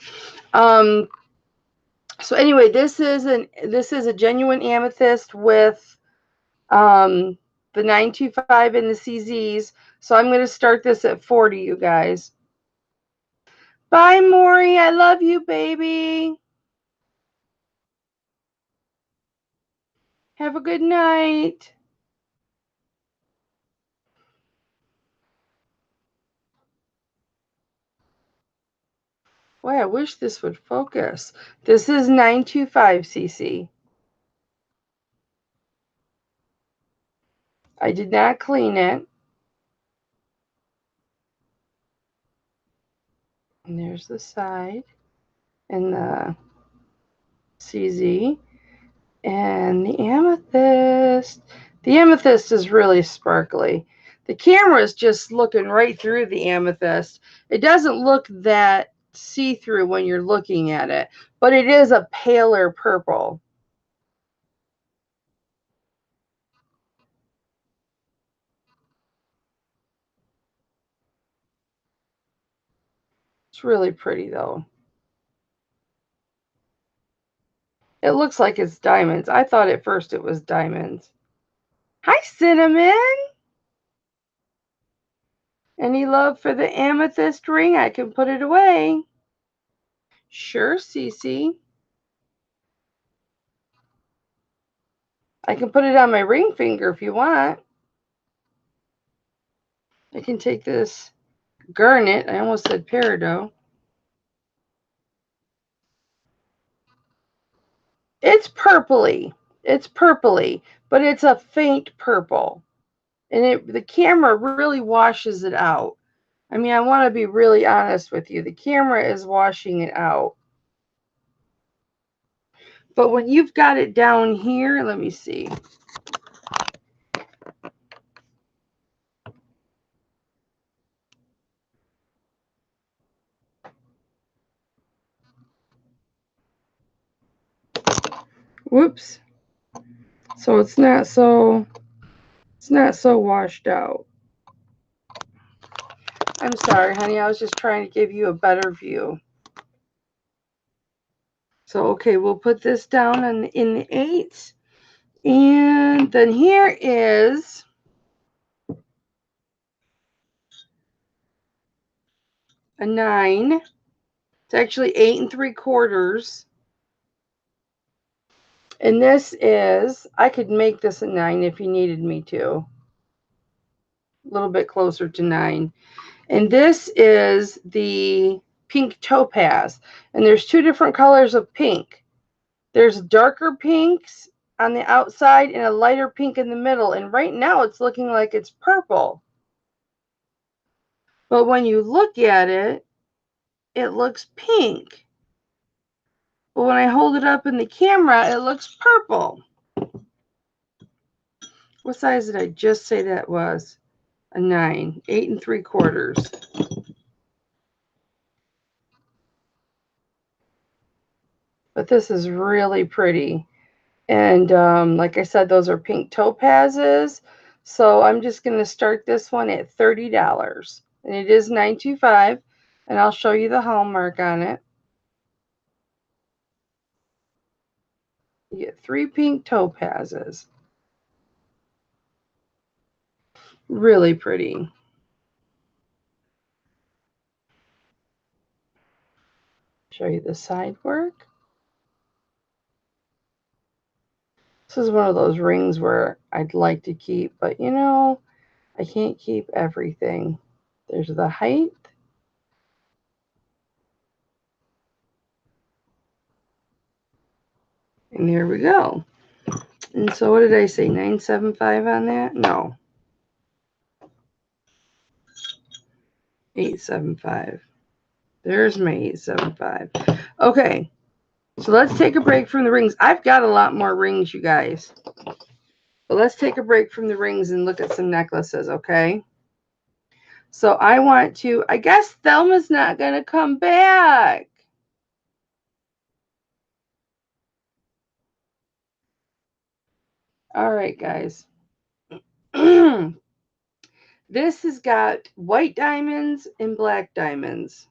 So anyway, this is a genuine amethyst with the 925 and the CZs. So I'm going to start this at 40, you guys. Bye, Maury. I love you, baby. Have a good night. Boy, I wish this would focus. This is 925 cc. I did not clean it. And there's the side and the CZ and the amethyst. The amethyst is really sparkly. The camera is just looking right through the amethyst. It doesn't look that see-through when you're looking at it, but it is a paler purple. It's really pretty though. It looks like it's diamonds. I thought at first it was diamonds. Hi, Cinnamon. Any love for the amethyst ring? I can put it away. Sure, Cece. I can put it on my ring finger if you want. I can take this garnet. I almost said peridot. It's purpley. It's purpley, but it's a faint purple. And the camera really washes it out. I mean, I want to be really honest with you. The camera is washing it out. But when you've got it down here, let me see. Whoops. So it's not so washed out. I'm sorry, honey. I was just trying to give you a better view. So, okay, we'll put this down in the 8s. And then here is a 9. It's actually 8 3/4. And this is, I could make this a 9 if you needed me to. A little bit closer to 9. And this is the pink topaz. And there's 2 different colors of pink. There's darker pinks on the outside and a lighter pink in the middle. And right now it's looking like it's purple. But when you look at it, it looks pink. But when I hold it up in the camera, it looks purple. What size did I just say that was? A 9, 8 3/4. But this is really pretty. And like I said, those are pink topazes. So I'm just going to start this one at $30. And it is 925. And I'll show you the hallmark on it. You get 3 pink topazes. Really pretty. Show you the side work. This is one of those rings where I'd like to keep, but you know, I can't keep everything. There's the height. And there we go. And so what did I say? 975 on that? No. 875. There's my 875. Okay. So let's take a break from the rings. I've got a lot more rings, you guys. But let's take a break from the rings and look at some necklaces, okay? So I want to, I guess Thelma's not going to come back. All right, guys. This has got white diamonds and black diamonds.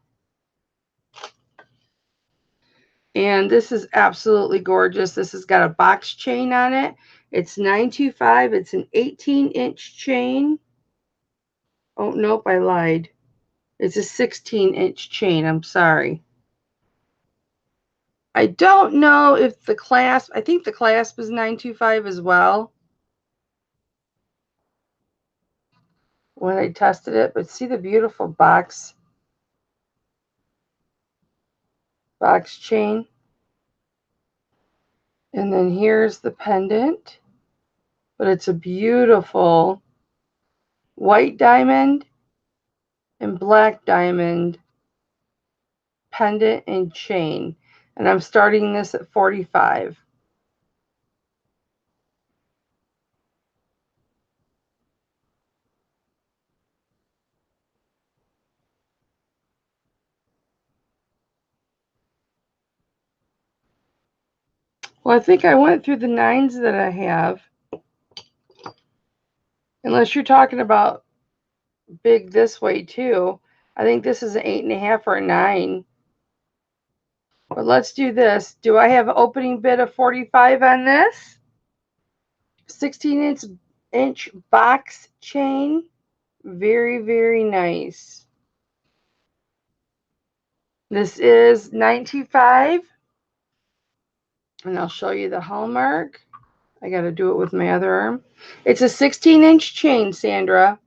And this is absolutely gorgeous. This has got a box chain on it. It's 925. It's an 18-inch chain. Oh, nope, I lied. It's a 16-inch chain. I'm sorry. I don't know if the clasp, I think the clasp is 925 as well when I tested it, but see the beautiful box chain. And then here's the pendant, but it's a beautiful white diamond and black diamond pendant and chain. And I'm starting this at 45. Well, I think I went through the 9s that I have. Unless you're talking about big this way too. I think this is an 8.5 or a 9. But let's do this. Do I have an opening bid of 45 on this? 16-inch box chain. Very, very nice. This is 925. And I'll show you the hallmark. I got to do it with my other arm. It's a 16-inch chain, Sandra.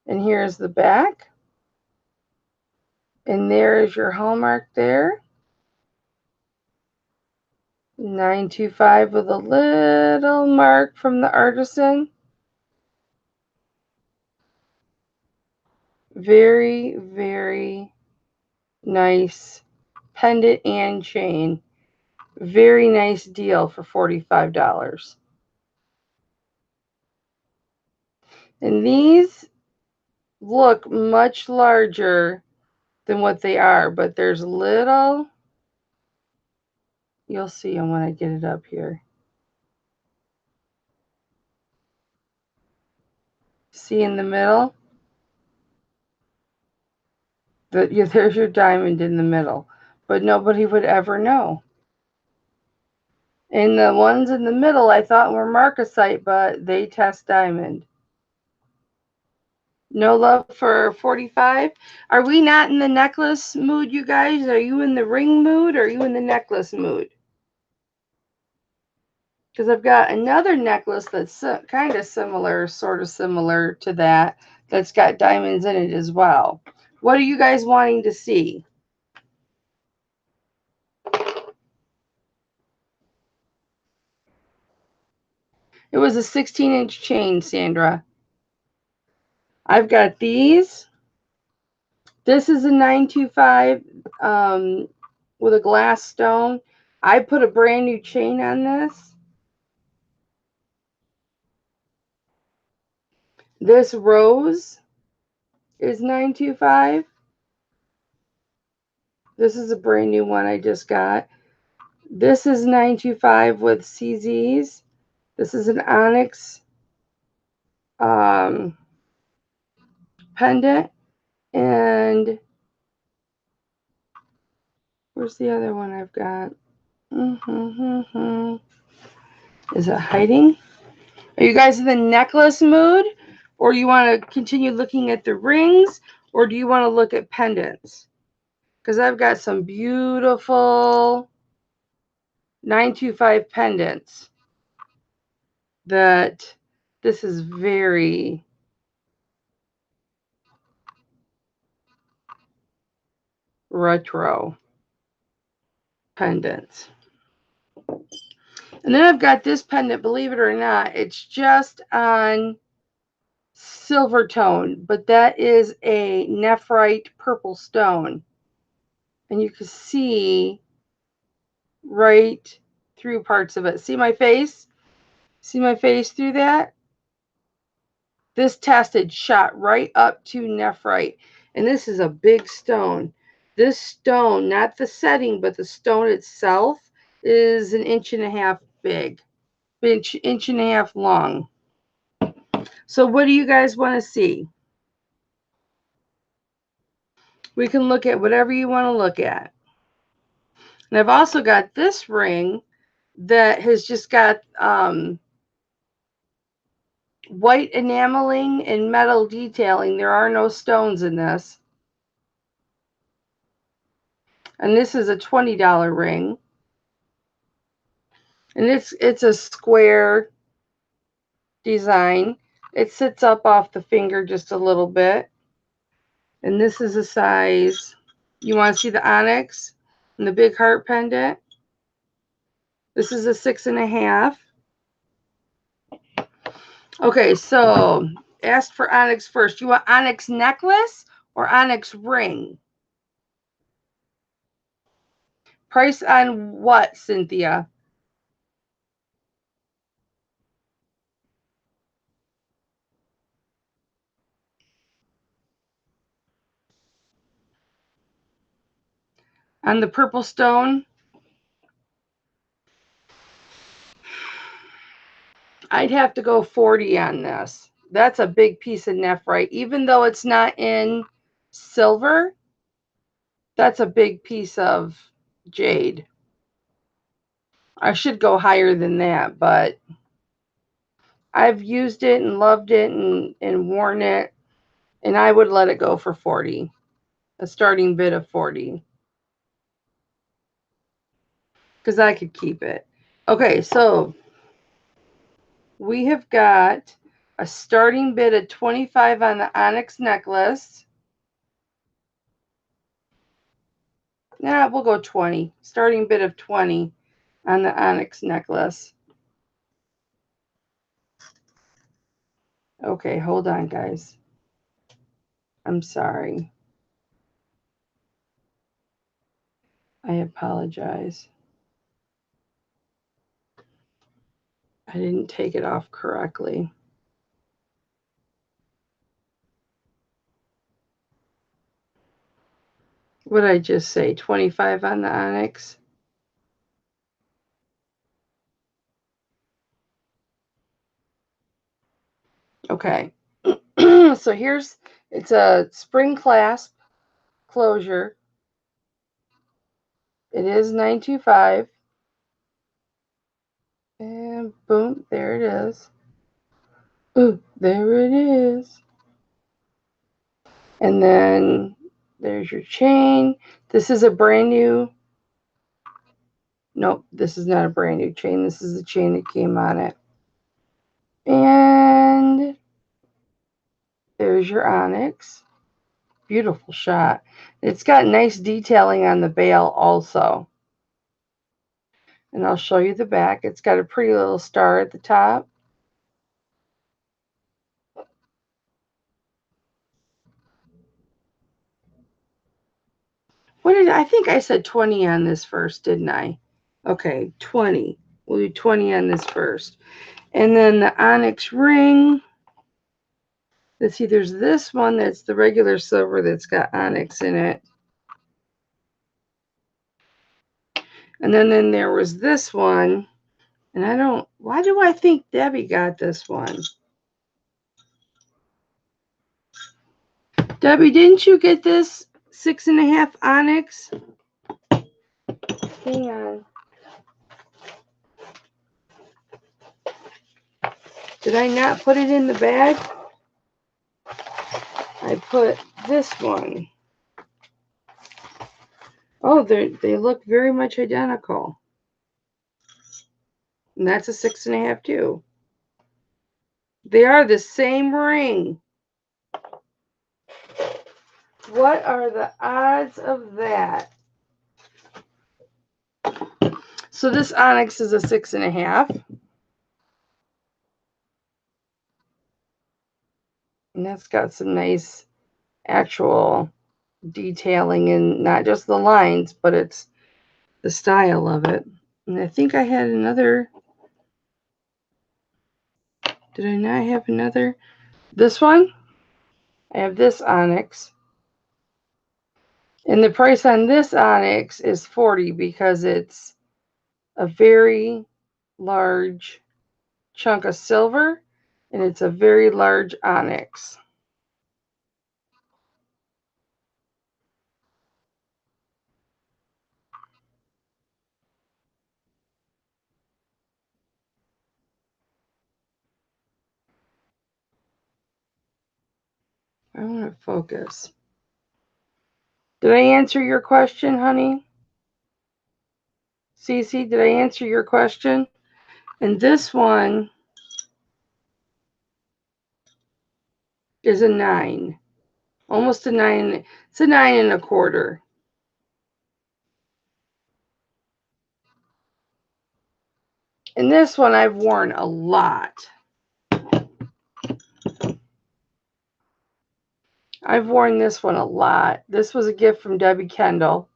And here's the back. And there is your hallmark there. 925 with a little mark from the artisan. Very, very nice pendant and chain. Very nice deal for $45. And these look much larger than what they are, but there's little, you'll see them when I get it up here. See in the middle? There's your diamond in the middle, but nobody would ever know. And the ones in the middle I thought were marcasite, but they test diamond. No love for 45. Are we not in the necklace mood, you guys? Are you in the ring mood or are you in the necklace mood? Because I've got another necklace that's kind of similar, sort of similar to that, that's got diamonds in it as well. What are you guys wanting to see? It was a 16-inch chain, Sandra. I've got these. This is a 925 with a glass stone. I put a brand new chain on this. This rose is 925. This is a brand new one I just got. This is 925 with CZs. This is an onyx pendant. And where's the other one I've got? Is it hiding? Are you guys in the necklace mood? Or you want to continue looking at the rings? Or do you want to look at pendants? Because I've got some beautiful 925 pendants that this is very retro pendants. And then I've got this pendant, believe it or not, it's just on silver tone, but that is a nephrite purple stone. And you can see right through parts of it. See my face? See my face through that? This tested shot right up to nephrite. And this is a big stone. This stone, not the setting, but the stone itself, is 1.5 inches big. Inch and a half long. So what do you guys want to see? We can look at whatever you want to look at. And I've also got this ring that has just got white enameling and metal detailing. There are no stones in this. And this is a $20 ring. And it's a square design. It sits up off the finger just a little bit. And this is a size, you want to see the onyx and the big heart pendant? This is a 6.5. Okay, so asked for onyx first. You want onyx necklace or onyx ring? Price on what, Cynthia? On the purple stone? I'd have to go 40 on this. That's a big piece of nephrite. Even though it's not in silver, that's a big piece of jade. I should go higher than that, but I've used it and loved it and worn it, and I would let it go for 40. A starting bid of 40. Because I could keep it. Okay, so we have got a starting bid of 25 on the onyx necklace. Nah, we'll go 20. Starting bid of 20 on the onyx necklace. Okay, hold on, guys. I'm sorry. I apologize. I didn't take it off correctly. What did I just say? 25 on the onyx? Okay. So it's a spring clasp closure. It is 925. And boom, there it is. Ooh, there it is. And then there's your chain. This is a brand new. Nope, this is not a brand new chain. This is the chain that came on it. And there's your onyx. Beautiful shot. It's got nice detailing on the bail also. And I'll show you the back. It's got a pretty little star at the top. I think I said 20 on this first, didn't I? Okay, 20. We'll do 20 on this first. And then the onyx ring. Let's see, there's this one that's the regular silver that's got onyx in it. And then there was this one. And why do I think Debbie got this one? Debbie, didn't you get this 6.5 onyx? Hang on. Did I not put it in the bag? I put this one. Oh, they look very much identical. And that's a 6.5 too. They are the same ring. What are the odds of that? So this onyx is a 6.5. And that's got some nice actual detailing and not just the lines, but it's the style of it. And I think I had another. Did I not have another? This one? I have this onyx. And the price on this onyx is $40 because it's a very large chunk of silver and it's a very large onyx. I want to focus. Did I answer your question, honey? Cece, did I answer your question? And this one is a 9. Almost a 9. It's a 9.25. And this one I've worn a lot. I've worn this one a lot. This was a gift from Debbie Kendall.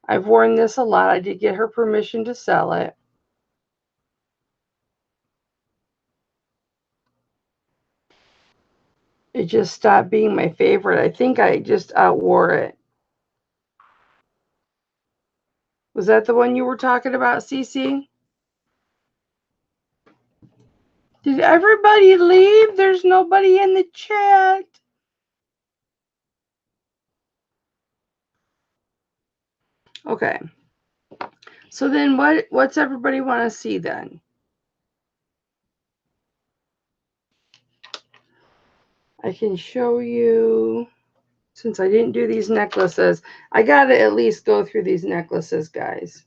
I've worn this a lot. I did get her permission to sell it. It just stopped being my favorite. I think I just outwore it. Was that the one you were talking about, Cece? Did everybody leave? There's nobody in the chat. Okay. So then what's everybody want to see then? I can show you, since I didn't do these necklaces, I got to at least go through these necklaces, guys.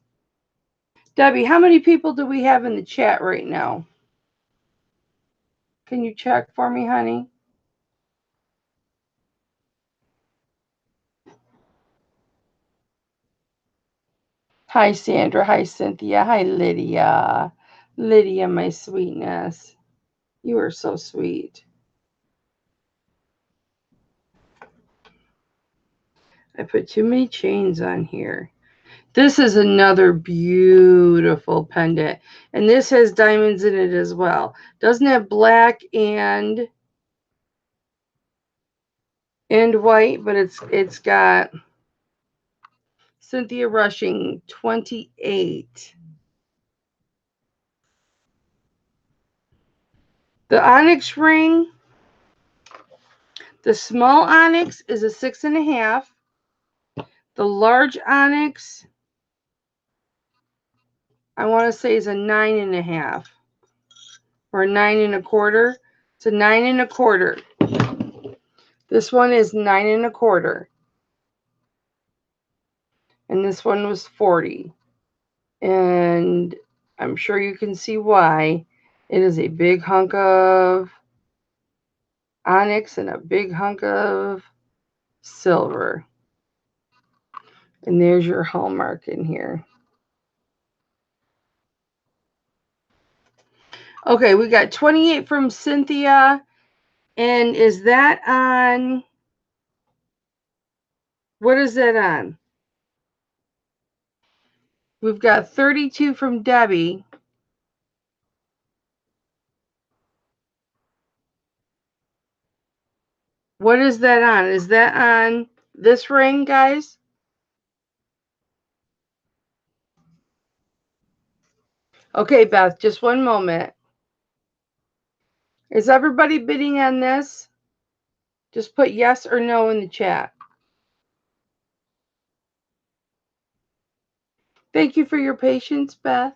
Debbie, how many people do we have in the chat right now? Can you check for me, honey? Hi, Sandra. Hi, Cynthia. Hi, Lydia. Lydia, my sweetness. You are so sweet. I put too many chains on here. This is another beautiful pendant. And this has diamonds in it as well. Doesn't have black and white, but it's got Cynthia Rushing 28. The onyx ring, the small onyx is a 6.5. The large onyx, I want to say, is a 9.5 or a 9.25. It's a 9.25. This one is 9.25. And this one was 40. And I'm sure you can see why. It is a big hunk of onyx and a big hunk of silver. And there's your hallmark in here. Okay, we got 28 from Cynthia. And is that on? What is that on? We've got 32 from Debbie. What is that on? Is that on this ring, guys? Okay, Beth, just one moment. Is everybody bidding on this? Just put yes or no in the chat. Thank you for your patience, Beth.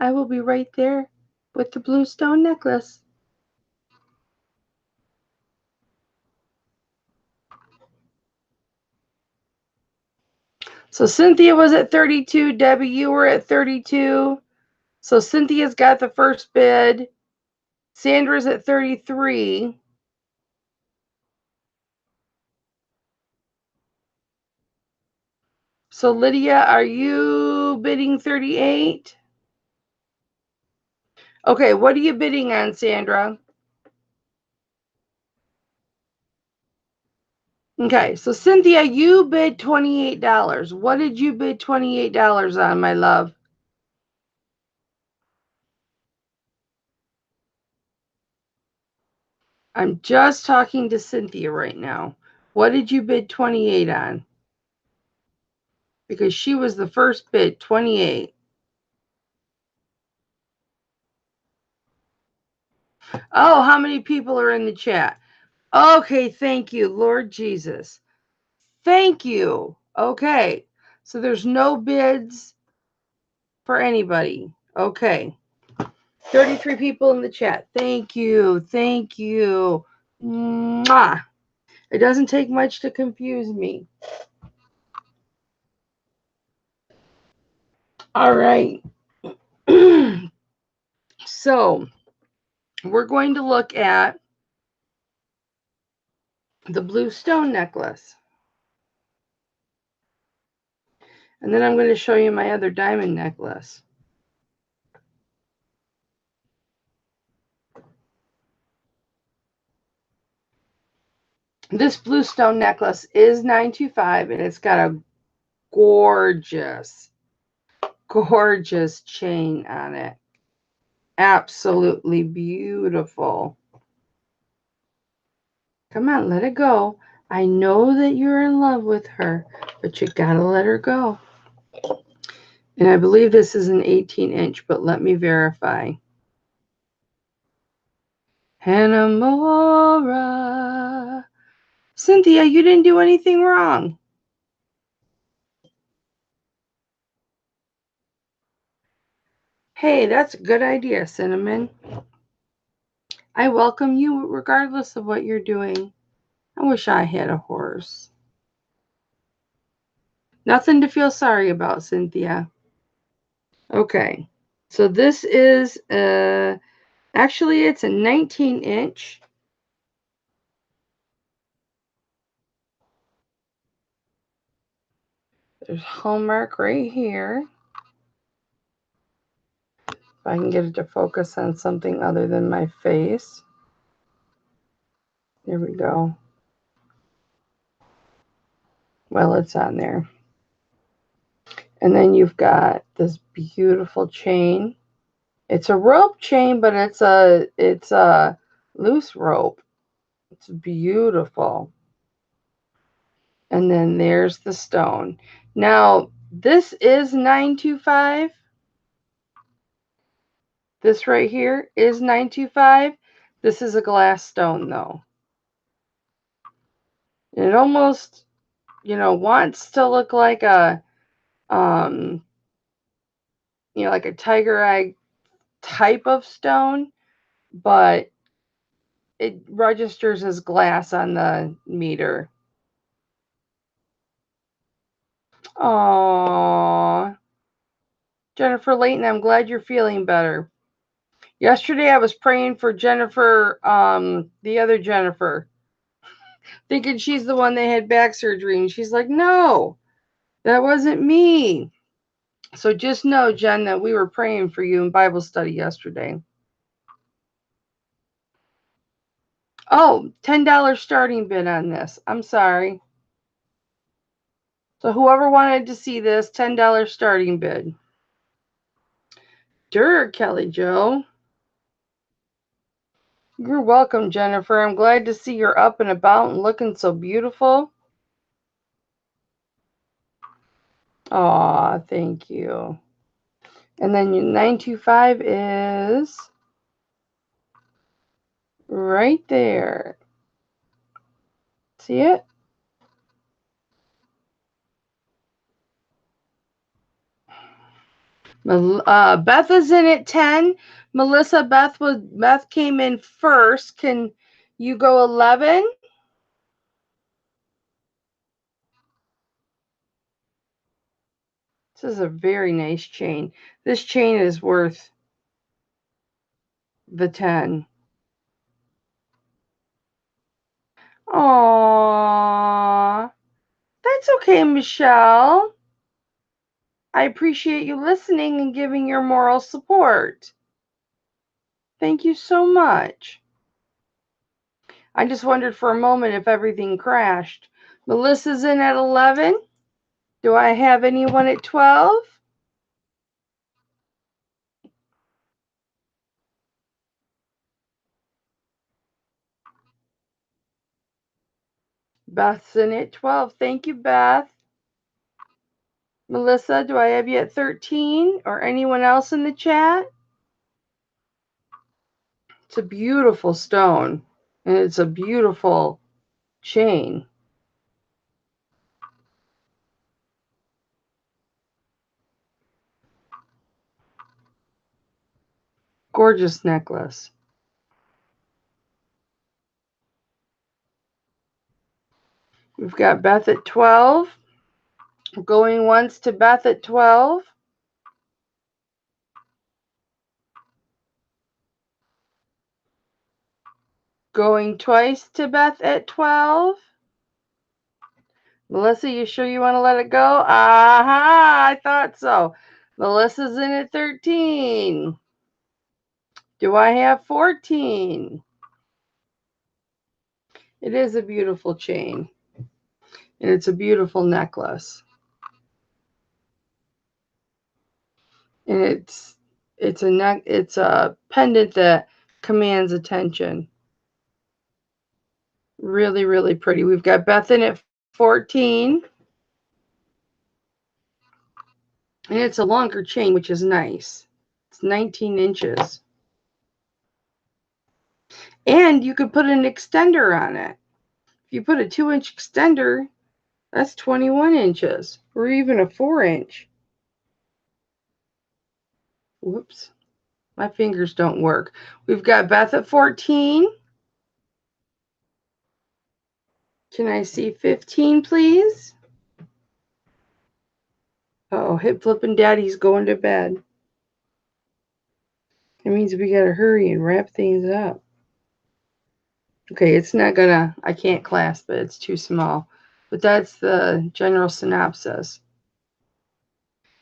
I will be right there with the blue stone necklace. So Cynthia was at 32. Debbie, you were at 32. So Cynthia's got the first bid. Sandra's at 33. So Lydia, are you bidding 38? Okay, what are you bidding on, Sandra? Okay, so Cynthia, you bid $28. What did you bid $28 on, my love? I'm just talking to Cynthia right now. What did you bid 28 on? Because she was the first bid, 28. Oh, how many people are in the chat? Okay, thank you, Lord Jesus. Thank you. Okay, so there's no bids for anybody. Okay. 33 people in the chat. Thank you. Thank you. Mwah. It doesn't take much to confuse me. All right. So we're going to look at the blue stone necklace. And then I'm going to show you my other diamond necklace. This blue stone necklace is $925 and it's got a gorgeous, gorgeous chain on it. Absolutely beautiful. Come on, let it go. I know that you're in love with her, but you gotta let her go. And I believe this is an 18-inch, but let me verify. Hanamora. Cynthia, you didn't do anything wrong. Hey, that's a good idea, Cinnamon. I welcome you regardless of what you're doing. I wish I had a horse. Nothing to feel sorry about, Cynthia. Okay, so this is actually it's a 19-inch. There's Hallmark right here. If I can get it to focus on something other than my face. There we go. Well, it's on there. And then you've got this beautiful chain. It's a rope chain, but it's a loose rope. It's beautiful. And then there's the stone. Now, this is $925. This right here is $925. This is a glass stone though. And it almost, wants to look like a like a tiger eye type of stone, but it registers as glass on the meter. Aww. Jennifer Layton, I'm glad you're feeling better. Yesterday I was praying for Jennifer, the other Jennifer, thinking she's the one that had back surgery. And she's like, no, that wasn't me. So just know, Jen, that we were praying for you in Bible study yesterday. Oh, $10 starting bid on this. I'm sorry. So whoever wanted to see this, $10 starting bid. Sure, Kelly Joe. You're welcome, Jennifer. I'm glad to see you're up and about and looking so beautiful. Aw, thank you. And then your 925 is right there. See it? Beth is in at 10. Melissa, Beth came in first. Can you go 11? This is a very nice chain. This chain is worth the 10. Aww. That's okay, Michelle. I appreciate you listening and giving your moral support. Thank you so much. I just wondered for a moment if everything crashed. Melissa's in at 11. Do I have anyone at 12? Beth's in at 12. Thank you, Beth. Melissa, do I have you at 13 or anyone else in the chat? It's a beautiful stone and it's a beautiful chain. Gorgeous necklace. We've got Beth at 12. Going once to Beth at 12. Going twice to Beth at 12. Melissa, you sure you want to let it go? Aha, I thought so. Melissa's in at 13. Do I have 14? It is a beautiful chain. And it's a beautiful necklace. And it's a pendant that commands attention. Really, really pretty. We've got Beth in at 14. And it's a longer chain, which is nice. It's 19 inches. And you could put an extender on it. If you put a 2-inch extender, that's 21 inches, or even a 4-inch. Whoops, my fingers don't work. We've got Beth at 14. Can I see 15, please? Uh-oh, hip flipping daddy's going to bed. That means we gotta hurry and wrap things up. Okay, it's not gonna, I can't clasp it, it's too small. But that's the general synopsis.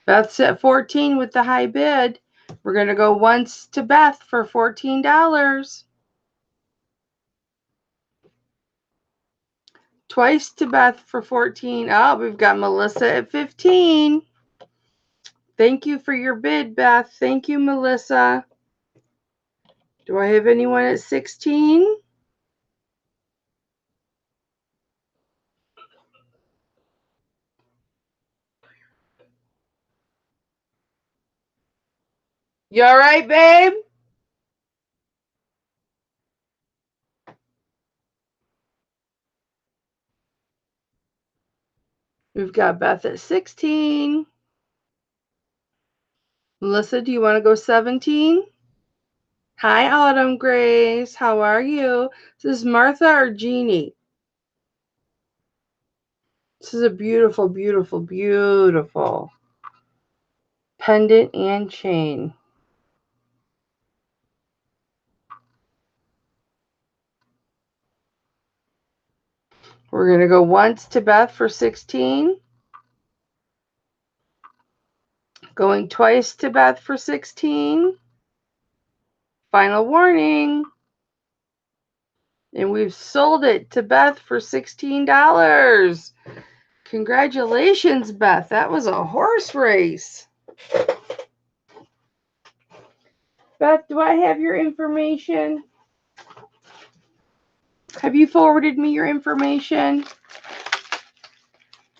Beth's at 14 with the high bid. We're gonna go once to Beth for $14. Twice to Beth for 14. Oh, we've got Melissa at 15. Thank you for your bid, Beth. Thank you, Melissa. Do I have anyone at 16? You all right, babe? We've got Beth at 16. Melissa, do you want to go 17? Hi, Autumn Grace. How are you? This is Martha or Jeannie? This is a beautiful, beautiful, beautiful pendant and chain. We're going to go once to Beth for 16. Going twice to Beth for 16. Final warning. And we've sold it to Beth for $16. Congratulations, Beth. That was a horse race. Beth, do I have your information? Have you forwarded me your information?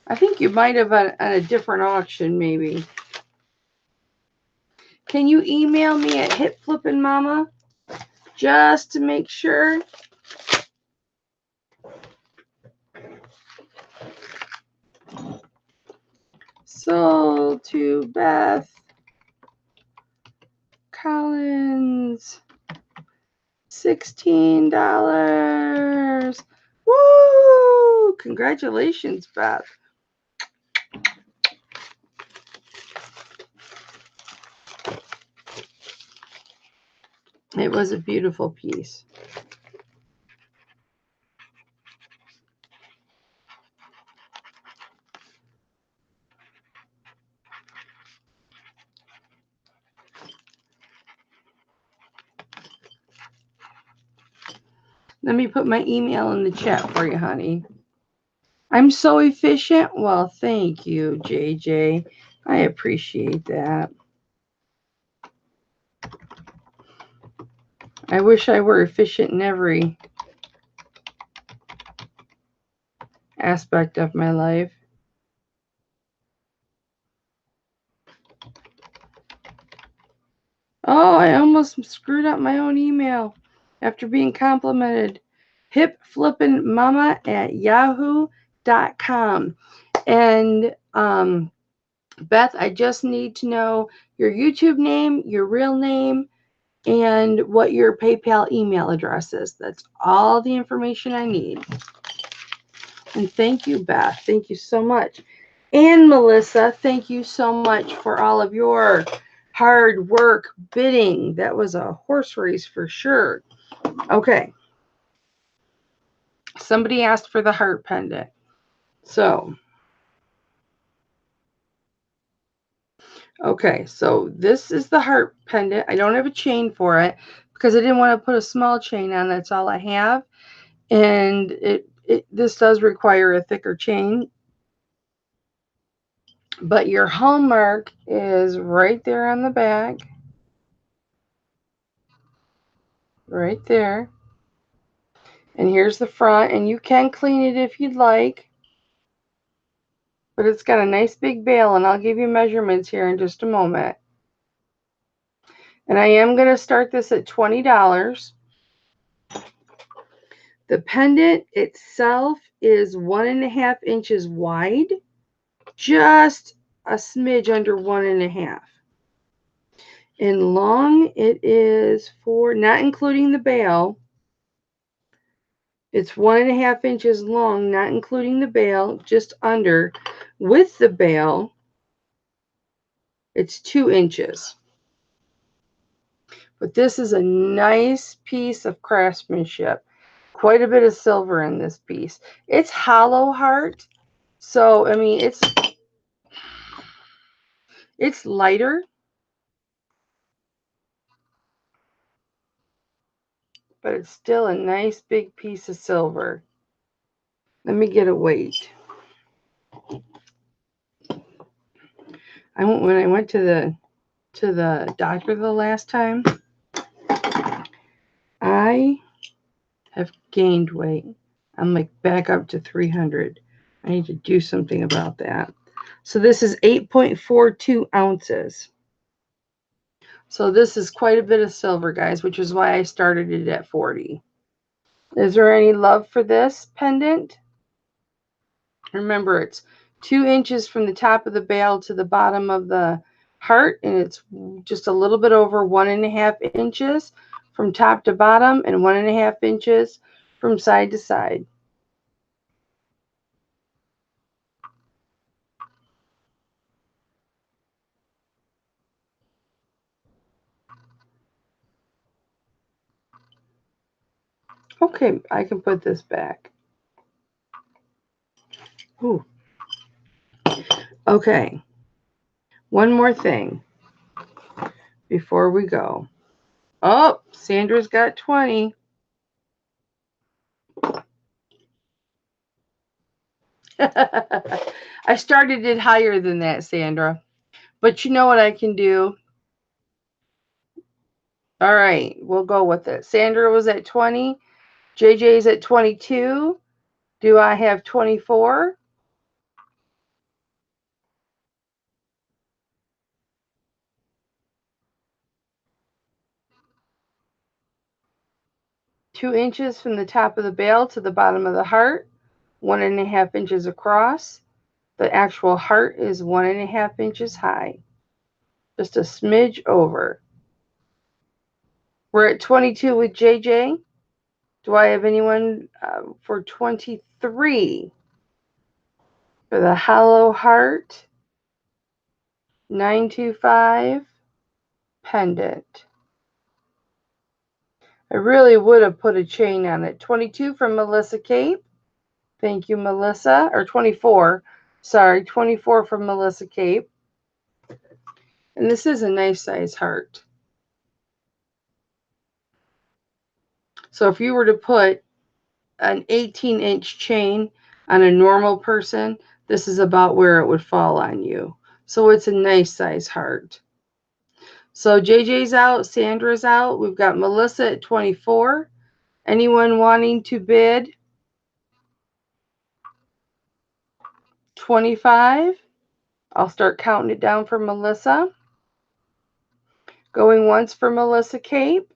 I think you might have on a different auction, maybe. Can you email me at Hip Flippin' Mama just to make sure? Sold to Beth Collins, $16. Woo! Congratulations, Beth. It was a beautiful piece. Let me put my email in the chat for you, honey. I'm so efficient. Well, thank you, JJ. I appreciate that. I wish I were efficient in every aspect of my life. Oh, I almost screwed up my own email after being complimented. hipflippinmama@yahoo.com. And Beth, I just need to know your YouTube name, your real name, and what your PayPal email address is. That's all the information I need. And thank you, Beth. Thank you so much. And Melissa, thank you so much for all of your hard work bidding. That was a horse race for sure. Okay. Somebody asked for the heart pendant. So, okay. So this is the heart pendant. I don't have a chain for it because I didn't want to put a small chain on. That's all I have. And this does require a thicker chain. But your hallmark is right there on the back. Right there. And here's the front. And you can clean it if you'd like. But it's got a nice big bail. And I'll give you measurements here in just a moment. And I am going to start this at $20. The pendant itself is 1.5 inches wide. Just a smidge under 1.5. In long, it is not including the bail. It's 1.5 inches long, not including the bail, just under. With the bail, it's 2 inches. But this is a nice piece of craftsmanship. Quite a bit of silver in this piece. It's hollow heart, so I mean it's lighter. But it's still a nice big piece of silver. Let me get a weight. When I went to the doctor the last time, I have gained weight. I'm like back up to 300. I need to do something about that. So this is 8.42 ounces. So this is quite a bit of silver, guys, which is why I started it at 40. Is there any love for this pendant? Remember, it's 2 inches from the top of the bail to the bottom of the heart, and it's just a little bit over 1.5 inches from top to bottom and 1.5 inches from side to side. Okay, I can put this back. Ooh. Okay. One more thing before we go. Oh, Sandra's got 20. I started it higher than that, Sandra. But you know what I can do? All right, we'll go with it. Sandra was at 20. JJ's at 22. Do I have 24? Two inches from the top of the bail to the bottom of the heart, 1.5 inches across. The actual heart is 1.5 inches high. Just a smidge over. We're at 22 with JJ. Do I have anyone for 23? For the hollow heart, 925 pendant. I really would have put a chain on it. 22 from Melissa Cape. Thank you, Melissa. Or 24. Sorry, 24 from Melissa Cape. And this is a nice size heart. So if you were to put an 18-inch chain on a normal person, this is about where it would fall on you. So it's a nice size heart. So JJ's out, Sandra's out. We've got Melissa at 24. Anyone wanting to bid? 25. I'll start counting it down for Melissa. Going once for Melissa Cape.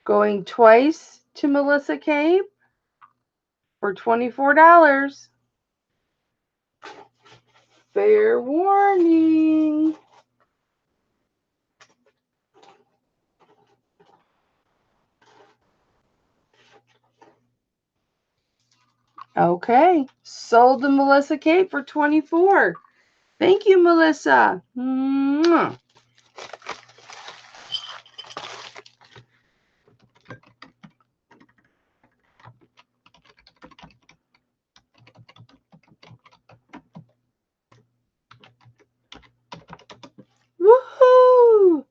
Going twice to Melissa Cape for $24. Fair warning. Okay, sold to Melissa Cape for 24. Thank you, Melissa. Mwah. Woohoo!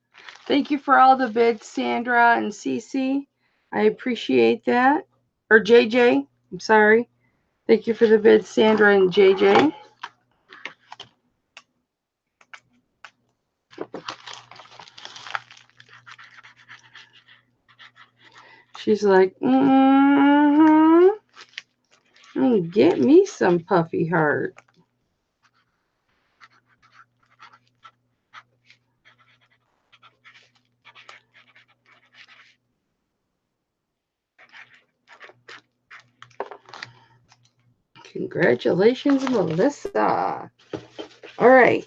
Thank you for all the bids, Sandra and Cece. I appreciate that. Or JJ, I'm sorry. Thank you for the bids, Sandra and JJ. She's like, get me some puffy heart. Congratulations, Melissa. All right.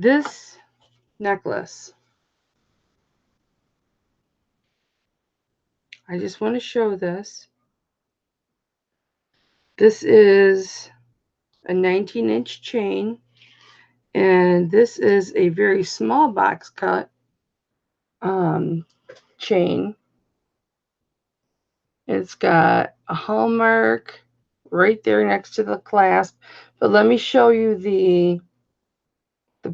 This necklace, I just want to show this. This is a 19-inch chain, and this is a very small box cut chain. It's got a hallmark right there next to the clasp, but let me show you the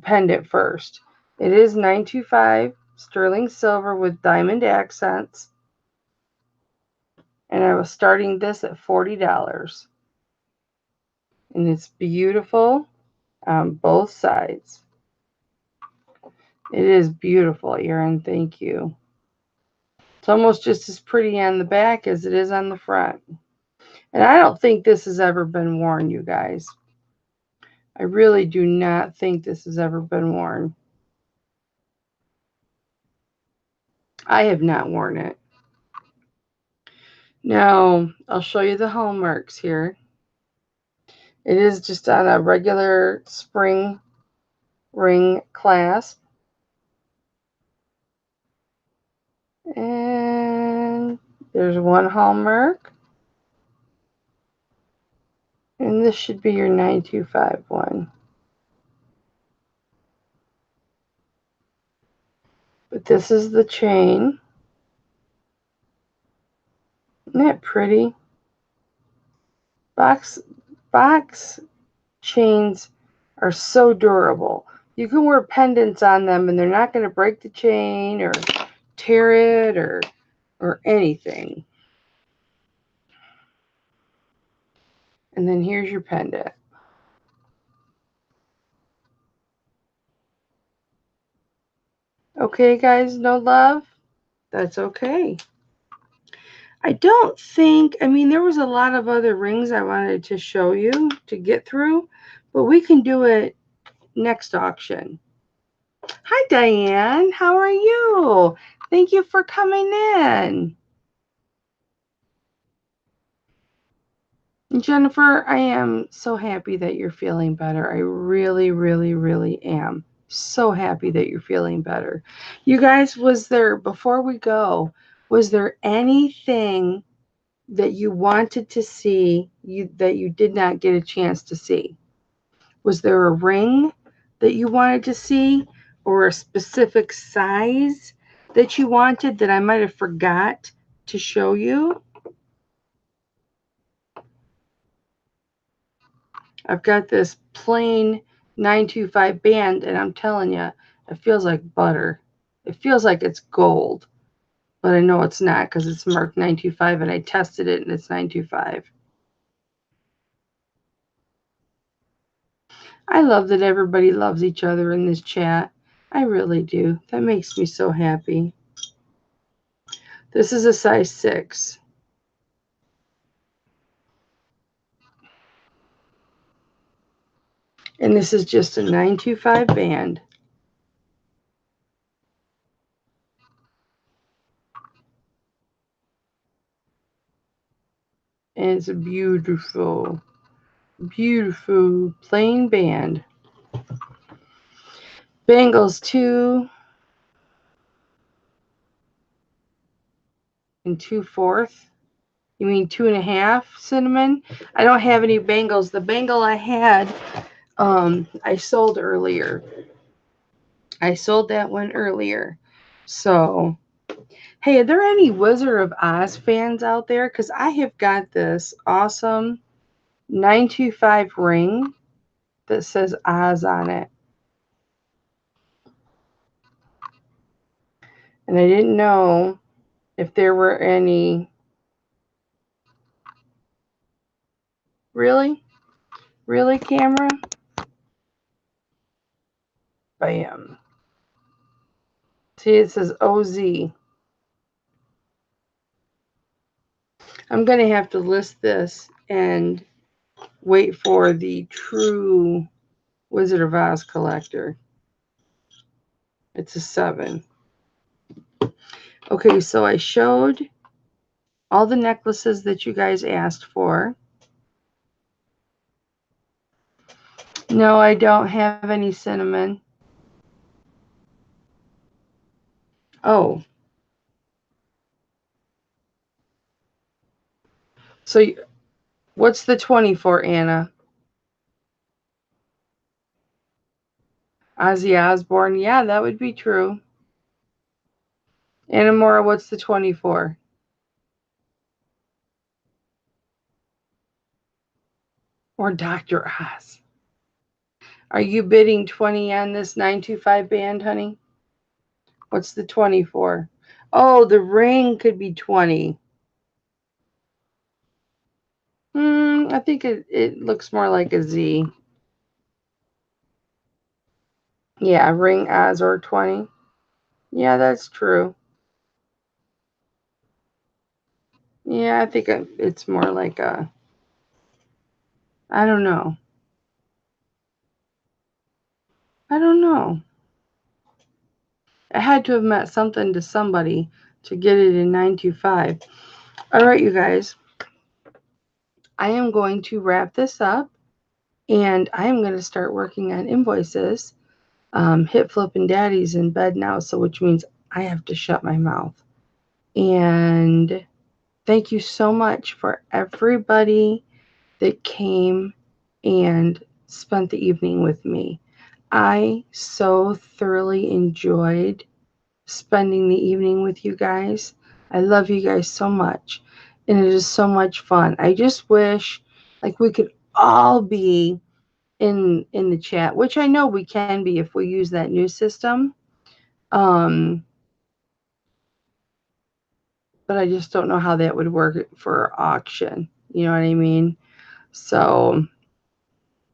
pendant first. It is 925 sterling silver with diamond accents, and I was starting this at $40, and it's beautiful on both sides. It is beautiful, Erin. Thank you. It's almost just as pretty on the back as it is on the front. And I don't think this has ever been worn, you guys. I really do not think this has ever been worn. I have not worn it. Now, I'll show you the hallmarks here. It is just on a regular spring ring clasp. And there's one hallmark. And this should be your 925 one. But this is the chain. Isn't that pretty? Box chains are so durable. You can wear pendants on them and they're not going to break the chain or tear it or anything. And then here's your pendant. Okay, guys, no love? That's okay. I don't think, I mean, there was a lot of other rings I wanted to show you to get through, but we can do it next auction. Hi, Diane. How are you? Thank you for coming in. Jennifer, I am so happy that you're feeling better. I really, really, really am. So happy that you're feeling better. You guys, before we go, was there anything that you wanted to see that you did not get a chance to see? Was there a ring that you wanted to see or a specific size that you wanted that I might have forgot to show you? I've got this plain 925 band, and I'm telling you, it feels like butter. It feels like it's gold, but I know it's not because it's marked 925, and I tested it, and it's 925. I love that everybody loves each other in this chat. I really do. That makes me so happy. This is a size 6. And this is just a 925 band. And it's a beautiful, beautiful plain band. Bangles 2 2/4. You mean 2.5, Cinnamon? I don't have any bangles. The bangle I had, I sold earlier. I sold that one earlier. So, hey, are there any Wizard of Oz fans out there? Because I have got this awesome 925 ring that says Oz on it. And I didn't know if there were any. Really? Really, camera? Bam. See, it says OZ. I'm going to have to list this and wait for the true Wizard of Oz collector. It's a 7. Okay, so I showed all the necklaces that you guys asked for. No, I don't have any cinnamon. Oh. So what's the 20 for, Anna? Ozzy Osbourne? Yeah, that would be true. Anna Mora, what's the 20 for? Or Dr. Oz? Are you bidding 20 on this 925 band, honey? What's the 20 for? Oh, the ring could be 20. I think it looks more like a Z. Yeah, ring Oz or 20. Yeah, that's true. Yeah, I think it's more like a, I don't know. I don't know. I had to have meant something to somebody to get it in 925. All right, you guys. I am going to wrap this up, and I am going to start working on invoices. Hit Flippin' Daddy's in bed now, so which means I have to shut my mouth. And thank you so much for everybody that came and spent the evening with me. I so thoroughly enjoyed spending the evening with you guys. I love you guys so much, and it is so much fun. I just wish like we could all be in the chat, which I know we can be if we use that new system. But I just don't know how that would work for auction. You know what I mean? So,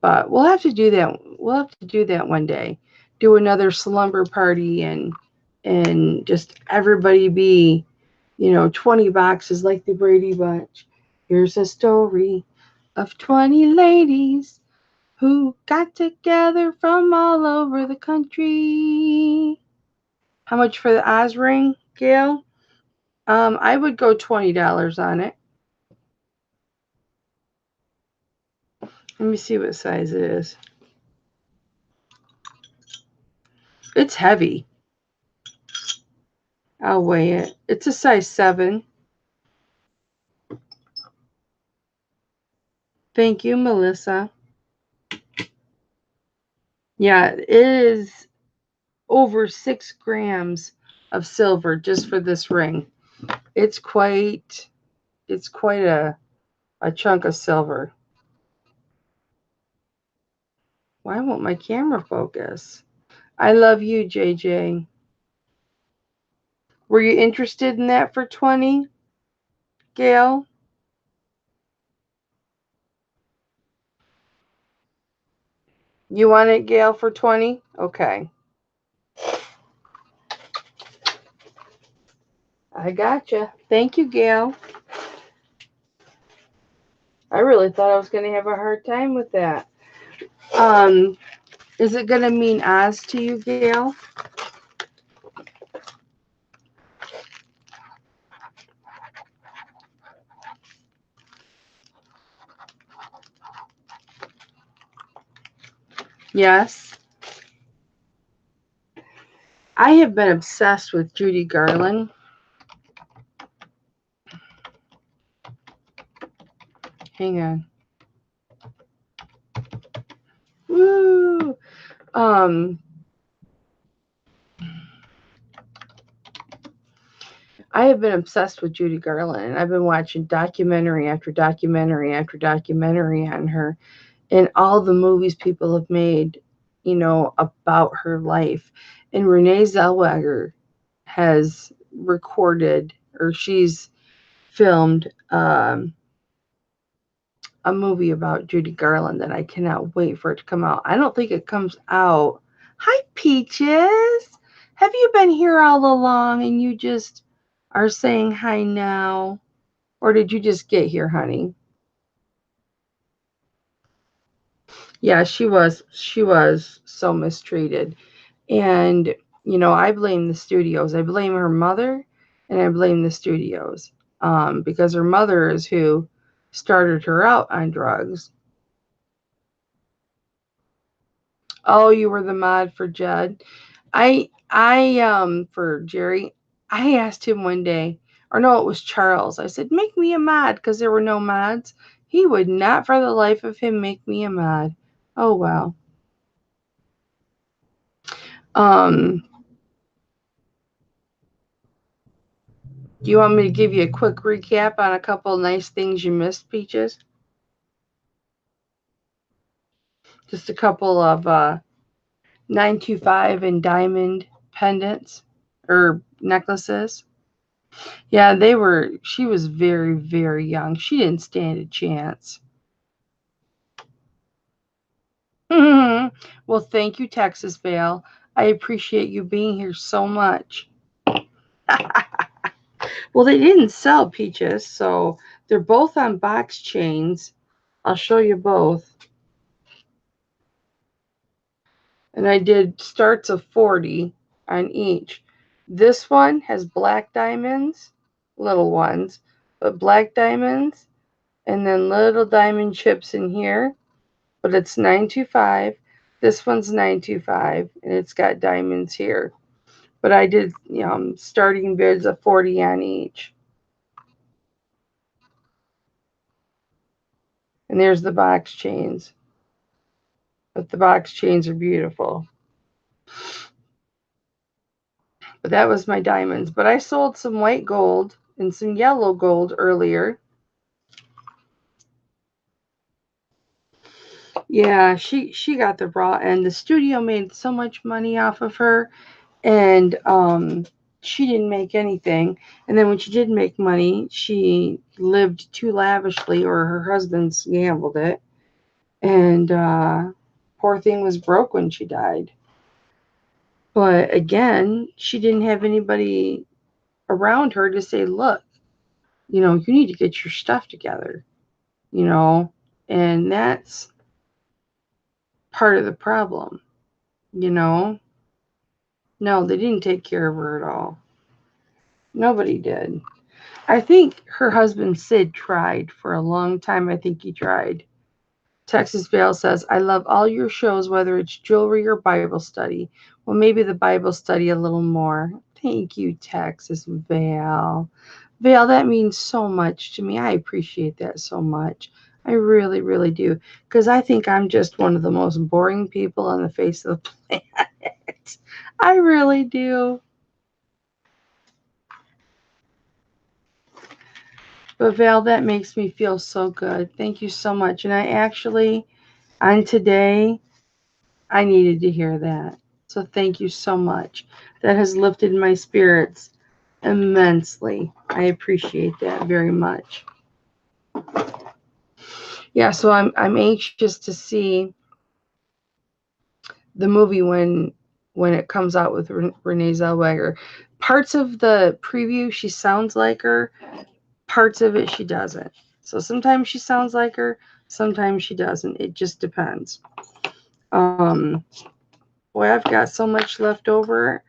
but we'll have to do that. We'll have to do that one day. Do another slumber party and just everybody be, 20 boxes like the Brady Bunch. Here's a story of 20 ladies who got together from all over the country. How much for the Oz ring, Gail? I would go $20 on it. Let me see what size it is. It's heavy. I'll weigh it. It's a size 7. Thank you, Melissa. Yeah, it is over 6 grams of silver just for this ring. It's quite a chunk of silver. Why won't my camera focus? I love you, JJ. Were you interested in that for 20, Gail? You want it, Gail, for 20? Okay. I gotcha. Thank you, Gail. I really thought I was going to have a hard time with that. Is it going to mean Oz to you, Gail? Yes. I have been obsessed with Judy Garland. Hang on. Woo! I have been obsessed with Judy Garland, and I've been watching documentary after documentary after documentary on her and all the movies people have made, about her life. And Renee Zellweger has recorded, or she's filmed a movie about Judy Garland that I cannot wait for it to come out. I don't think it comes out. Hi, Peaches. Have you been here all along and you just are saying hi now? Or did you just get here, honey? Yeah, she was so mistreated. And, I blame the studios. I blame her mother and I blame the studios. Because her mother is who started her out on drugs. Oh, you were the mod for Jed. I for Jerry, I asked him one day, or no, it was Charles. I said, make me a mod because there were no mods. He would not for the life of him make me a mod. Oh wow. Um, do you want me to give you a quick recap on a couple nice things you missed, Peaches? Just a couple of 925 and diamond pendants or necklaces. Yeah, she was very, very young. She didn't stand a chance. Well, thank you, Texas Vale. I appreciate you being here so much. Well, they didn't sell peaches, so they're both on box chains. I'll show you both. And I did starts of 40 on each. This one has black diamonds, little ones, but black diamonds, and then little diamond chips in here. But it's 925. This one's 925, and it's got diamonds here. But I did starting bids of 40 on each. And there's the box chains. But the box chains are beautiful. But that was my diamonds. But I sold some white gold and some yellow gold earlier. Yeah, she got the raw end. The studio made so much money off of her, and she didn't make anything. And then when she did make money, she lived too lavishly, or her husband's gambled it. And poor thing was broke when she died. But again, she didn't have anybody around her to say, look, you need to get your stuff together, and that's part of the problem, No, they didn't take care of her at all. Nobody did. I think her husband Sid tried for a long time. I think he tried. Texas Vale says, I love all your shows, whether it's jewelry or Bible study. Well, maybe the Bible study a little more. Thank you, Texas Vale. Vale, that means so much to me. I appreciate that so much. I really, really do. Because I think I'm just one of the most boring people on the face of the planet. I really do. But Val, that makes me feel so good. Thank you so much. And I actually, on today, I needed to hear that. So thank you so much. That has lifted my spirits immensely. I appreciate that very much. Yeah, so I'm anxious to see the movie when it comes out with Renee Zellweger. Parts of the preview she sounds like her, parts of it she doesn't. So sometimes she sounds like her, sometimes she doesn't. It just depends. Boy, I've got so much left over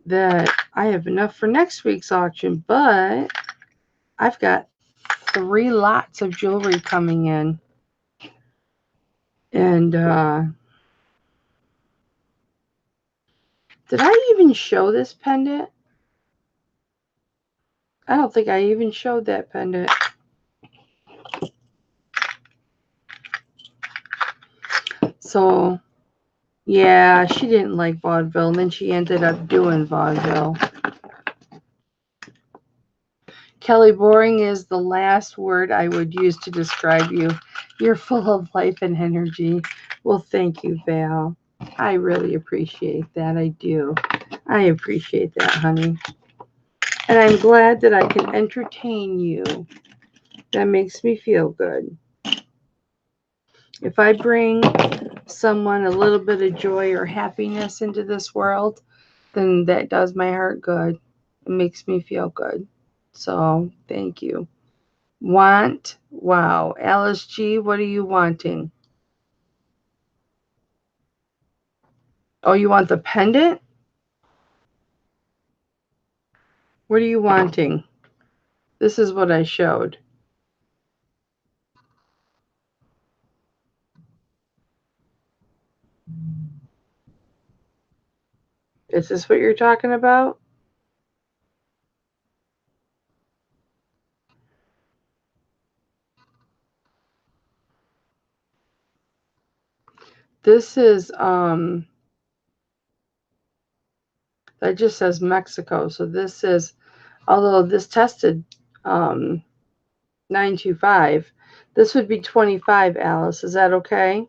that I have enough for next week's auction, but I've got 3 lots of jewelry coming in. And did I even show this pendant? I don't think I even showed that pendant. So, yeah, she didn't like vaudeville, and then she ended up doing vaudeville. Kelly, boring is the last word I would use to describe you. You're full of life and energy. Well, thank you, Val. I really appreciate that. I do. I appreciate that, honey. And I'm glad that I can entertain you. That makes me feel good. If I bring someone a little bit of joy or happiness into this world, then that does my heart good. It makes me feel good. So, thank you. Want? Wow. Alice G, what are you wanting? Oh, you want the pendant? What are you wanting? This is what I showed. Is this what you're talking about? This is that just says Mexico. So this is, although this tested 925, this would be 25, Alice. Is that okay?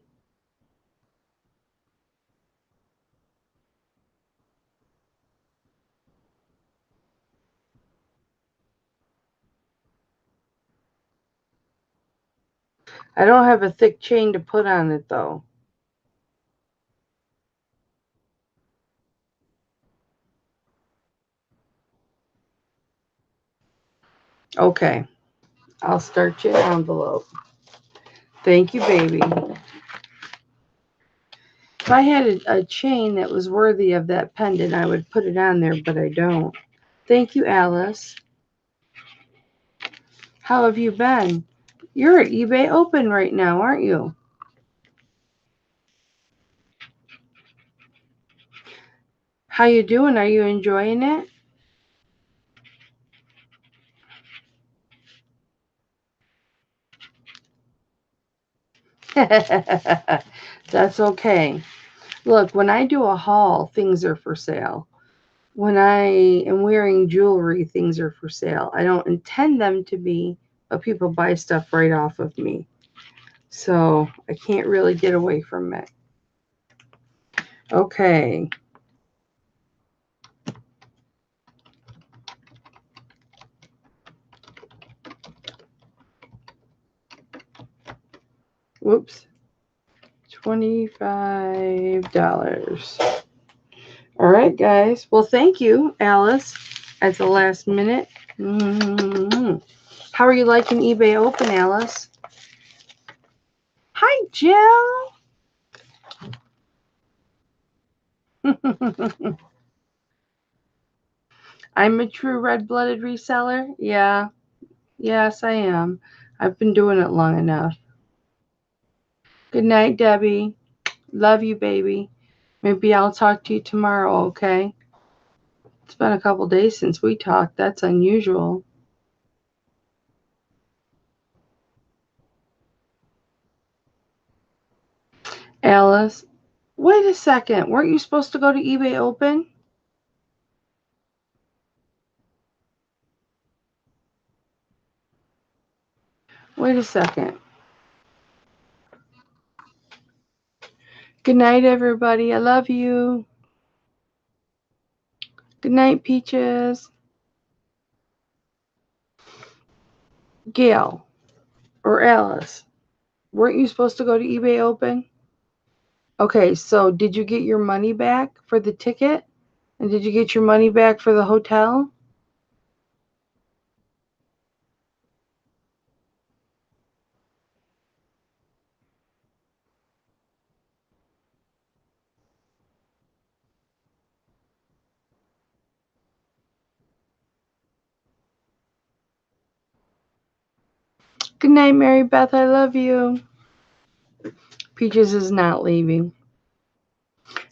I don't have a thick chain to put on it though. Okay. I'll start you an envelope. Thank you, baby. If I had a chain that was worthy of that pendant, I would put it on there, but I don't. Thank you, Alice. How have you been? You're at eBay Open right now, aren't you? How you doing? Are you enjoying it? That's okay. Look, when I do a haul, things are for sale. When I am wearing jewelry, things are for sale. I don't intend them to be, but people buy stuff right off of me. So I can't really get away from it. Okay. Whoops. $25. All right, guys. Well, thank you, Alice, at the last minute. How are you liking eBay Open, Alice? Hi, Jill. I'm a true red-blooded reseller. Yeah. Yes, I am. I've been doing it long enough. Good night, Debbie. Love you, baby. Maybe I'll talk to you tomorrow, okay? It's been a couple days since we talked. That's unusual. Alice, wait a second. Weren't you supposed to go to eBay Open? Wait a second. Good night, everybody. I love you. Good night, Peaches. Gail or Alice, weren't you supposed to go to eBay Open? Okay, so did you get your money back for the ticket? And did you get your money back for the hotel? Good night, Mary Beth. I love you. Peaches is not leaving.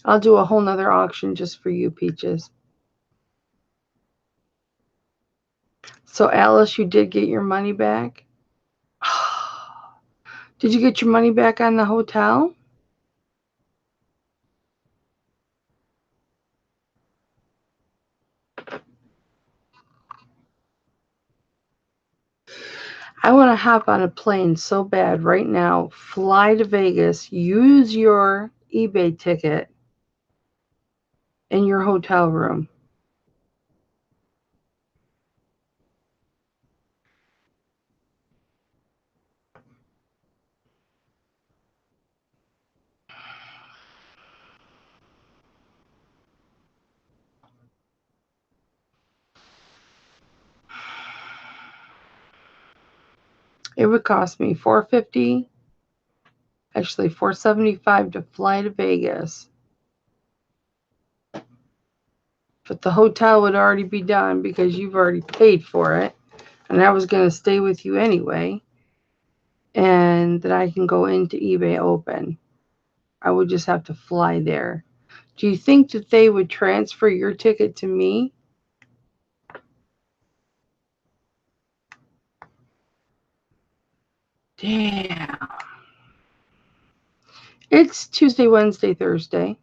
I'll do a whole nother auction just for you, Peaches. So, Alice, you did get your money back? Did you get your money back on the hotel? I want to hop on a plane so bad right now, fly to Vegas, use your eBay ticket in your hotel room. It would cost me $450, actually $475 to fly to Vegas. But the hotel would already be done because you've already paid for it. And I was going to stay with you anyway. And that I can go into eBay Open. I would just have to fly there. Do you think that they would transfer your ticket to me? Damn. It's Tuesday, Wednesday, Thursday.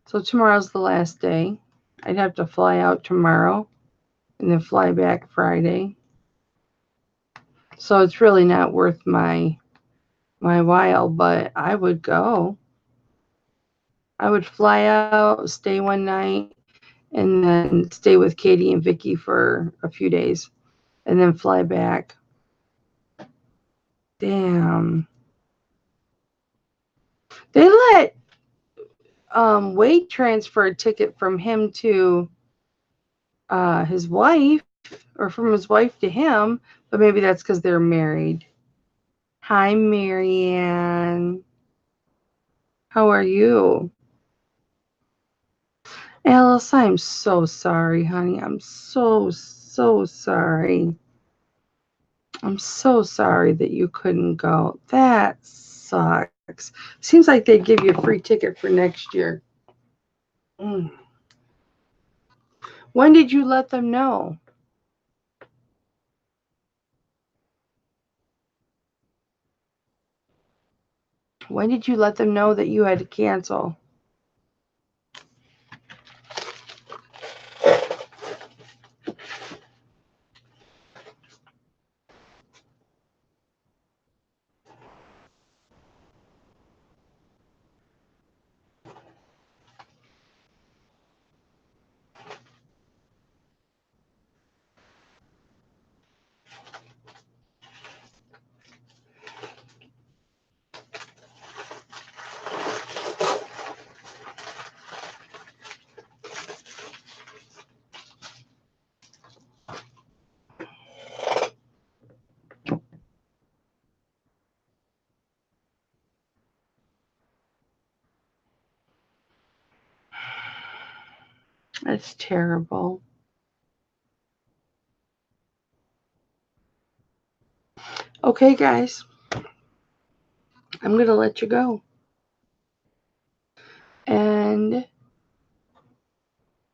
So tomorrow's the last day. I'd have to fly out tomorrow and then fly back Friday. So it's really not worth my while, but I would go. I would fly out, stay one night, and then stay with Katie and Vicky for a few days, and then fly back. Damn. They let Wade transfer a ticket from him to his wife, or from his wife to him, but maybe that's because they're married. Hi, Marianne. How are you? Alice, I'm so sorry, honey. I'm so sorry. I'm so sorry that you couldn't go. That sucks. Seems like they'd give you a free ticket for next year. When did you let them know? When did you let them know that you had to cancel? That's terrible. Okay, guys. I'm going to let you go. And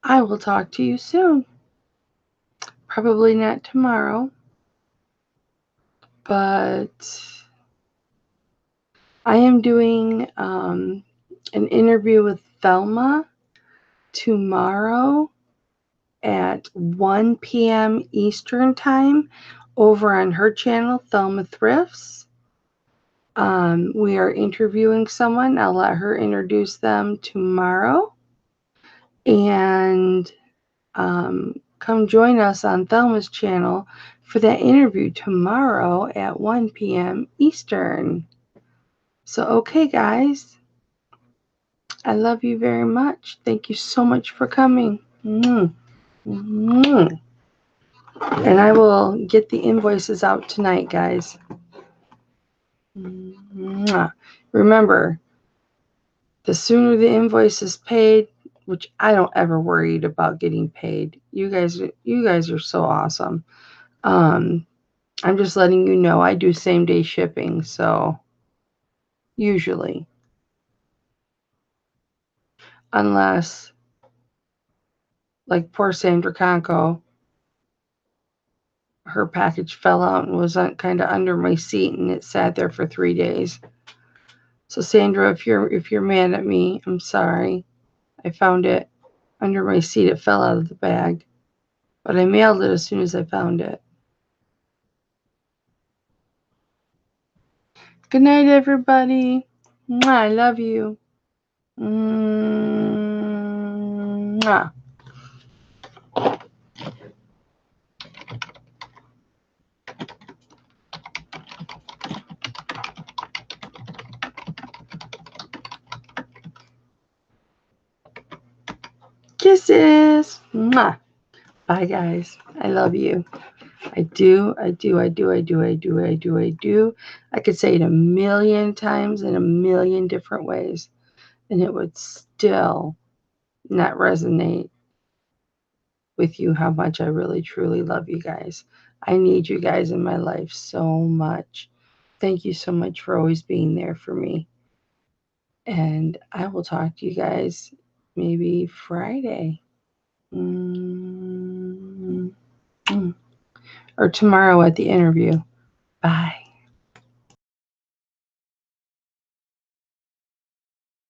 I will talk to you soon. Probably not tomorrow. But I am doing an interview with Thelma tomorrow at 1 p.m. Eastern Time over on her channel, Thelma Thrifts. We are interviewing someone. I'll let her introduce them tomorrow. And come join us on Thelma's channel for that interview tomorrow at 1 p.m. Eastern. So, okay, guys. I love you very much. Thank you so much for coming. And I will get the invoices out tonight, guys. Remember, the sooner the invoice is paid, which I don't ever worried about getting paid. You guys are so awesome. I'm just letting you know I do same day shipping, so usually, unless like poor Sandra Conco, her package fell out and was kind of under my seat, and it sat there for 3 days. So Sandra, if you're mad at me, I'm sorry. I found it under my seat. It fell out of the bag, but I mailed it as soon as I found it. Good night, everybody. I love you. Mwah. Kisses. Mwah. Bye, guys. I love you. I do. I could say it a million times in a million different ways, and it would still not resonate with you how much I really, truly love you guys. I need you guys in my life so much. Thank you so much for always being there for me. And I will talk to you guys maybe Friday. Or tomorrow at the interview. Bye.